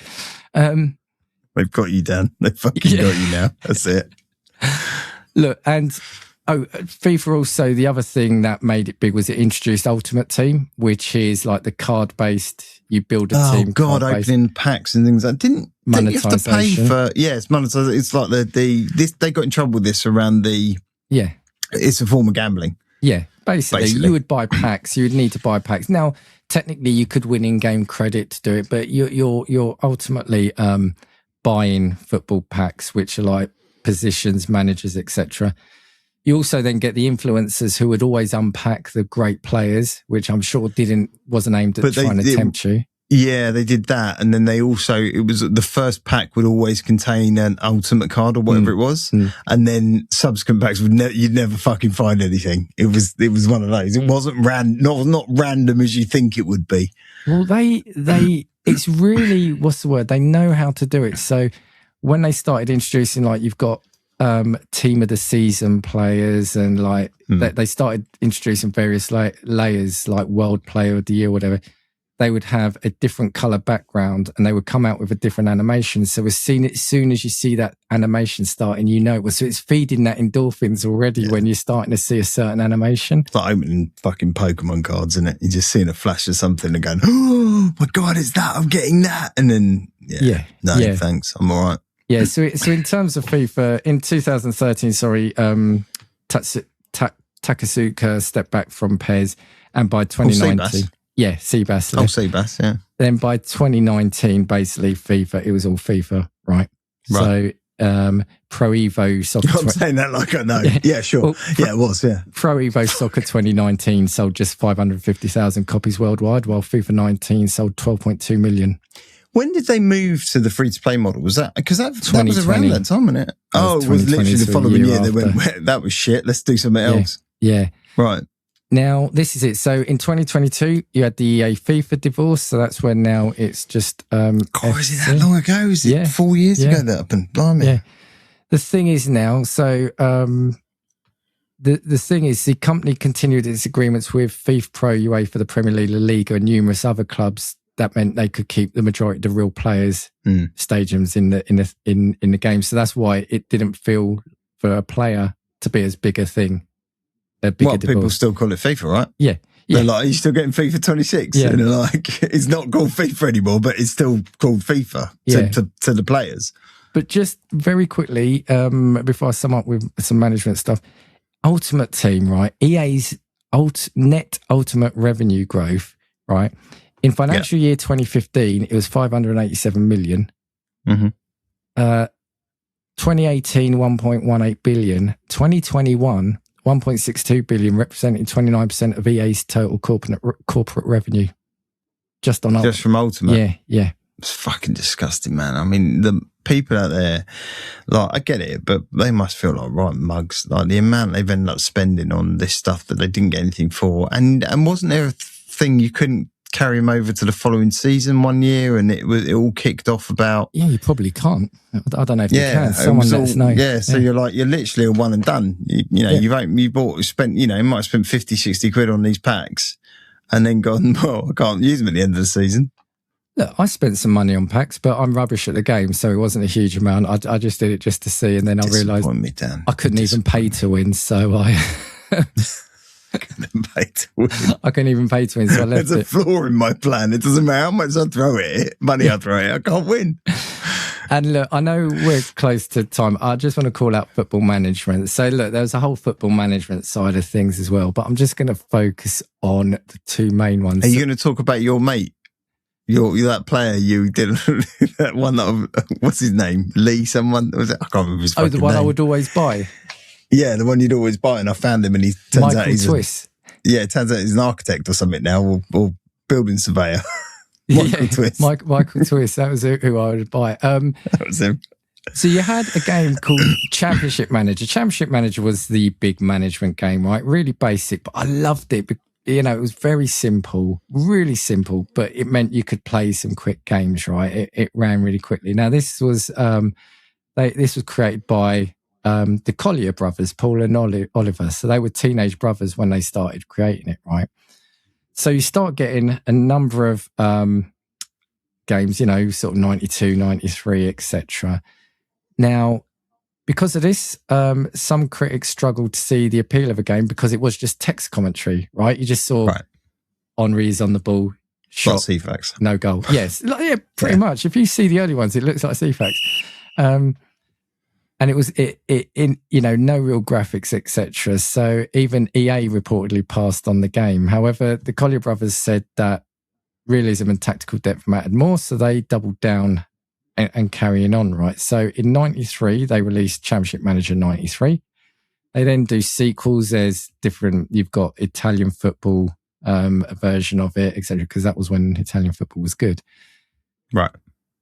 They've got you, Dan. They've fucking got you now. That's it. Look, and FIFA also, the other thing that made it big was it introduced Ultimate Team, which is like the card-based, you build a team. Oh, God, opening packs and things like that. Didn't you have to pay for... Yeah, it's monetization. It's like they got in trouble with this around the... Yeah. It's a form of gambling. Yeah, Basically, you would buy packs. You would need to buy packs. Now, technically, you could win in-game credit to do it, but you're ultimately buying football packs, which are like positions, managers, etc. You also then get the influencers who would always unpack the great players, which I'm sure wasn't aimed at trying to tempt you. Yeah, they did that. And then it was the first pack would always contain an ultimate card or whatever it was. And then subsequent packs you'd never fucking find anything. It was one of those. It wasn't not random as you think it would be. Well, it's really, what's the word? They know how to do it. So when they started introducing, like, you've got team of the season players and like they started introducing various layers, like world player of the year, whatever. They would have a different color background and they would come out with a different animation. So as soon as you see that animation starting, so it's feeding that endorphins already when you're starting to see a certain animation. It's like opening fucking Pokemon cards, isn't it? You're just seeing a flash of something and going, oh my God, it's that, I'm getting that. And then, thanks, I'm all right. Yeah, so in terms of FIFA, in 2013, Takasuka stepped back from PES, and by 2019... Seabass. Seabass, yeah. Then by 2019, basically FIFA, it was all FIFA, right? So Pro Evo Soccer... I'm saying that like I know. Yeah, sure. Well, it was, yeah. Pro Evo Soccer 2019 sold just 550,000 copies worldwide, while FIFA 19 sold 12.2 million. When did they move to the free-to-play model? Was that... Because that was around that time, wasn't it? It was literally the following year. They went, that was shit, let's do something else. Yeah. Right. Now, this is it. So in 2022, you had the EA FIFA divorce. So that's when now it's just... God, is it that long ago? Is it 4 years ago that happened? Blimey. Yeah. The thing is now, so the thing is the company continued its agreements with FIFA Pro, UEFA, the Premier League, La Liga, and numerous other clubs. That meant they could keep the majority of the real players' stadiums in the game. So that's why it didn't feel for a player to be as big a thing. People still call it FIFA, right? Yeah. They're like, are you still getting FIFA 26? Yeah. And they're like, it's not called FIFA anymore, but it's still called FIFA to the players. But just very quickly, before I sum up with some management stuff, Ultimate Team, right? EA's net ultimate revenue growth, right? In financial year 2015, it was 587 million. 2018, 1.18 billion. 2021, 1.62 billion, representing 29% of EA's total corporate revenue. Just from Ultimate? Yeah. It's fucking disgusting, man. I mean, the people out there, like, I get it, but they must feel like right mugs. Like, the amount they've ended up spending on this stuff that they didn't get anything for. And wasn't there a thing you couldn't carry them over to the following season one year, and it all kicked off about... Yeah, you probably can't. I don't know if you can. Someone let us know. Yeah, so you're literally a one and done. You might have spent 50, 60 quid on these packs and then gone, well, I can't use them at the end of the season. Look, I spent some money on packs, but I'm rubbish at the game, so it wasn't a huge amount. I just did it just to see, and then I realised I couldn't even pay to win, so I... I couldn't even pay to win, so I left There's a flaw in my plan. It doesn't matter how much I throw it, money I throw it, I can't win. And look, I know we're close to time. I just want to call out football management. So look, there's a whole football management side of things as well, but I'm just going to focus on the two main ones. Are you going to talk about your mate? You're that player you did, that one what's his name? Lee someone? Was it? I can't remember his fucking name. Oh, the one I would always buy? Yeah, the one you'd always buy, and I found him, and he turns out he's it turns out he's an architect or something now, or building surveyor. Michael Twist. Michael Twist, that was who I would buy. That was him. So you had a game called Championship Manager. Championship Manager was the big management game, right? Really basic, but I loved it. It was very simple, really simple, but it meant you could play some quick games, right? It ran really quickly. Now, this was created by the Collier brothers, Paul and Oliver. So they were teenage brothers when they started creating it, right? So you start getting a number of games, sort of 92, 93, etc. Now, because of this, some critics struggled to see the appeal of a game because it was just text commentary, right? You just saw Henri's on the ball, shot, CFAX, no goal. Yes, pretty much. If you see the early ones, it looks like CFAX. And it was in no real graphics, etc. So even EA reportedly passed on the game. However, the Collier brothers said that realism and tactical depth mattered more, so they doubled down and carrying on, right? So in 93, they released Championship Manager 93. They then do sequels. There's different, you've got Italian football, a version of it, etc., because that was when Italian football was good. Right.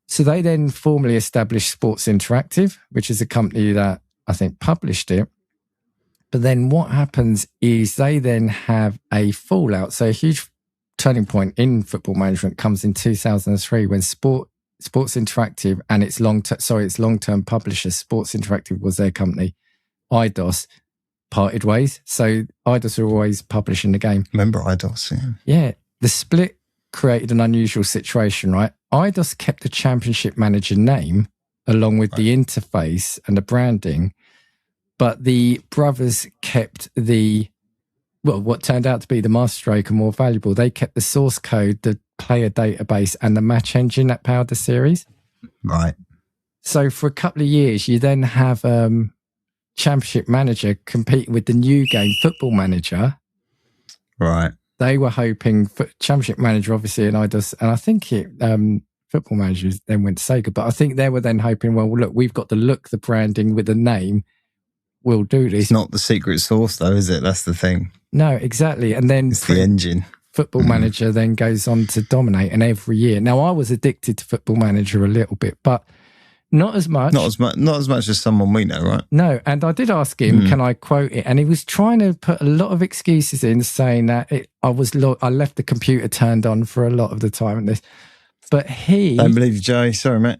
So they then formally established Sports Interactive, which is a company that I think published it. But then what happens is they then have a fallout. So a huge turning point in football management comes in 2003 when Sports Interactive and its long-term publisher, Sports Interactive was their company, Eidos, parted ways. So Eidos were always publishing the game. Remember Eidos? Yeah. Yeah. The split created an unusual situation, right? Eidos kept the Championship Manager name along with the interface and the branding, but the brothers kept what turned out to be the masterstroke and more valuable. They kept the source code, the player database, and the match engine that powered the series. Right. So for a couple of years, you then have Championship Manager competing with the new game, Football Manager. Right. They were hoping for Championship Manager, obviously, and I think Football Manager then went to Sega, but I think they were then hoping, well, look, we've got the branding with the name. We'll do this. It's not the secret sauce, though, is it? That's the thing. No, exactly. And then it's the engine. Football Manager then goes on to dominate, and every year. Now, I was addicted to Football Manager a little bit, but not as much. Not as much as someone we know, right? No, and I did ask him, can I quote it? And he was trying to put a lot of excuses in, saying that I left the computer turned on for a lot of the time in this. But don't believe you, Joey. Sorry, mate.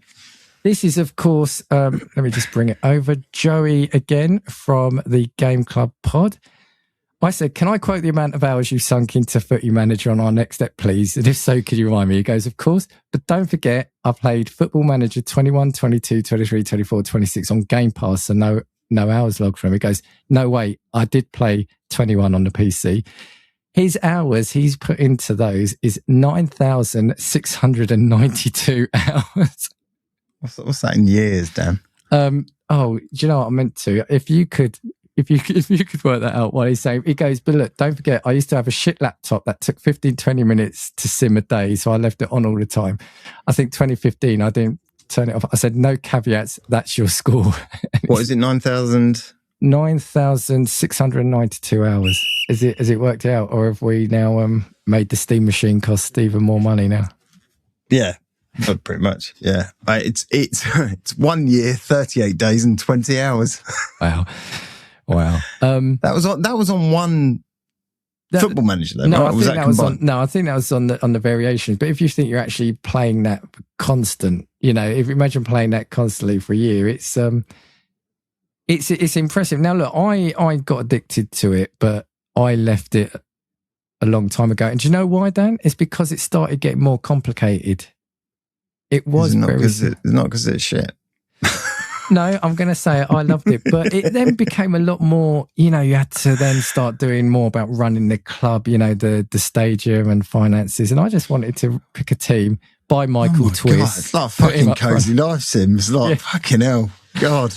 This is, of course, let me just bring it over. Joey again from the Game Club pod. I said, can I quote the amount of hours you sunk into Footy Manager on our next step, please? And if so, could you remind me? He goes, of course. But don't forget, I played Football Manager 21, 22, 23, 24, 26 on Game Pass, so no hours logged from him. He goes, no, wait, I did play 21 on the PC. His hours he's put into those is 9,692 hours. What's that in years, Dan? Do you know what I meant to? If you could work that out, what he's saying, he goes, but look, don't forget, I used to have a shit laptop that took 15, 20 minutes to sim a day, so I left it on all the time. I think 2015, I didn't turn it off. I said, no caveats, that's your score. What is it, 9,000? 9,692 hours. Has it worked out, or have we now made the Steam machine cost even more money now? Yeah. Pretty much, yeah. It's 1 year, 38 days, and 20 hours. Wow. That was on one Football Manager, though. No, right? I think that was on the variations. But if you think you're actually playing that constant, if you imagine playing that constantly for a year, it's impressive. Now, look, I got addicted to it, but I left it a long time ago. And do you know why, Dan? It's because it started getting more complicated. It was not because it's shit. No, I'm going to say it. I loved it. But it then became a lot more, you had to then start doing more about running the club, the stadium and finances. And I just wanted to pick a team, buy Michael Twist. God, it's like fucking Cozy Life Sims. Fucking hell. God.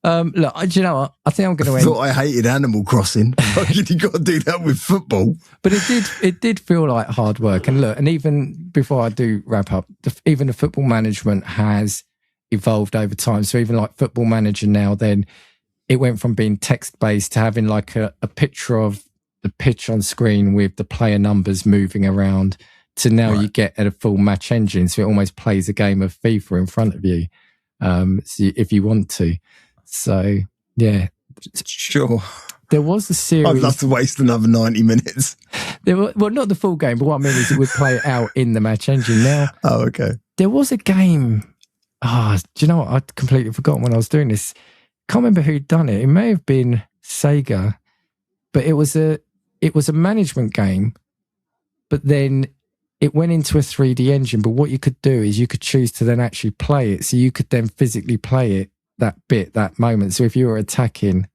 Look, do you know what? I think I'm going to I thought I hated Animal Crossing. Fucking you got to do that with football. But it did feel like hard work. And look, and even before I do wrap up, even the football management has evolved over time. So even like Football Manager now, then it went from being text-based to having like a picture of the pitch on screen with the player numbers moving around to now you get a full match engine. So it almost plays a game of FIFA in front of you if you want to. So, yeah. Sure. There was a series. I'd love to waste another 90 minutes. Well, not the full game, but what I mean is it would play it out in the match engine. Now, okay. There was a game. Do you know what? I'd completely forgotten when I was doing this. Can't remember who'd done it. It may have been Sega, but it was a management game, but then it went into a 3D engine. But what you could do is you could choose to then actually play it. So you could then physically play it, that moment. So if you were attacking,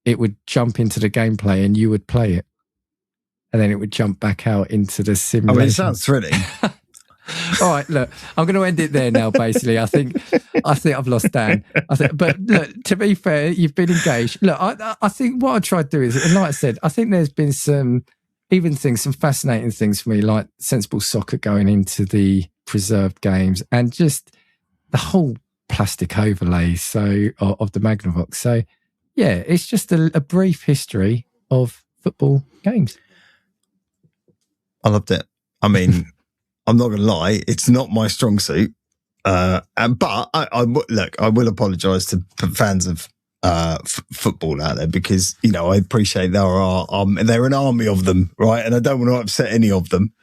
it would jump into the gameplay and you would play it. And then it would jump back out into the simulation. I mean, it sounds thrilling. All right, look, I'm going to end it there now, basically. I think I think I've lost Dan. But look, to be fair, you've been engaged. Look, I think what I tried to do is, and like I said, I think there's been some fascinating things for me, like sensible soccer going into the preserved games, and just the whole plastic overlay of the Magnavox. So yeah, it's just a brief history of football games. I loved it. I mean, I'm not going to lie, it's not my strong suit. But I will apologise to fans of football out there, because I appreciate there an army of them, right? And I don't want to upset any of them.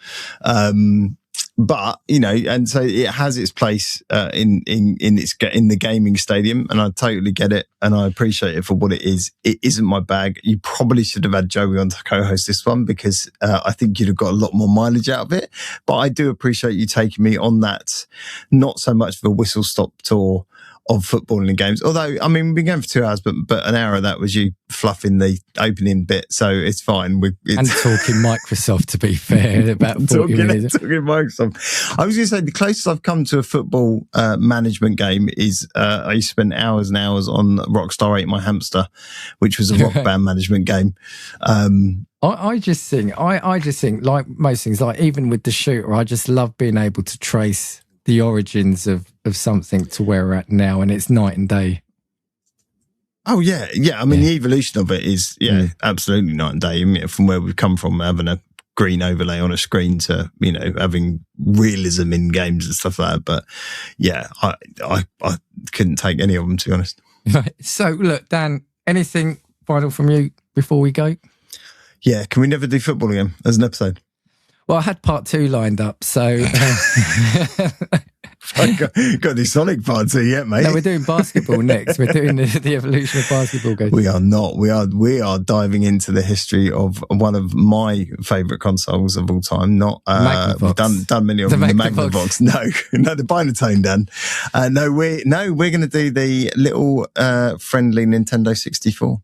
But and so it has its place in the gaming stadium, and I totally get it, and I appreciate it for what it is. It isn't my bag. You probably should have had Joey on to co-host this one, because I think you'd have got a lot more mileage out of it. But I do appreciate you taking me on that, not so much of a whistle-stop tour of football and games. Although, I mean, we've been going for 2 hours, but an hour of that was you fluffing the opening bit, so it's fine. And talking Microsoft, to be fair, about 40 minutes. Talking Microsoft. I was going to say, the closest I've come to a football management game is I used to spend hours and hours on Rockstar Ate My Hamster, which was a rock band management game. I just think, like most things, like even with the shooter, I just love being able to trace the origins of something to where we're at now, and it's night and day. Oh yeah. I mean, the evolution of it is absolutely night and day. I mean, from where we've come from, having a green overlay on a screen, to having realism in games and stuff like that. But yeah, I couldn't take any of them, to be honest. Right. So look, Dan, anything final from you before we go? Yeah, can we never do football again as an episode? Well, I had part 2 lined up, so... got the Sonic part 2 yet, mate? No, we're doing basketball next. We're doing the evolution of basketball games. We are not. We are diving into the history of one of my favourite consoles of all time. Not we've done many of them. The Magnavox. No, the Binatone, Dan. No, we're going to do the little friendly Nintendo 64,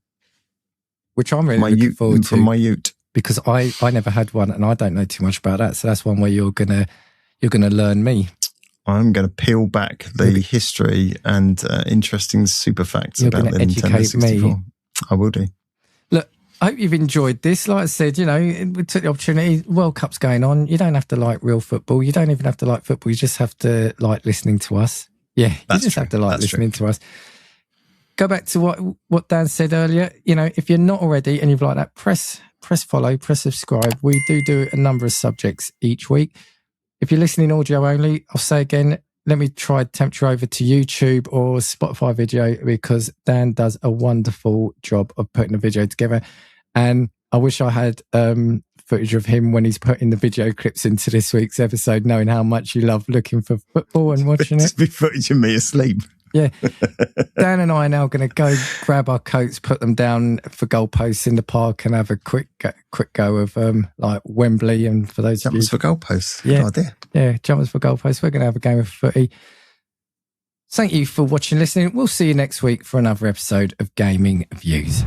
which I'm really looking forward to. From my ute. Because I never had one, and I don't know too much about that. So that's one where you're gonna learn me. I'm going to peel back the history and interesting super facts about the Nintendo 64. Me. I will do. Look, I hope you've enjoyed this. Like I said, we took the opportunity. World Cup's going on. You don't have to like real football. You don't even have to like football. You just have to like listening to us. Yeah, that's you just true. have to like listening to us. Go back to what Dan said earlier. If you're not already and you've liked that, press follow, press subscribe. We do a number of subjects each week. If you're listening audio only, I'll say again, let me try to tempt you over to YouTube or Spotify video, because Dan does a wonderful job of putting the video together. And I wish I had footage of him when he's putting the video clips into this week's episode, knowing how much you love looking for football and watching it. Be footage of me asleep. Yeah. Dan and I are now going to go grab our coats, put them down for goalposts in the park, and have a quick go of like Wembley. And for those jumpers for goalposts. Yeah. Good idea. Yeah, jumpers for goalposts. We're going to have a game of footy. Thank you for watching and listening. We'll see you next week for another episode of Gaming Views.